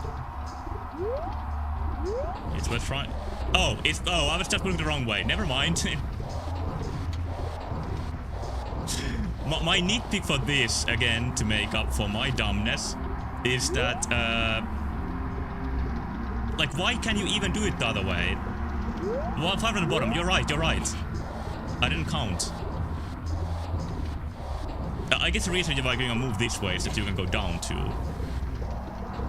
It's worth trying. Oh, I was just moving the wrong way. Never mind. My nitpick for this, again, to make up for my dumbness, is that, like, why can you even do it the other way? Well, 5 on the bottom. You're right. I didn't count. I guess the reason you're going to move this way is that you can go down too.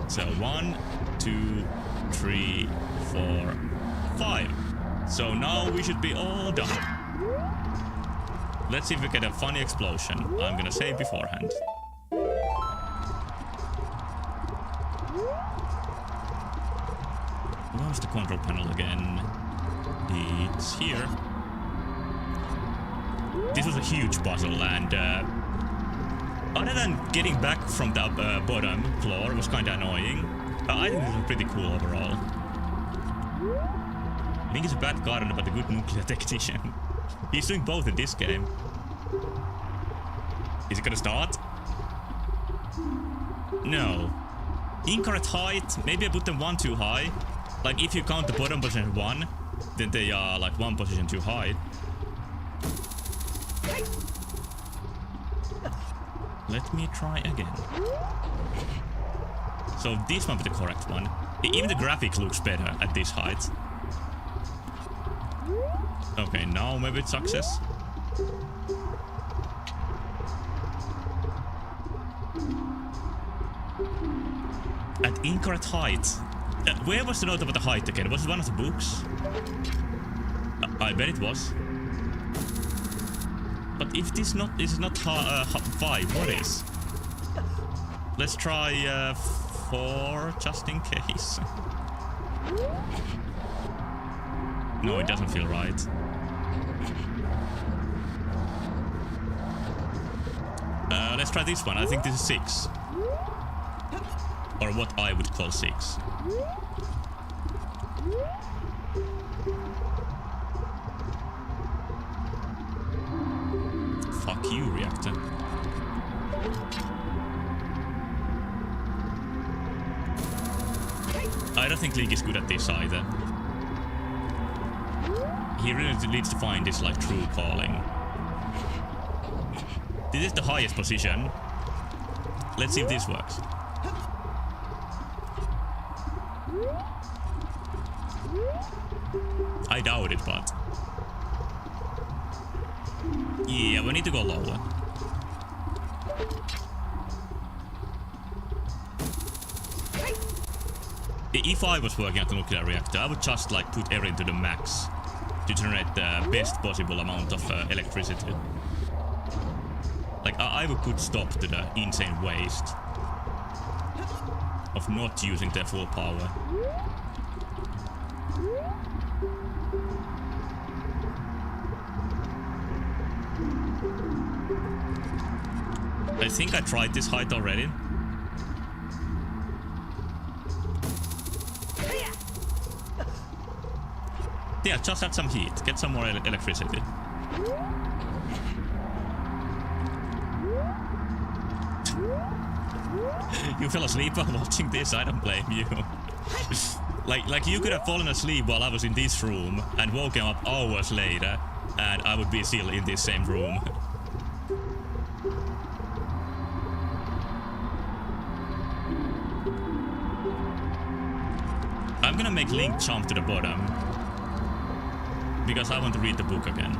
So 1, 2, 3, 4, 5. So now we should be all done. Let's see if we get a funny explosion. I'm gonna say beforehand. Where's the control panel again? It's here. This was a huge puzzle, and other than getting back from the bottom floor was kind of annoying, I think this was pretty cool overall. Link is a bad gardener but a good nuclear technician. He's doing both in this game. Is it gonna start? No. Incorrect height. Maybe I put them 1 too high. Like if you count the bottom position 1, then they are like 1 position too high. Let me try again. So this might be the correct one. Even the graphic looks better at this height. Okay, now maybe it's success. At incorrect height. Where was the note about the height again? Was it one of the books? I bet it was. But if this is not 5, what is? Let's try 4 just in case. No, it doesn't feel right. Let's try this one. I think this is 6. Or what I would call 6. Fuck you, reactor. I don't think Link is good at this either. He really needs to find this like true calling. This is the highest position. Let's see if this works. I doubt it, but... yeah, we need to go lower. If I was working at the nuclear reactor, I would just like put everything to the max to generate the best possible amount of electricity. Like, I would put stop to the insane waste of not using their full power. I think I tried this height already. Yeah, just add some heat. Get some more electricity. You fell asleep while watching this? I don't blame you. like you could have fallen asleep while I was in this room and woken up hours later, and I would be still in this same room. I'm gonna make Link jump to the bottom because I want to read the book again.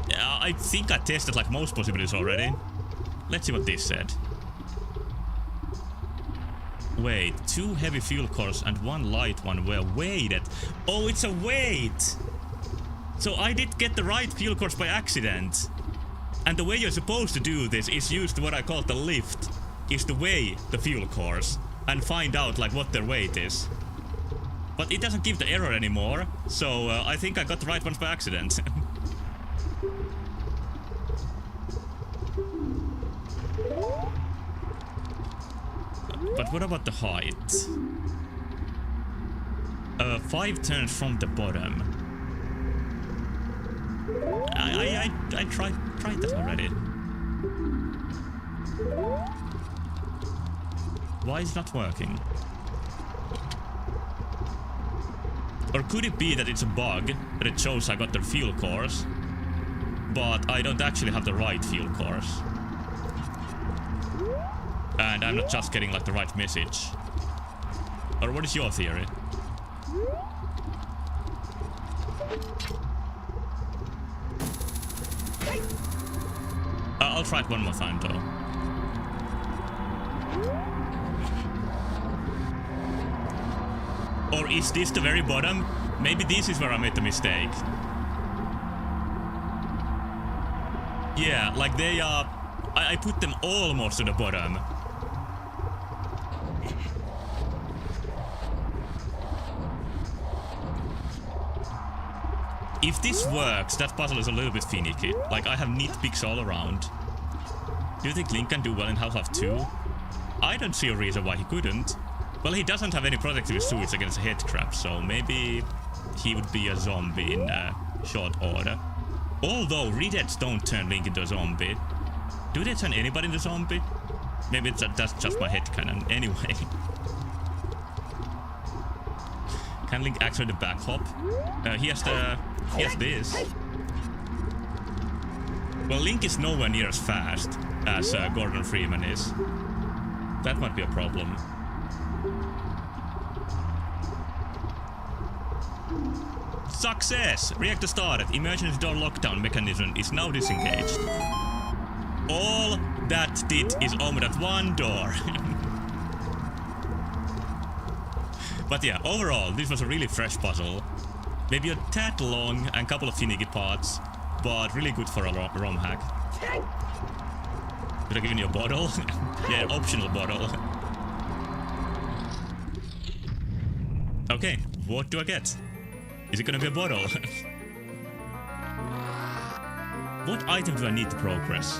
Yeah, I think I tested like most possibilities already. Let's see what this said. Wait, 2 heavy fuel cores and 1 light one were weighted. Oh, it's a weight! So I did get the right fuel cores by accident. And the way you're supposed to do this is use what I call the lift. Is to weigh the fuel cores and find out like what their weight is. But it doesn't give the error anymore, so I think I got the right ones by accident. But what about the height? 5 turns from the bottom. I tried that already. Why is it not working? Or could it be that it's a bug, that it shows I got the fuel cores, but I don't actually have the right fuel cores? And I'm not just getting like the right message. Or what is your theory? I'll try it one more time though. Or is this the very bottom? Maybe this is where I made the mistake. Yeah, like they are... I put them almost to the bottom. If this works, that puzzle is a little bit finicky. Like, I have nitpicks all around. Do you think Link can do well in Half-Life 2? I don't see a reason why he couldn't. Well, he doesn't have any protective suits against headcrabs, so maybe he would be a zombie in short order. Although Redeads don't turn Link into a zombie. Do they turn anybody into a zombie? Maybe that's just my headcanon. Anyway. Can Link actually the back hop? He has this. Well, Link is nowhere near as fast as Gordon Freeman is. That might be a problem. Success! Reactor started. Emergency door lockdown mechanism is now disengaged. All that did is open that one door. But yeah, overall, this was a really fresh puzzle. Maybe a tad long and a couple of finicky parts, but really good for a ROM hack. Could I give you a bottle? Yeah, optional bottle. Okay, what do I get? Is it gonna be a bottle? What item do I need to progress?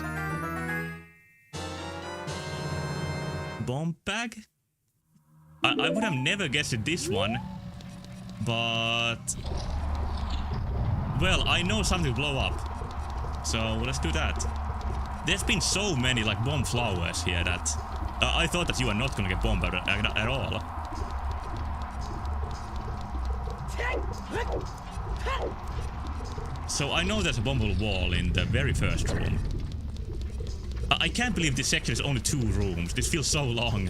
Bomb bag? I would have never guessed this one, but... Well, I know something will blow up, so let's do that. There's been so many like bomb flowers here that I thought that you are not gonna get bombed at all. So I know there's a bombable wall in the very first room. I can't believe this section is only 2 rooms. This feels so long.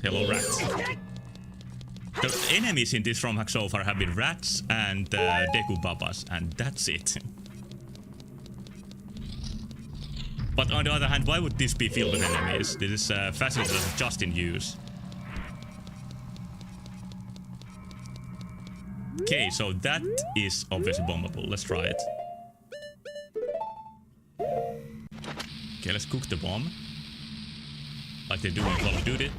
Hello, rats. The enemies in this ROM hack so far have been rats and Deku Babas, and that's it. But on the other hand, why would this be filled with enemies? This is facility that's just in use. Okay, so that is obviously bombable. Let's try it. Okay, let's cook the bomb. Like they do in Call of Duty.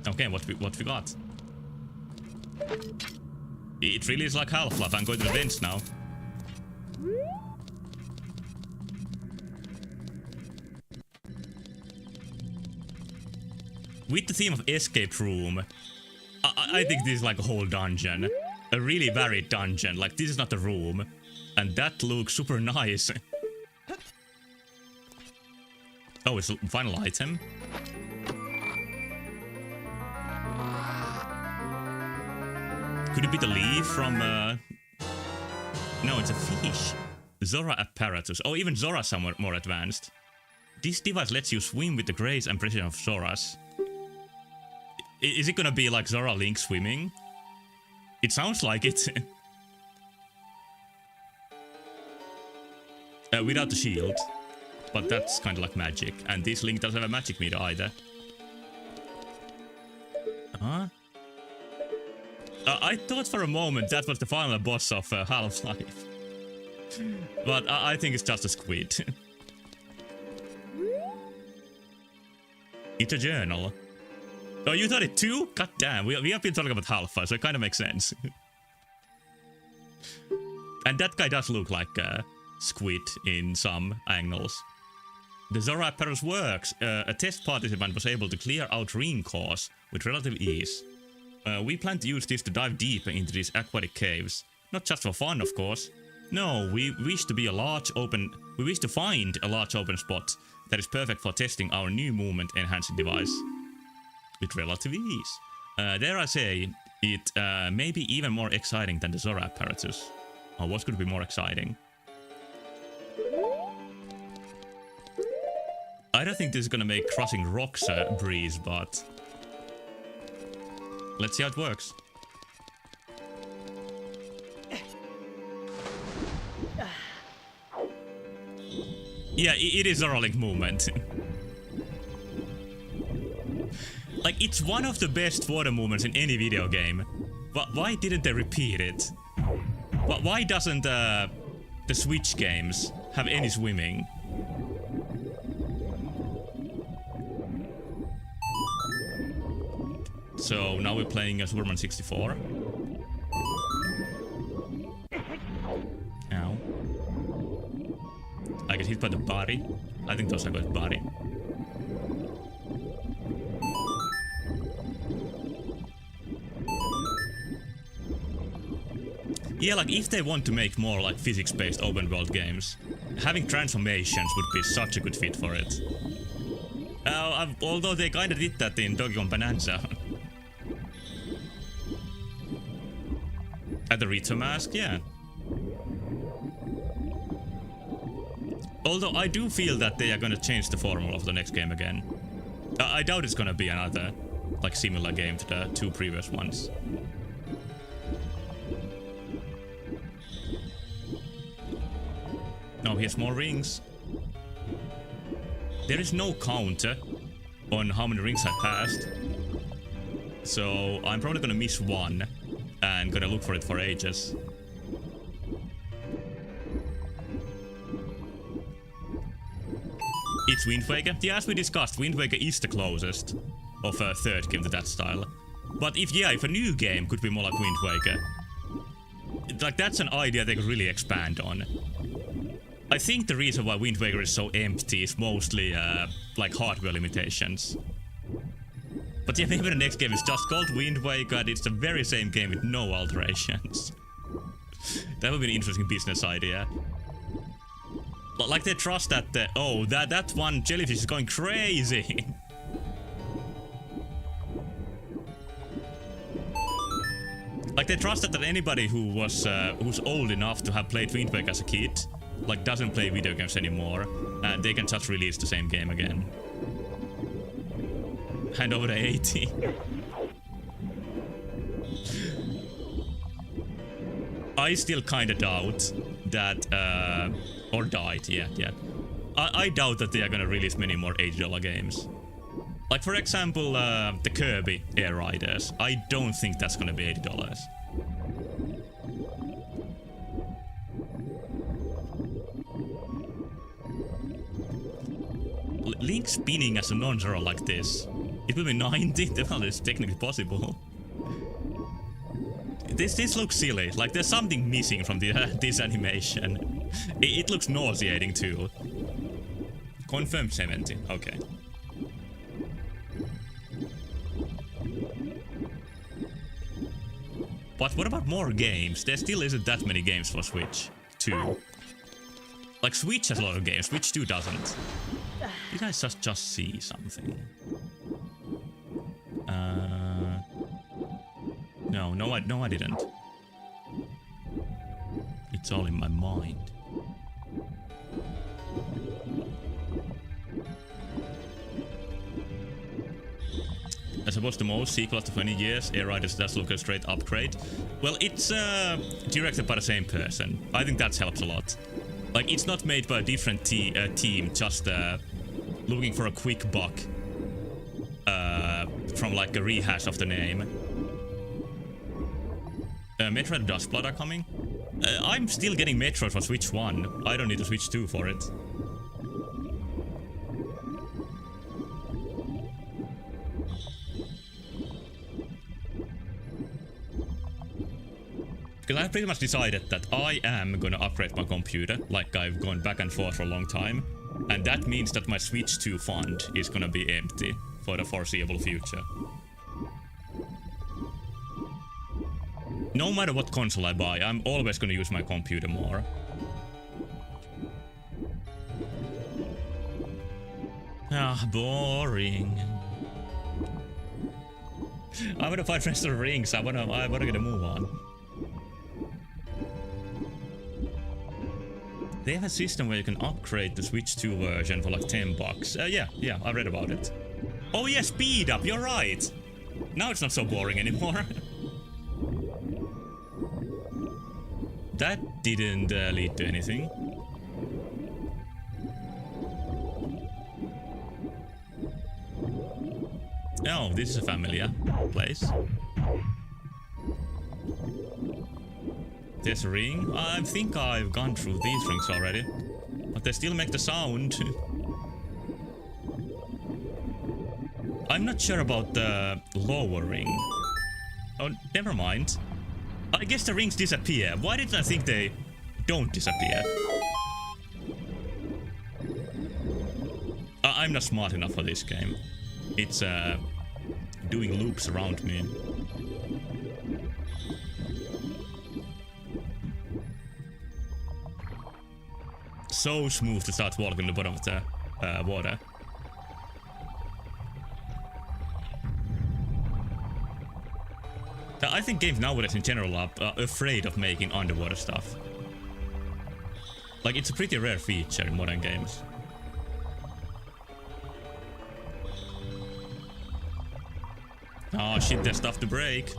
Okay, what we got? It really is like Half-Life. I'm going to the vents now. With the theme of escape room, I think this is like a whole dungeon. A really varied dungeon. Like, this is not a room. And that looks super nice. Oh, it's a final item. Could it be the leaf from... No, it's a fish. Zora apparatus. Oh, even Zora's somewhat more advanced. This device lets you swim with the grace and precision of Zora's. Is it gonna be like Zora Link swimming? It sounds like it. Without the shield. But that's kind of like magic. And this Link doesn't have a magic meter either. Huh? I thought for a moment that was the final boss of Half-Life. But I think it's just a squid. It's a journal. Oh, you thought it too? God damn, we have been talking about Half-Life, so it kind of makes sense. And that guy does look like a squid in some angles. The Zora apparatus works. A test participant was able to clear out ring cores with relative ease. We plan to use this to dive deeper into these aquatic caves. Not just for fun, of course. No, we wish to find a large open spot that is perfect for testing our new movement enhancing device. With relative ease. Dare I say, it may be even more exciting than the Zora apparatus. Or what could be more exciting? I don't think this is gonna make crossing rocks a breeze, but let's see how it works. Yeah, it is a rolling movement. Like, it's one of the best water movements in any video game. But why didn't they repeat it? Why doesn't the Switch games have any swimming? So now we're playing as Superman 64. Ow. I get hit by the body. I think those are good body. Yeah, like if they want to make more like physics-based open world games, having transformations would be such a good fit for it. Although they kinda did that in Donkey Kong Bonanza. At the Rito Mask, yeah. Although I do feel that they are gonna change the formula of the next game again. I doubt it's gonna be another like similar game to the two previous ones. Now he has more rings. There is no counter on how many rings I passed. So I'm probably gonna miss one and gonna look for it for ages. It's Wind Waker. Yeah, as we discussed, Wind Waker is the closest of a third game to that style. But if a new game could be more like Wind Waker, like that's an idea they could really expand on. I think the reason why Wind Waker is so empty is mostly like hardware limitations. But yeah, maybe the next game is just called Wind Waker and it's the very same game with no alterations. That would be an interesting business idea. Like they trust that that one jellyfish is going crazy. Like they trusted that anybody who was who's old enough to have played Wind Waker as a kid, like doesn't play video games anymore, they can just release the same game again. Hand over the 80. I still kinda doubt that or died, yeah. I doubt that they are gonna release many more $80 games. Like for example, the Kirby Air Riders. I don't think that's gonna be $80. Link spinning as a non-zero like this. It will be 90. Well, it's technically possible. This looks silly. Like there's something missing from this animation. It looks nauseating too. Confirmed 70. Okay. But what about more games? There still isn't that many games for Switch 2. Like Switch has a lot of games, Switch 2 doesn't. Did I just see something? No, I didn't. It's all in my mind. was the most sequel after 20 years. Air Riders does look a straight upgrade. Well, it's directed by the same person. I think that helps a lot. Like, it's not made by a different team, just looking for a quick buck from like a rehash of the name. Metroid and Dustblood are coming. I'm still getting Metroid for Switch 1. I don't need to Switch 2 for it. Because I've pretty much decided that I am gonna upgrade my computer, like I've gone back and forth for a long time. And that means that my Switch 2 fund is gonna be empty for the foreseeable future. No matter what console I buy, I'm always gonna use my computer more. Ah, boring. I wanna fight Rest of the Rings. I wanna get a move on. They have a system where you can upgrade the Switch 2 version for like $10. Yeah, I read about it. Oh yeah, speed up, you're right. Now it's not so boring anymore. That didn't lead to anything. Oh, this is a familiar place. There's a ring. I think I've gone through these rings already. But they still make the sound. I'm not sure about the lower ring. Oh, never mind. I guess the rings disappear. Why didn't I think they don't disappear? I'm not smart enough for this game. It's doing loops around me. So smooth to start walking the bottom of the water. I think games nowadays in general are afraid of making underwater stuff. Like, it's a pretty rare feature in modern games. Oh shit, there's stuff to break.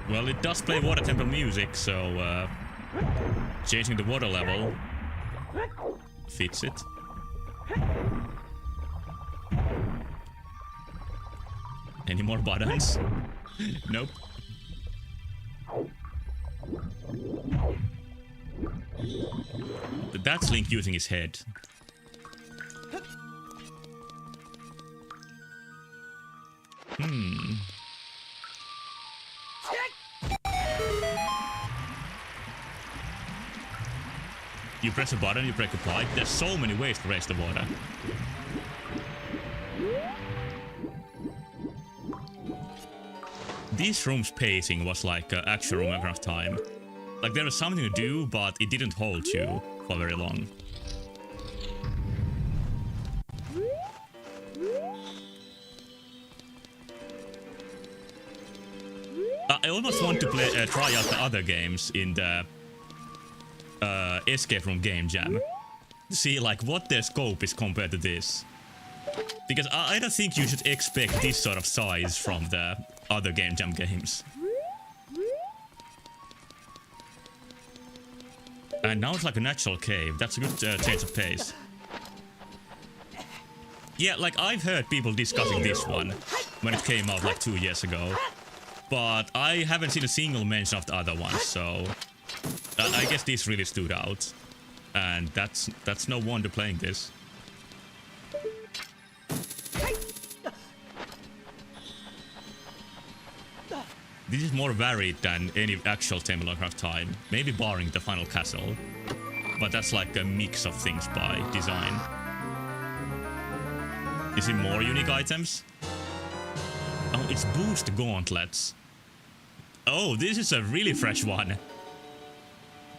Well, it does play water temple music, so changing the water level fits it. Any more buttons? Nope. That's Link using his head. You press a button, you break a pipe. There's so many ways to raise the water. This room's pacing was like actual room of time. Like, there was something to do, but it didn't hold you for very long. I almost want to try out the other games in the escape room game jam. See, like, what their scope is compared to this. Because I don't think you should expect this sort of size from the other game jam games. And now it's like a natural cave. That's a good change of pace. Yeah, like, I've heard people discussing this one when it came out like 2 years ago. But I haven't seen a single mention of the other ones, so I guess this really stood out. And that's no wonder playing this. This is more varied than any actual Temple of Time, maybe barring the final castle. But that's like a mix of things by design. Is it more unique items? Oh, it's boost gauntlets. Oh, this is a really fresh one.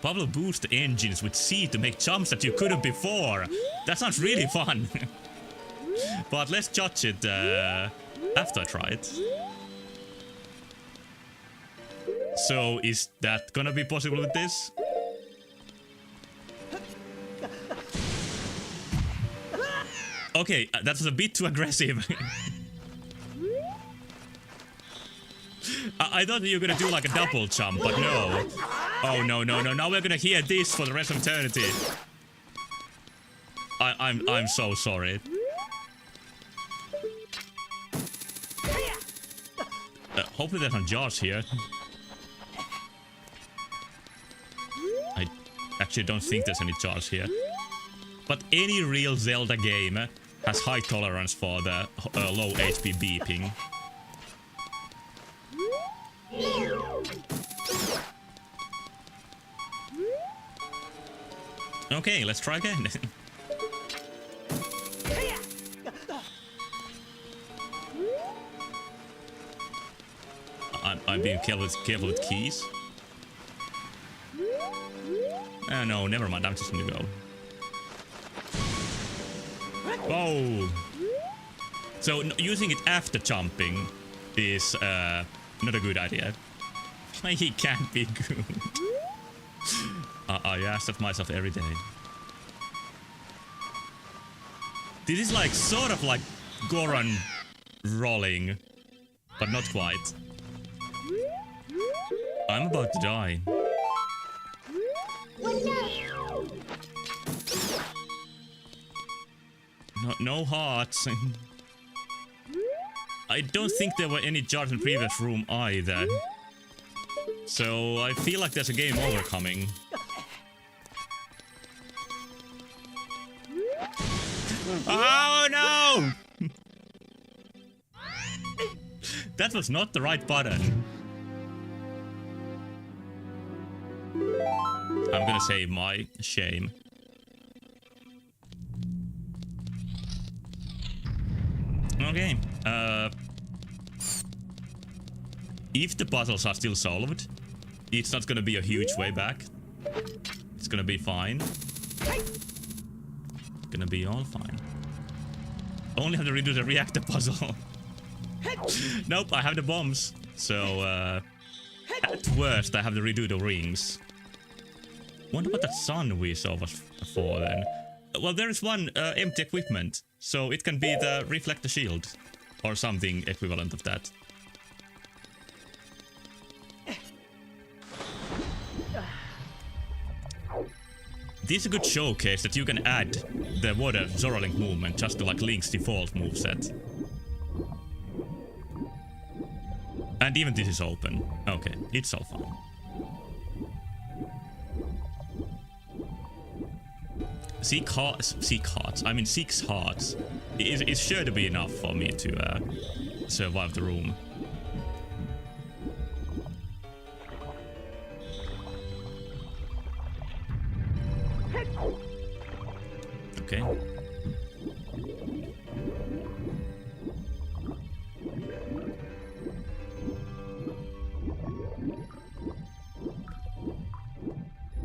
Pablo boost engines with C to make jumps that you couldn't before. That sounds really fun. But let's judge it after I try it. So, is that gonna be possible with this? Okay, that was a bit too aggressive. I thought you were gonna do like a double jump, but no. Oh no. Now we're gonna hear this for the rest of eternity. I'm so sorry. Hopefully there's some jars here. I actually don't think there's any jars here. But any real Zelda game has high tolerance for the low HP beeping. Okay, let's try again. I'm being careful with keys. No, never mind. I'm just gonna go. Whoa! So using it after jumping is not a good idea. He can't be good. I ask that myself every day. This is like sort of like Goron rolling, but not quite. I'm about to die. No hearts. I don't think there were any jars in the previous room either. So I feel like there's a game over coming. Oh no! That was not the right button. I'm gonna save my shame. Okay. If the puzzles are still solved, it's not gonna be a huge way back. It's gonna be fine. Gonna be all fine. Only have to redo the reactor puzzle. Nope, I have the bombs. So, at worst, I have to redo the rings. Wonder what that sun we saw was for then. Well, there is one empty equipment, so it can be the reflector shield or something equivalent of that. This is a good showcase that you can add the water Zora Link movement just to like Link's default moveset. And even this is open. Okay, it's all fine. Six hearts is sure to be enough for me to survive the room. Okay.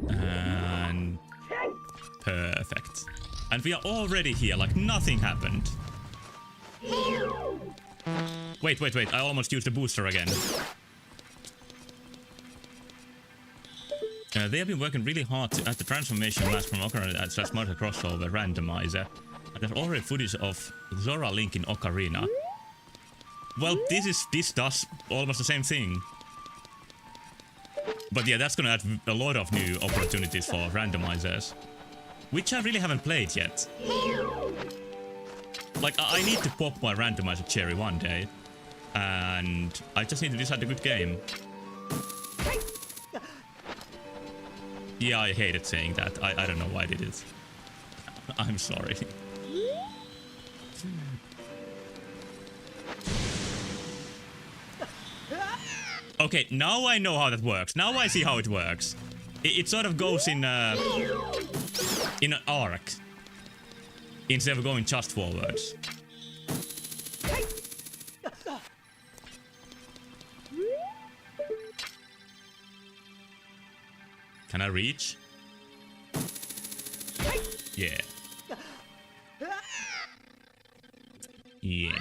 And perfect. And we are already here, like nothing happened. Wait, I almost used the booster again. They have been working really hard to add the transformation mask from Ocarina / Mario crossover randomizer. And there's already footage of Zora Link in Ocarina. Well, this does almost the same thing. But yeah, that's gonna add a lot of new opportunities for randomizers. Which I really haven't played yet. Like, I need to pop my randomizer cherry one day. And I just need to decide a good game. Yeah, I hated saying that. I don't know why I did it. I'm sorry. Okay, now I know how that works. Now I see how it works. It sort of goes in an arc instead of going just forwards. Can I reach? Yeah. Yeah.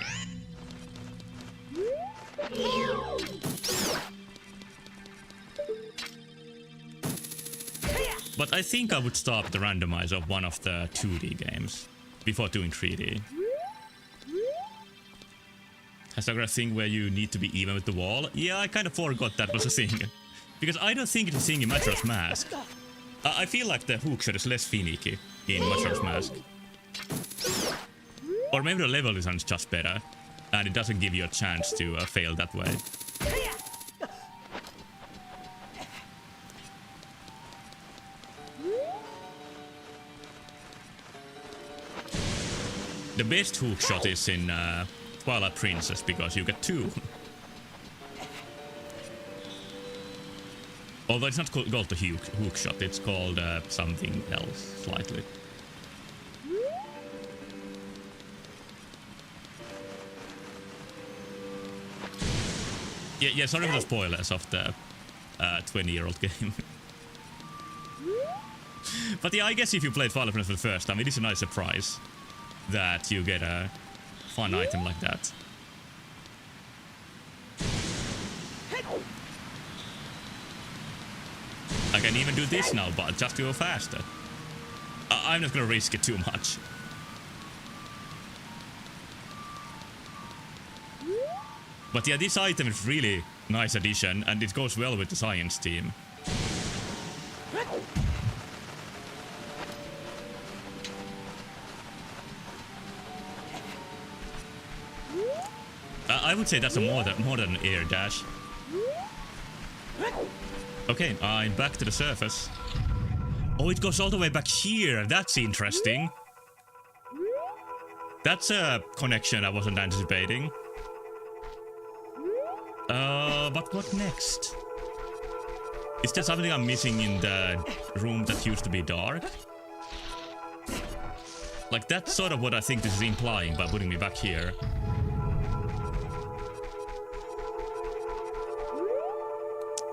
But I think I would stop the randomizer of one of the 2D games before doing 3D. Has there a thing where you need to be even with the wall? Yeah, I kind of forgot that was a thing. Because I don't think it's a thing in Majora's Mask. I feel like the hookshot is less finicky in Majora's Mask. Or maybe the level design is just better, and it doesn't give you a chance to fail that way. The best hookshot is in Twilight Princess because you get 2. Although it's not called the hookshot, it's called something else slightly. Yeah, sorry for the spoilers of the 20-year-old game. But yeah, I guess if you played Twilight Princess for the first time, it is a nice surprise that you get a fun item like that. I can even do this now, but just to go faster. I'm not gonna risk it too much. But yeah, this item is really nice addition, and it goes well with the science team. I would say that's a more than an air dash. Okay, I'm back to the surface. Oh, it goes all the way back here. That's interesting. That's a connection I wasn't anticipating. But what next? Is there something I'm missing in the room that used to be dark? Like, that's sort of what I think this is implying by putting me back here.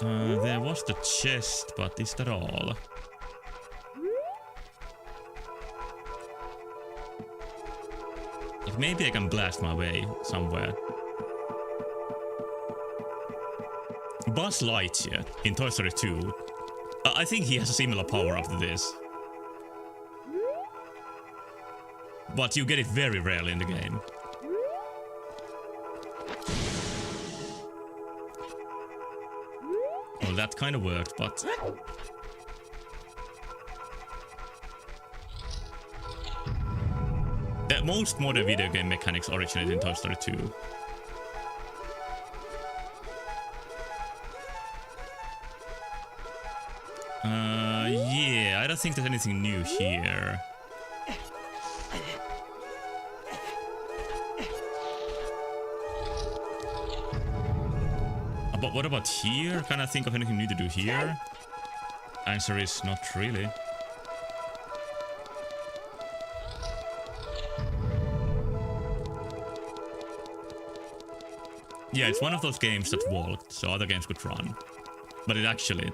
There was the chest, but is that all? Like, maybe I can blast my way somewhere. Buzz Lightyear in Toy Story 2. I think he has a similar power up to this. But you get it very rarely in the game. Well, that kind of worked, but... most modern video game mechanics originate in Toy Story 2. Yeah, I don't think there's anything new here. But what about here? Can I think of anything new to do here? Answer is not really. Yeah, it's one of those games that walked, so other games could run. But it actually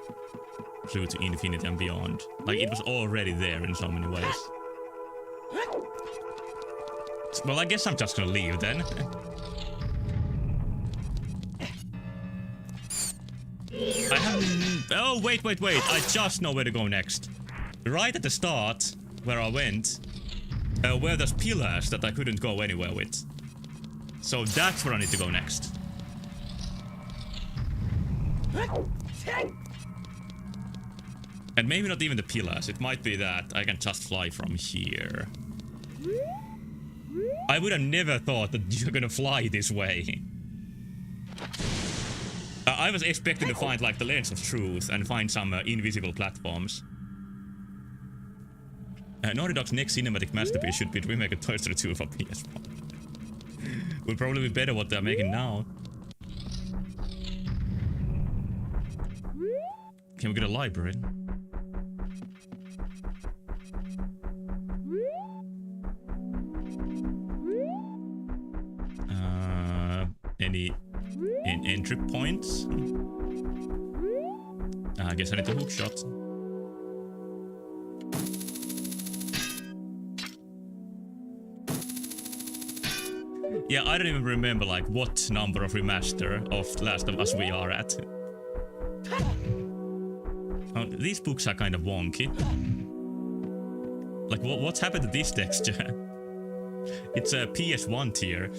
flew to infinity and beyond. Like, it was already there in so many ways. Well, I guess I'm just gonna leave then. I haven't... Oh, wait. I just know where to go next. Right at the start, where I went, where there's pillars that I couldn't go anywhere with. So that's where I need to go next. And maybe not even the pillars. It might be that I can just fly from here. I would have never thought that you're gonna fly this way. I was expecting to find like the Lens of Truth and find some invisible platforms. Naughty Dog's next cinematic masterpiece should be the remake of Toy Story 2 for PS1. Would probably be better what they're making now. Can we get a library? Any entry points? I guess I need the hook shot. Yeah, I don't even remember like what number of remaster of Last of Us we are at. Oh, these books are kind of wonky. Like, what's happened to this texture? It's a PS1 tier.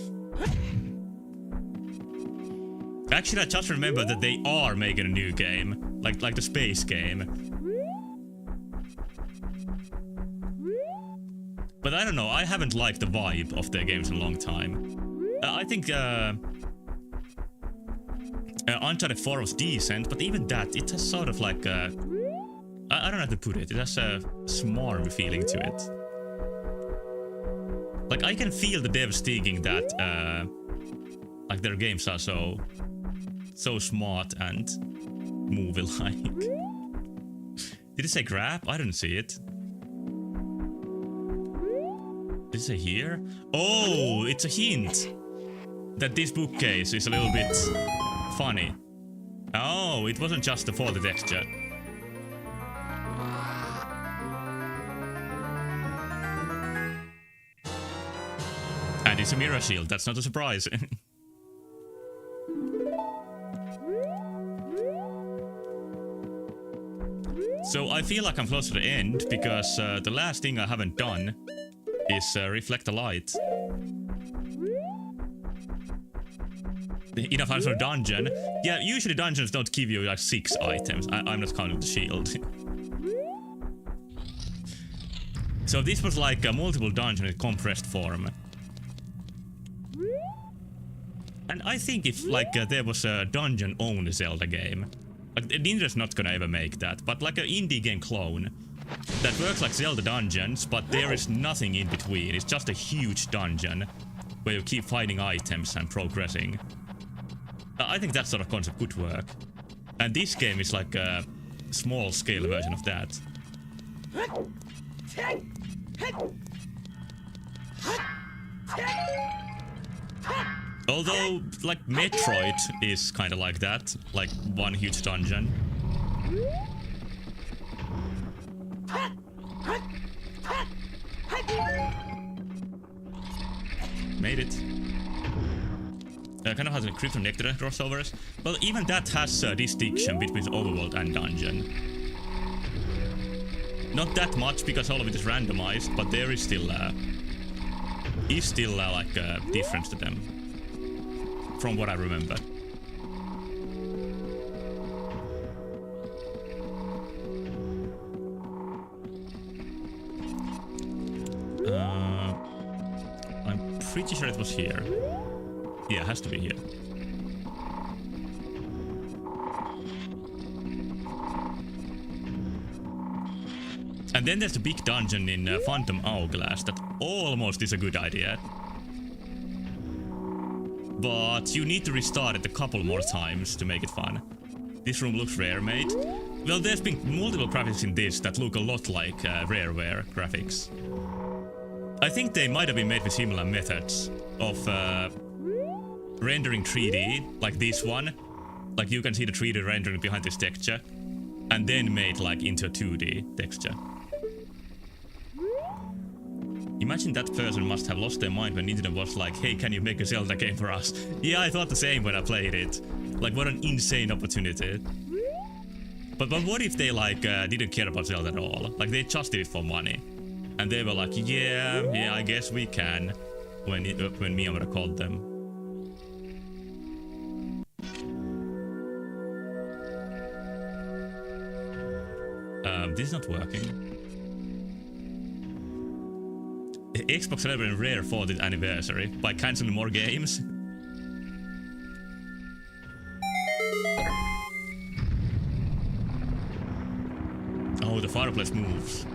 Actually, I just remember that they are making a new game. Like the space game. But I don't know, I haven't liked the vibe of their games in a long time. I think Uncharted 4 was decent, but even that, it has sort of like I don't know how to put it. It has a smarmy feeling to it. Like, I can feel the devs thinking that like their games are so smart and movie-like. Did it say grab? I didn't see it. Did it say here? Oh, it's a hint that this bookcase is a little bit funny. Oh, it wasn't just the faulty texture. And it's a mirror shield, that's not a surprise. So I feel like I'm close to the end, because the last thing I haven't done is reflect the light. Enough items for a dungeon. Yeah, usually dungeons don't give you like 6 items. I'm not counting the shield. So this was like a multiple dungeon in compressed form. And I think if like there was a dungeon-only Zelda game, like Nintendo's not gonna ever make that, but like an indie game clone that works like Zelda dungeons, but there is nothing in between. It's just a huge dungeon where you keep finding items and progressing. I think that sort of concept could work. And this game is like a small-scale version of that. Although, like, Metroid is kind of like that. Like, one huge dungeon. Made it. Kind of has a Crypto Nectar crossovers. Well, even that has a distinction between overworld and dungeon. Not that much, because all of it is randomized, but there is still like a difference to them, from what I remember. I'm pretty sure it was here. Yeah, it has to be here. And then there's the big dungeon in Phantom Hourglass that almost is a good idea. But you need to restart it a couple more times to make it fun. This room looks rare-made. Well, there's been multiple graphics in this that look a lot like Rareware graphics. I think they might have been made with similar methods of rendering 3D, like this one. Like you can see the 3D rendering behind this texture. And then made like into a 2D texture. Imagine that person must have lost their mind when Nintendo was like, hey, can you make a Zelda game for us? Yeah, I thought the same when I played it. Like, what an insane opportunity. But what if they like didn't care about Zelda at all? Like, they just did it for money. And they were like, yeah, I guess we can. When Miyamoto called them. This is not working. Xbox celebrating Rare 40th anniversary by canceling more games. Oh, the fireplace moves.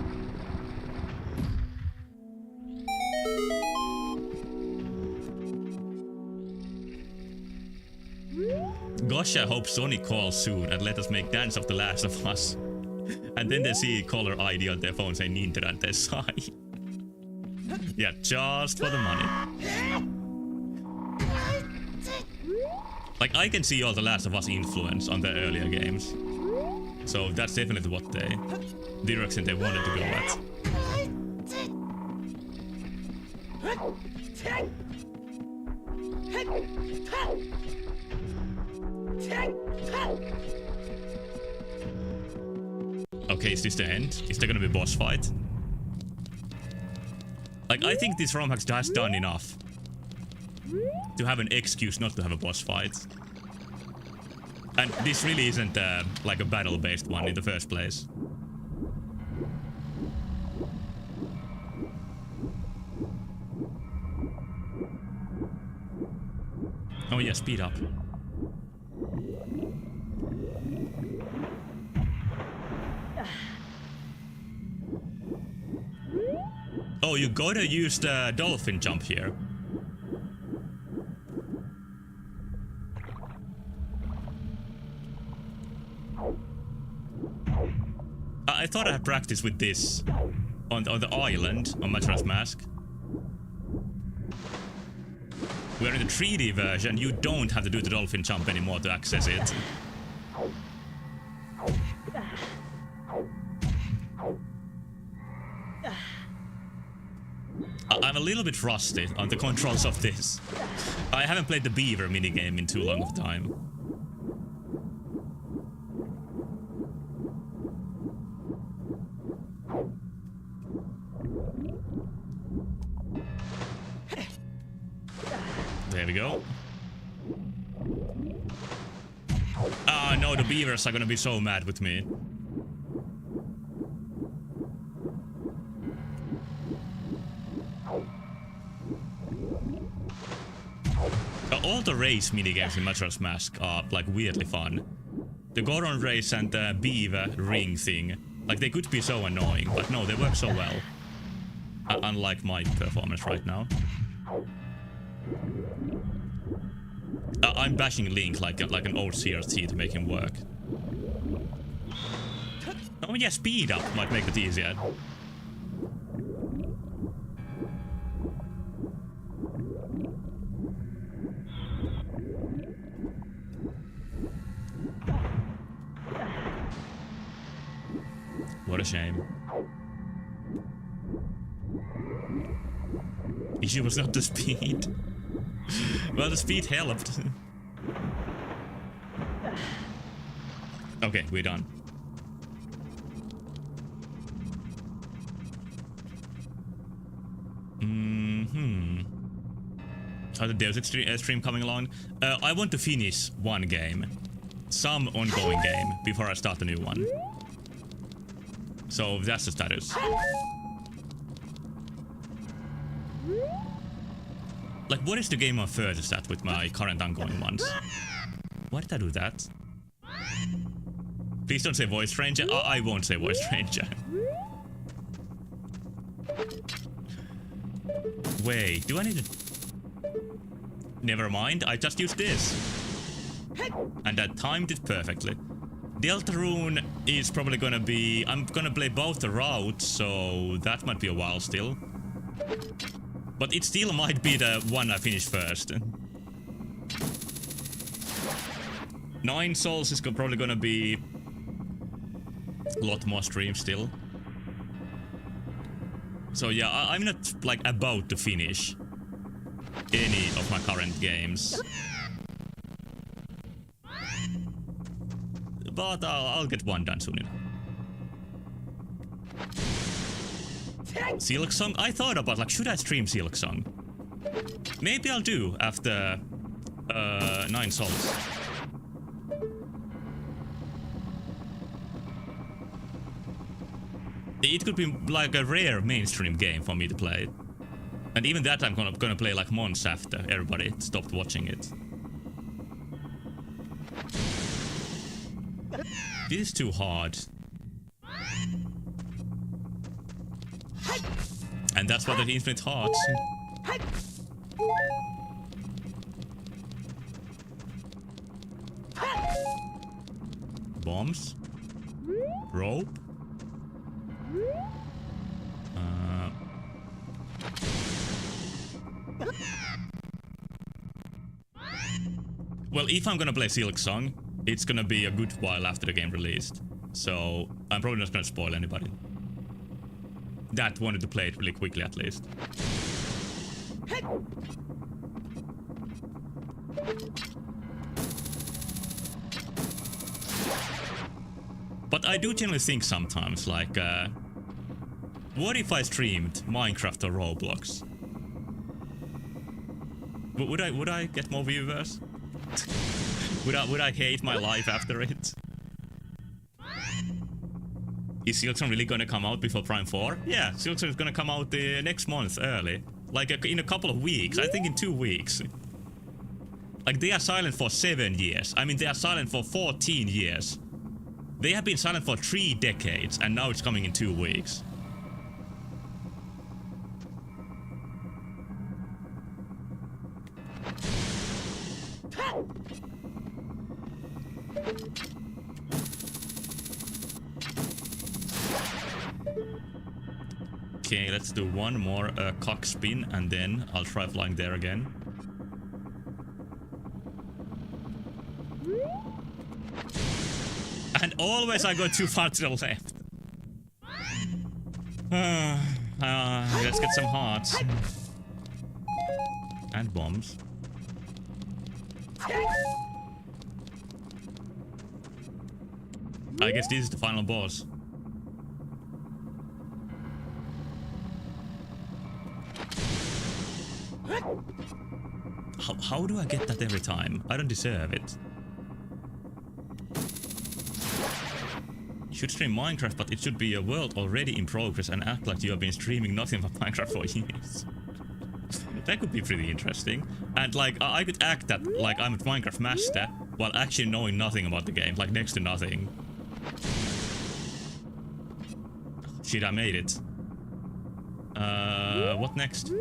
Gosh, I hope Sony calls soon and let us make Dance of the Last of Us. And then they see caller ID on their phone saying Nintendo and they sigh. Yeah, just for the money. Like, I can see all the Last of Us influence on their earlier games. So that's definitely what the direction they wanted to go at. Okay, is this the end? Is there gonna be a boss fight? Like, I think this ROM hack has done enough to have an excuse not to have a boss fight. And this really isn't like a battle-based one in the first place. Oh yeah, speed up. Oh, you gotta use the dolphin jump here. I thought I had practiced with this on the island on Majora's Mask. Where in the 3D version, you don't have to do the dolphin jump anymore to access it. I'm a little bit rusty on the controls of this. I haven't played the beaver minigame in too long of a time. There we go. Ah, no, the beavers are gonna be so mad with me. All the race minigames in Majora's Mask are like weirdly fun. The Goron race and the beaver ring thing, like they could be so annoying, but no, they work so well. Unlike my performance right now. I'm bashing Link like an old CRT to make him work. Oh yeah, speed up might make it easier. What a shame. Issue was not the speed. Well, the speed helped. Okay, we're done. How's the Deus Ex stream coming along? I want to finish one game. Some ongoing game before I start a new one. So that's the status. Like, what is the game I'm furthest at with my current ongoing ones? Why did I do that? Please don't say voice ranger. I won't say voice ranger. Wait, do I need to... Never mind, I just used this. And that timed it perfectly. Deltarune is probably gonna be... I'm gonna play both the routes, so that might be a while still. But it still might be the one I finish first. 9 Souls is probably gonna be a lot more streams still. So yeah, I'm not like about to finish any of my current games. But I'll get one done soon enough. Silk Song? I thought about like, should I stream Silk Song? Maybe I'll do after 9 Souls. It could be like a rare mainstream game for me to play. And even that I'm gonna play like months after everybody stopped watching it. This is too hard. And that's what the Infinite Hearts. Bombs. Rope. Well, if I'm gonna play Silk Song, it's gonna be a good while after the game released. So I'm probably not gonna spoil anybody that wanted to play it really quickly at least. But I do generally think sometimes, like, what if I streamed Minecraft or Roblox? Would I get more viewers? Would I hate my life after it? Is Silksong really gonna come out before Prime 4? Yeah, Silksong is gonna come out next month early. Like in a couple of weeks. I think in 2 weeks. Like they are silent for 7 years. I mean they are silent for 14 years. They have been silent for 3 decades and now it's coming in 2 weeks. Okay, let's do one more cock spin and then I'll try flying there again. And always I go too far to the left. Let's get some hearts. And bombs. I guess this is the final boss. How do I get that every time? I don't deserve it. You should stream Minecraft, but it should be a world already in progress and act like you have been streaming nothing but Minecraft for years. That could be pretty interesting. And like, I could act that like I'm a Minecraft master while actually knowing nothing about the game, like next to nothing. Shit, I made it. What next?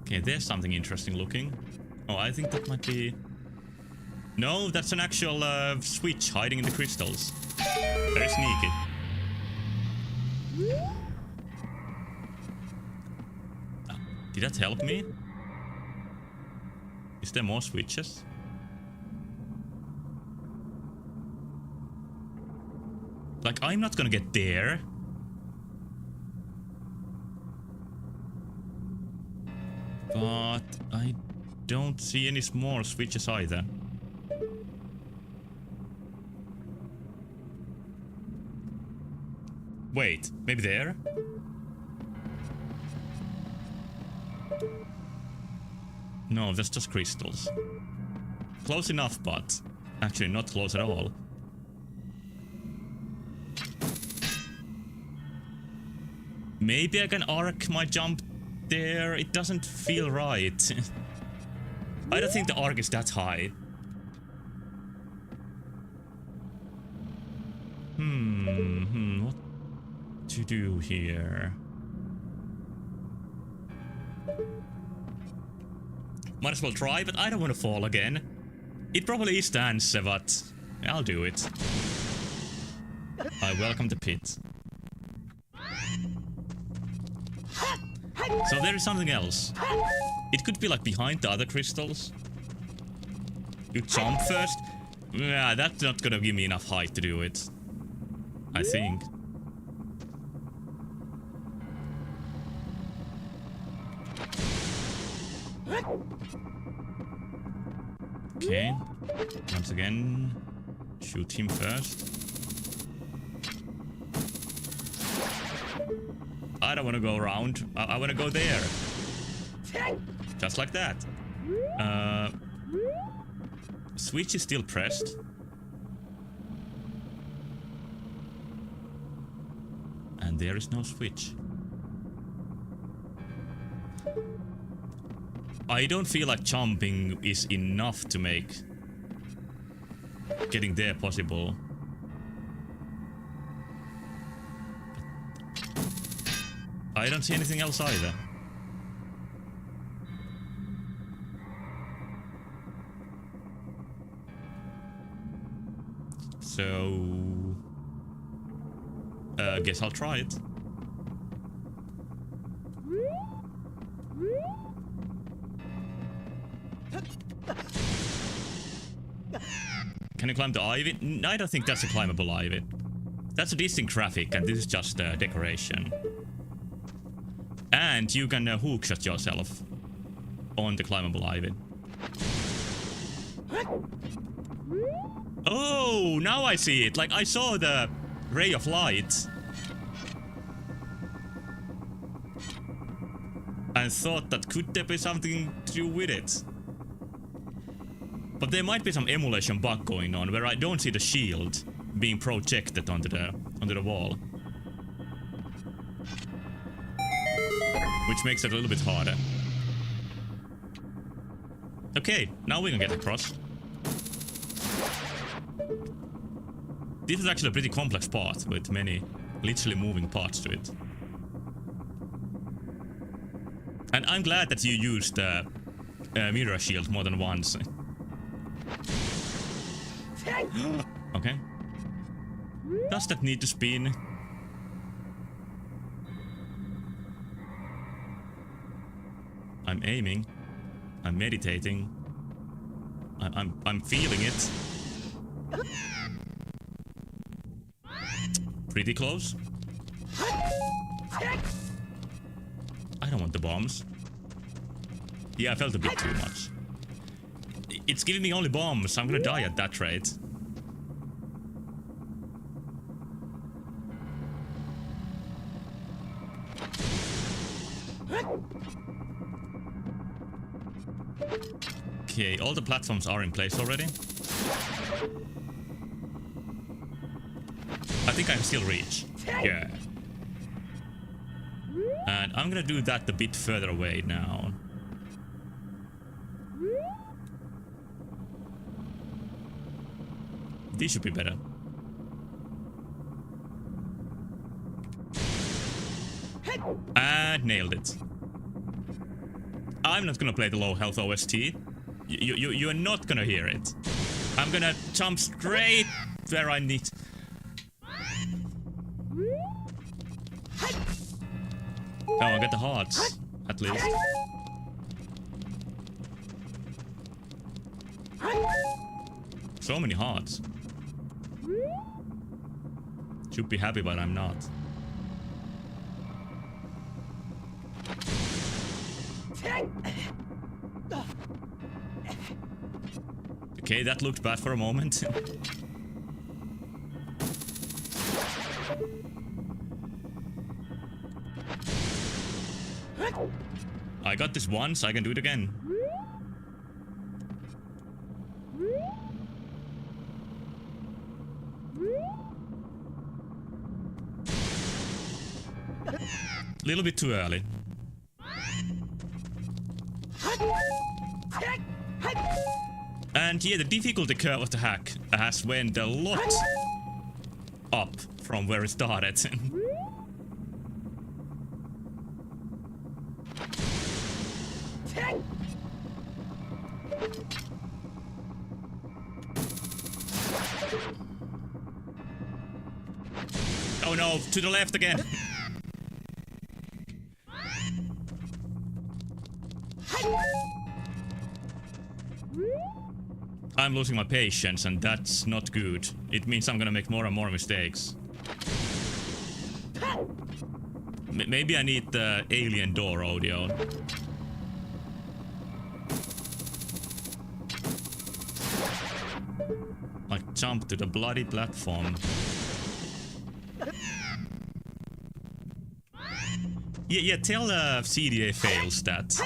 Okay, there's something interesting looking. Oh, I think that might be... No, that's an actual switch hiding in the crystals. Very sneaky. Did that help me? Is there more switches? Like, I'm not gonna get there. But I don't see any more switches either. Wait, maybe there? No, that's just crystals. Close enough, but actually not close at all. Maybe I can arc my jump there. It doesn't feel right. I don't think the arc is that high. What to do here? Might as well try, but I don't want to fall again. It probably is the answer, but I'll do it. I welcome the pit. So there is something else. It could be like behind the other crystals. You jump first? Yeah, that's not gonna give me enough height to do it. I think. Okay. Once again, shoot him first. I don't want to go around. I want to go there. Just like that. Switch is still pressed. And there is no switch. I don't feel like jumping is enough to make getting there possible. I don't see anything else either. So... guess I'll try it. Can you climb the ivy? I don't think that's a climbable ivy. That's a distinct graphic and this is just decoration. And you can hookshot yourself on the climbable ivy. Oh, now I see it. Like, I saw the ray of light. And thought that could there be something to do with it. But there might be some emulation bug going on where I don't see the shield being projected onto the wall. Which makes it a little bit harder. Okay, now we can get across. This is actually a pretty complex path with many literally moving parts to it. And I'm glad that you used the mirror shield more than once. Okay. Does that need to spin? I'm aiming. I'm meditating. I'm feeling it. Pretty close. I don't want the bombs. Yeah, I felt a bit too much. It's giving me only bombs. I'm gonna die at that rate. Okay, all the platforms are in place already. I think I can still reach. Yeah. And I'm gonna do that a bit further away now. This should be better. And nailed it. I'm not gonna play the low health OST. You're not gonna hear it. I'm gonna jump straight where I need. Oh, I got the hearts, at least. So many hearts. Should be happy, but I'm not. Okay, that looked bad for a moment. I got this once, I can do it again. Little bit too early. And yeah, the difficulty curve of the hack has went a lot up from where it started. Oh no, to the left again. I'm losing my patience, and that's not good. It means I'm gonna make more and more mistakes. Maybe I need the alien door audio. Like, jump to the bloody platform. Yeah, tell CDA fails that.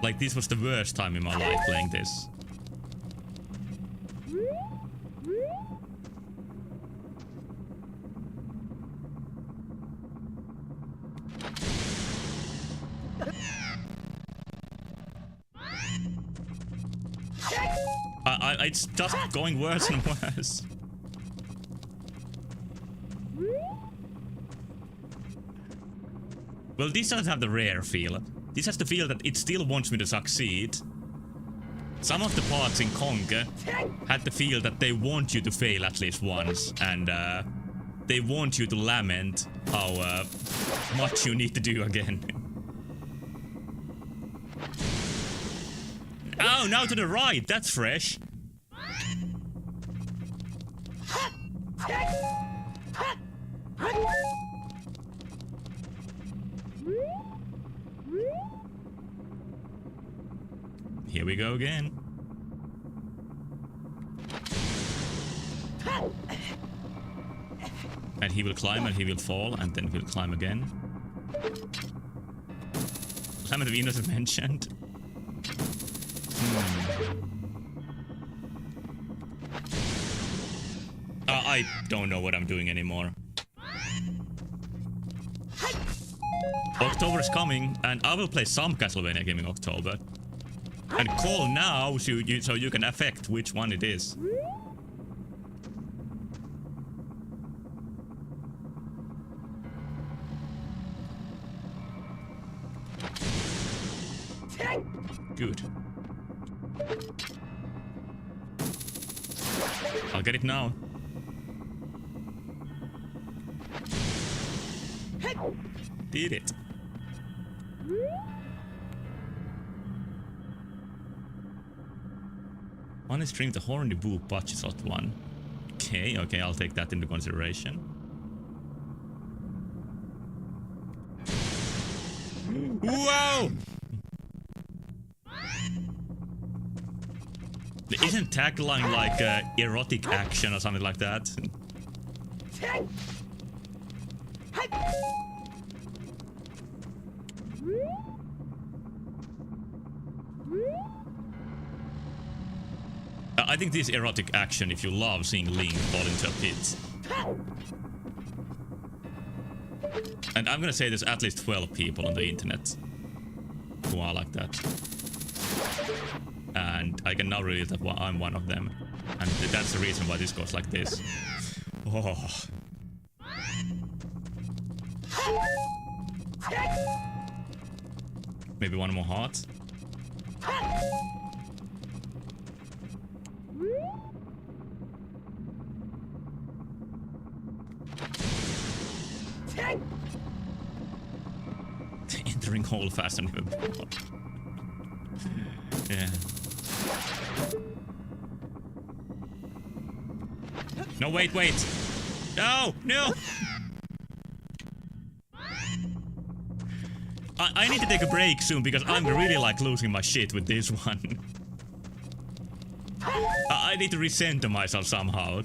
Like, this was the worst time in my life playing this. It's just going worse and worse. Well, this doesn't have the rare feel. This has the feel that it still wants me to succeed. Some of the parts in Conker had the feel that they want you to fail at least once, and they want you to lament how much you need to do again. Oh, now to the right, that's fresh. Here we go again. And he will climb and he will fall and then he'll climb again. Climb of Venus is mentioned. I don't know what I'm doing anymore. October is coming, and I will play some Castlevania game in October. And call now so you can affect which one it is. Good. I'll get it now. Did it. One is stream the horny boo Pachishot one. Okay, I'll take that into consideration. Whoa! Isn't tagline like erotic action or something like that? I think this is erotic action if you love seeing Link fall into a pit. And I'm gonna say there's at least 12 people on the internet who are like that. And I can now realize that I'm one of them. And that's the reason why this goes like this. Oh. Maybe one more heart. Entering hole faster than before. Yeah. No, wait. No! I need to take a break soon because I'm really like losing my shit with this one. I need to recenter myself somehow.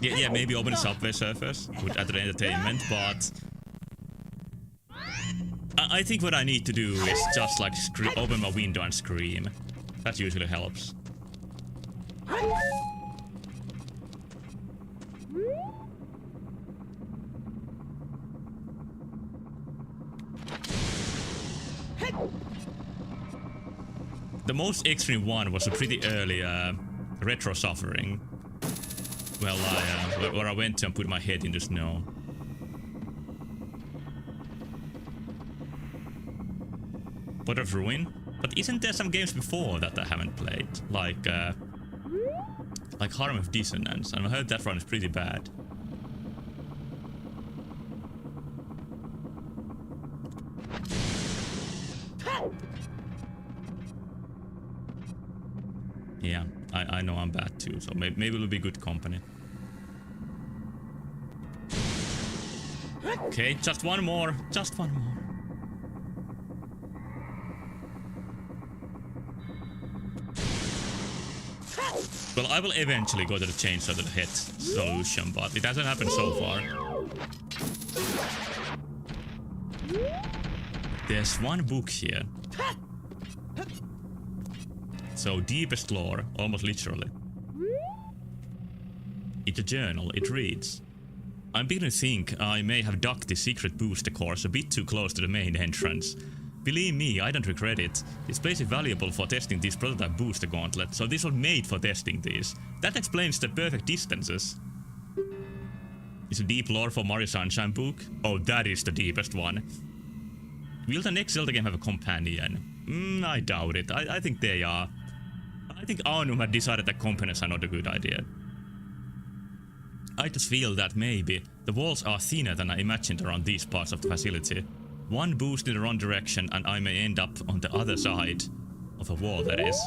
Yeah, maybe open a Subway Surfers would add entertainment, but I think what I need to do is just like open my window and scream. That usually helps. The most extreme one was a pretty early retro suffering. Well, where I went to and put my head in the snow. Pot of Ruin? But isn't there some games before that I haven't played? Like Harm of Dissonance, and I heard that one is pretty bad. Yeah, I know I'm bad too, so maybe it'll be good company. Okay, just one more. Well, I will eventually go to the chainsaw to the head solution, but it hasn't happened so far. There's one book here. So, deepest lore, almost literally. It's a journal, it reads. I'm beginning to think I may have ducked the secret booster course a bit too close to the main entrance. Believe me, I don't regret it. This place is valuable for testing these prototype booster gauntlets, so this was made for testing these. That explains the perfect distances. Is a deep lore for Mario Sunshine book? Oh, that is the deepest one. Will the next Zelda game have a companion? I doubt it. I think they are. I think Arnum had decided that companions are not a good idea. I just feel that maybe the walls are thinner than I imagined around these parts of the facility. One boost in the wrong direction and I may end up on the other side of a wall, that is.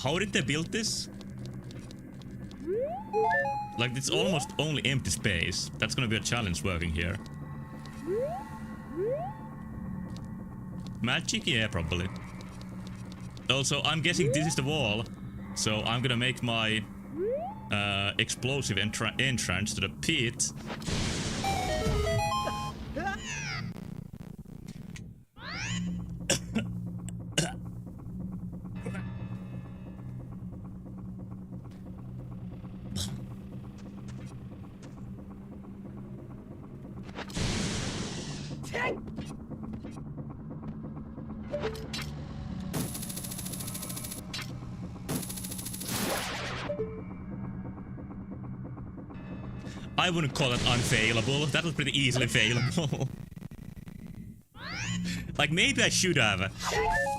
How did they build this? Like, it's almost only empty space. That's gonna be a challenge working here. Magic? Yeah, probably. Also, I'm guessing this is the wall, so I'm gonna make my explosive entrance to the pit. I wouldn't call it unfailable. That was pretty easily failable. Like, maybe I should have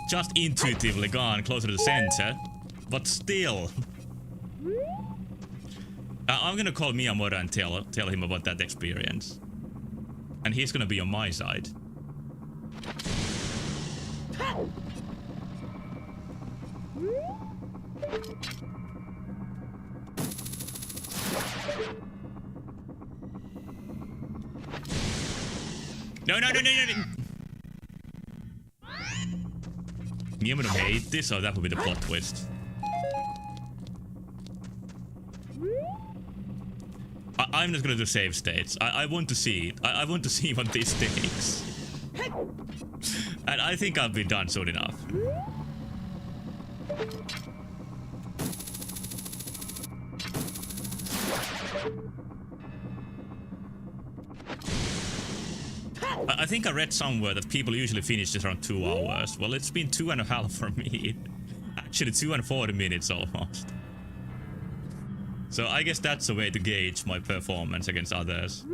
just intuitively gone closer to the center, but still. I'm gonna call Miyamoto and tell him about that experience. And he's gonna be on my side. No. Miyamoto made this, so that would be the plot twist. I'm just gonna do save states. I want to see it. I want to see what this takes. And I think I'll be done soon enough. I think I read somewhere that people usually finish this around 2 hours. Well, it's been 2.5 for me. Actually, 2 and 40 minutes almost. So I guess that's a way to gauge my performance against others.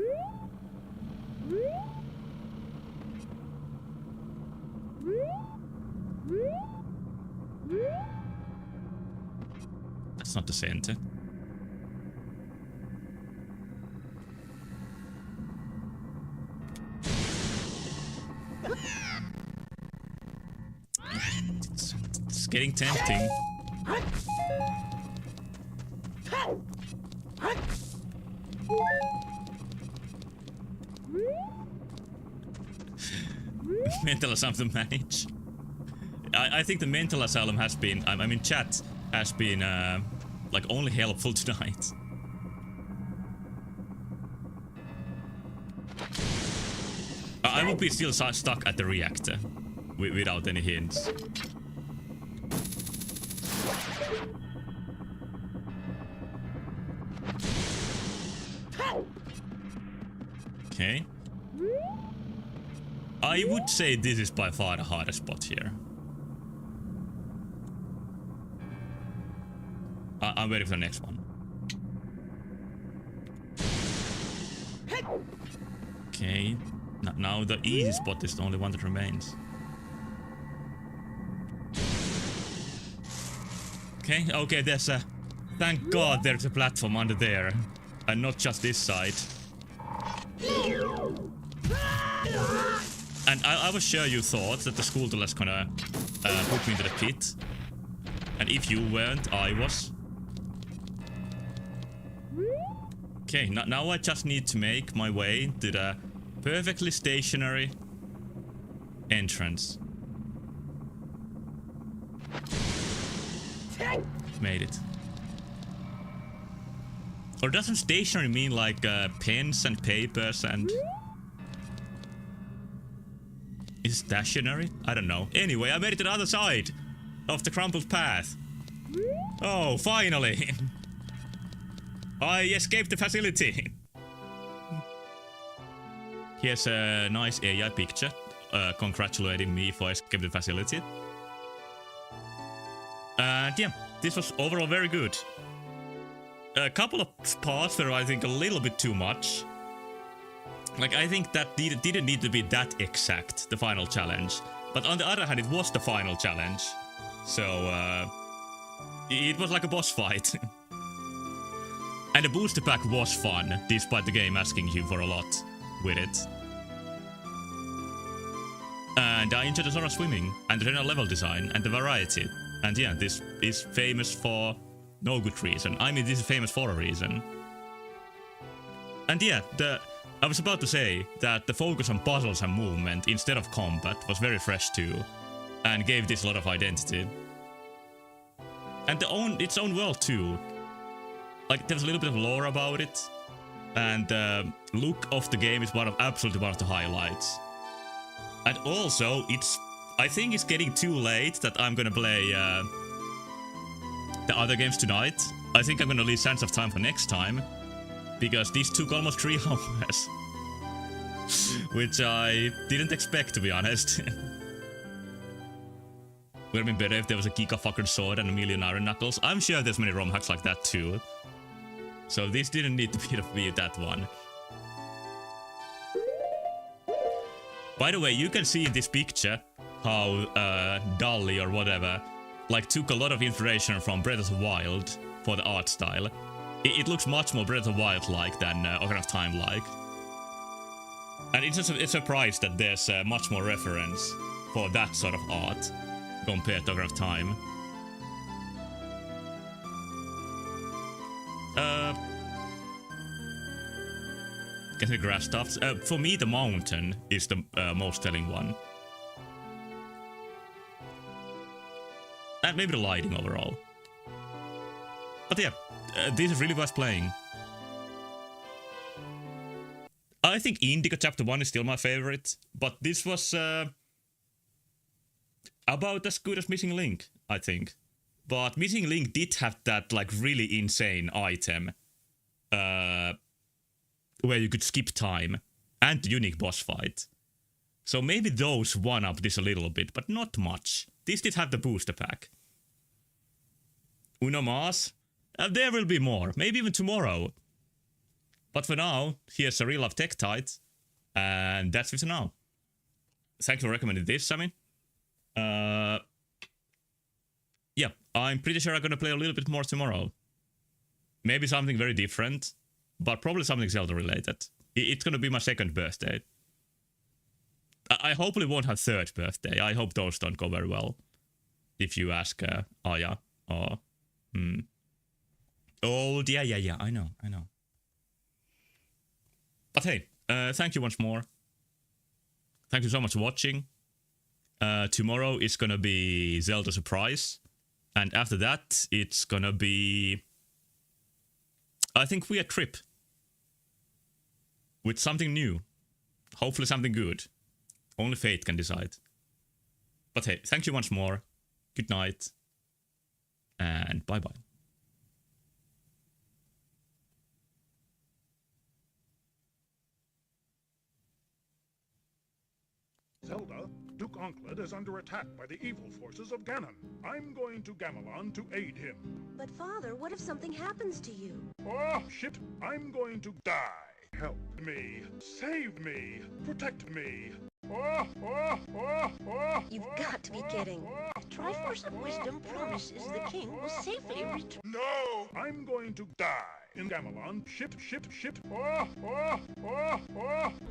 That's not the center. It's getting tempting. Mental asylum to manage. I think the mental asylum has been, I mean chat has been like only helpful tonight. I would be still stuck at the reactor without any hints. Okay. I would say this is by far the hardest spot here. I'm waiting for the next one. Okay. Now the easy spot is the only one that remains. Okay, there's a... Thank God there's a platform under there. And not just this side. And I was sure you thought that the school was gonna put me into the pit. And if you weren't, I was. Okay, now I just need to make my way to the perfectly stationary entrance. Made it. Or doesn't stationary mean like pens and papers and... Is it stationary? I don't know. Anyway, I made it to the other side of the crumpled path. Oh, finally! I escaped the facility. Here's a nice AI picture congratulating me for escaping the facility. And yeah, this was overall very good. A couple of parts were, I think, a little bit too much. Like, I think that didn't need to be that exact, the final challenge. But on the other hand, it was the final challenge. So, it was like a boss fight. And the booster pack was fun, despite the game asking you for a lot with it. And I enjoyed the sort of swimming, and the general level design, and the variety. And yeah, this is famous for no good reason. I mean, this is famous for a reason. And yeah, I was about to say that the focus on puzzles and movement instead of combat was very fresh too, and gave this a lot of identity. And its own world too. Like, there's a little bit of lore about it, and the look of the game is absolutely one of the highlights. And also, I think it's getting too late that I'm gonna play the other games tonight. I think I'm gonna leave Sands of Time for next time, because this took almost 3 hours. which I didn't expect, to be honest. Would have been better if there was a giga-fucking sword and a million iron knuckles. I'm sure there's many ROM hacks like that too. So this didn't need to be that one. By the way, you can see in this picture how Dolly or whatever like took a lot of inspiration from Breath of the Wild for the art style. It looks much more Breath of the Wild-like than Ocarina of Time-like. And it's just a surprise that there's much more reference for that sort of art compared to Ocarina of Time. Get the grass stuff. For me, the mountain is the most telling one. And maybe the lighting overall. But yeah, this really was playing. I think Indigo Chapter 1 is still my favorite, but this was about as good as Missing Link, I think. But Missing Link did have that like really insane item where you could skip time and the unique boss fight. So maybe those one-up this a little bit, but not much. This did have the booster pack. Uno mas. There will be more, maybe even tomorrow. But for now, here's a real life Tektite, and that's it for now. Thank you for recommending this, Sammy. Yeah, I'm pretty sure I'm gonna play a little bit more tomorrow. Maybe something very different, but probably something Zelda related. It's gonna be my second birthday. I hopefully won't have third birthday. I hope those don't go very well. If you ask Aya or... Oh, yeah, I know. But hey, thank you once more. Thank you so much for watching. Tomorrow is gonna be Zelda Surprise. And after that, it's gonna be... I think Weird Trip. With something new. Hopefully something good. Only fate can decide. But hey, thank you once more. Good night. And bye-bye. Zelda, Duke Onkled is under attack by the evil forces of Ganon. I'm going to Gamelon to aid him. But Father, what if something happens to you? Oh, shit! I'm going to die. Help me. Save me. Protect me. You've got to be kidding. Triforce of Wisdom promises the king will safely return. No! I'm going to die in Gamelon. Shit.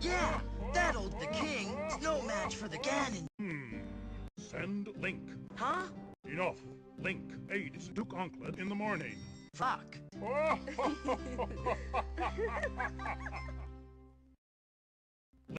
Yeah, that old the king is no match for the Ganon. Send Link. Huh? Enough. Link aids Duke Onkled in the morning. Fuck.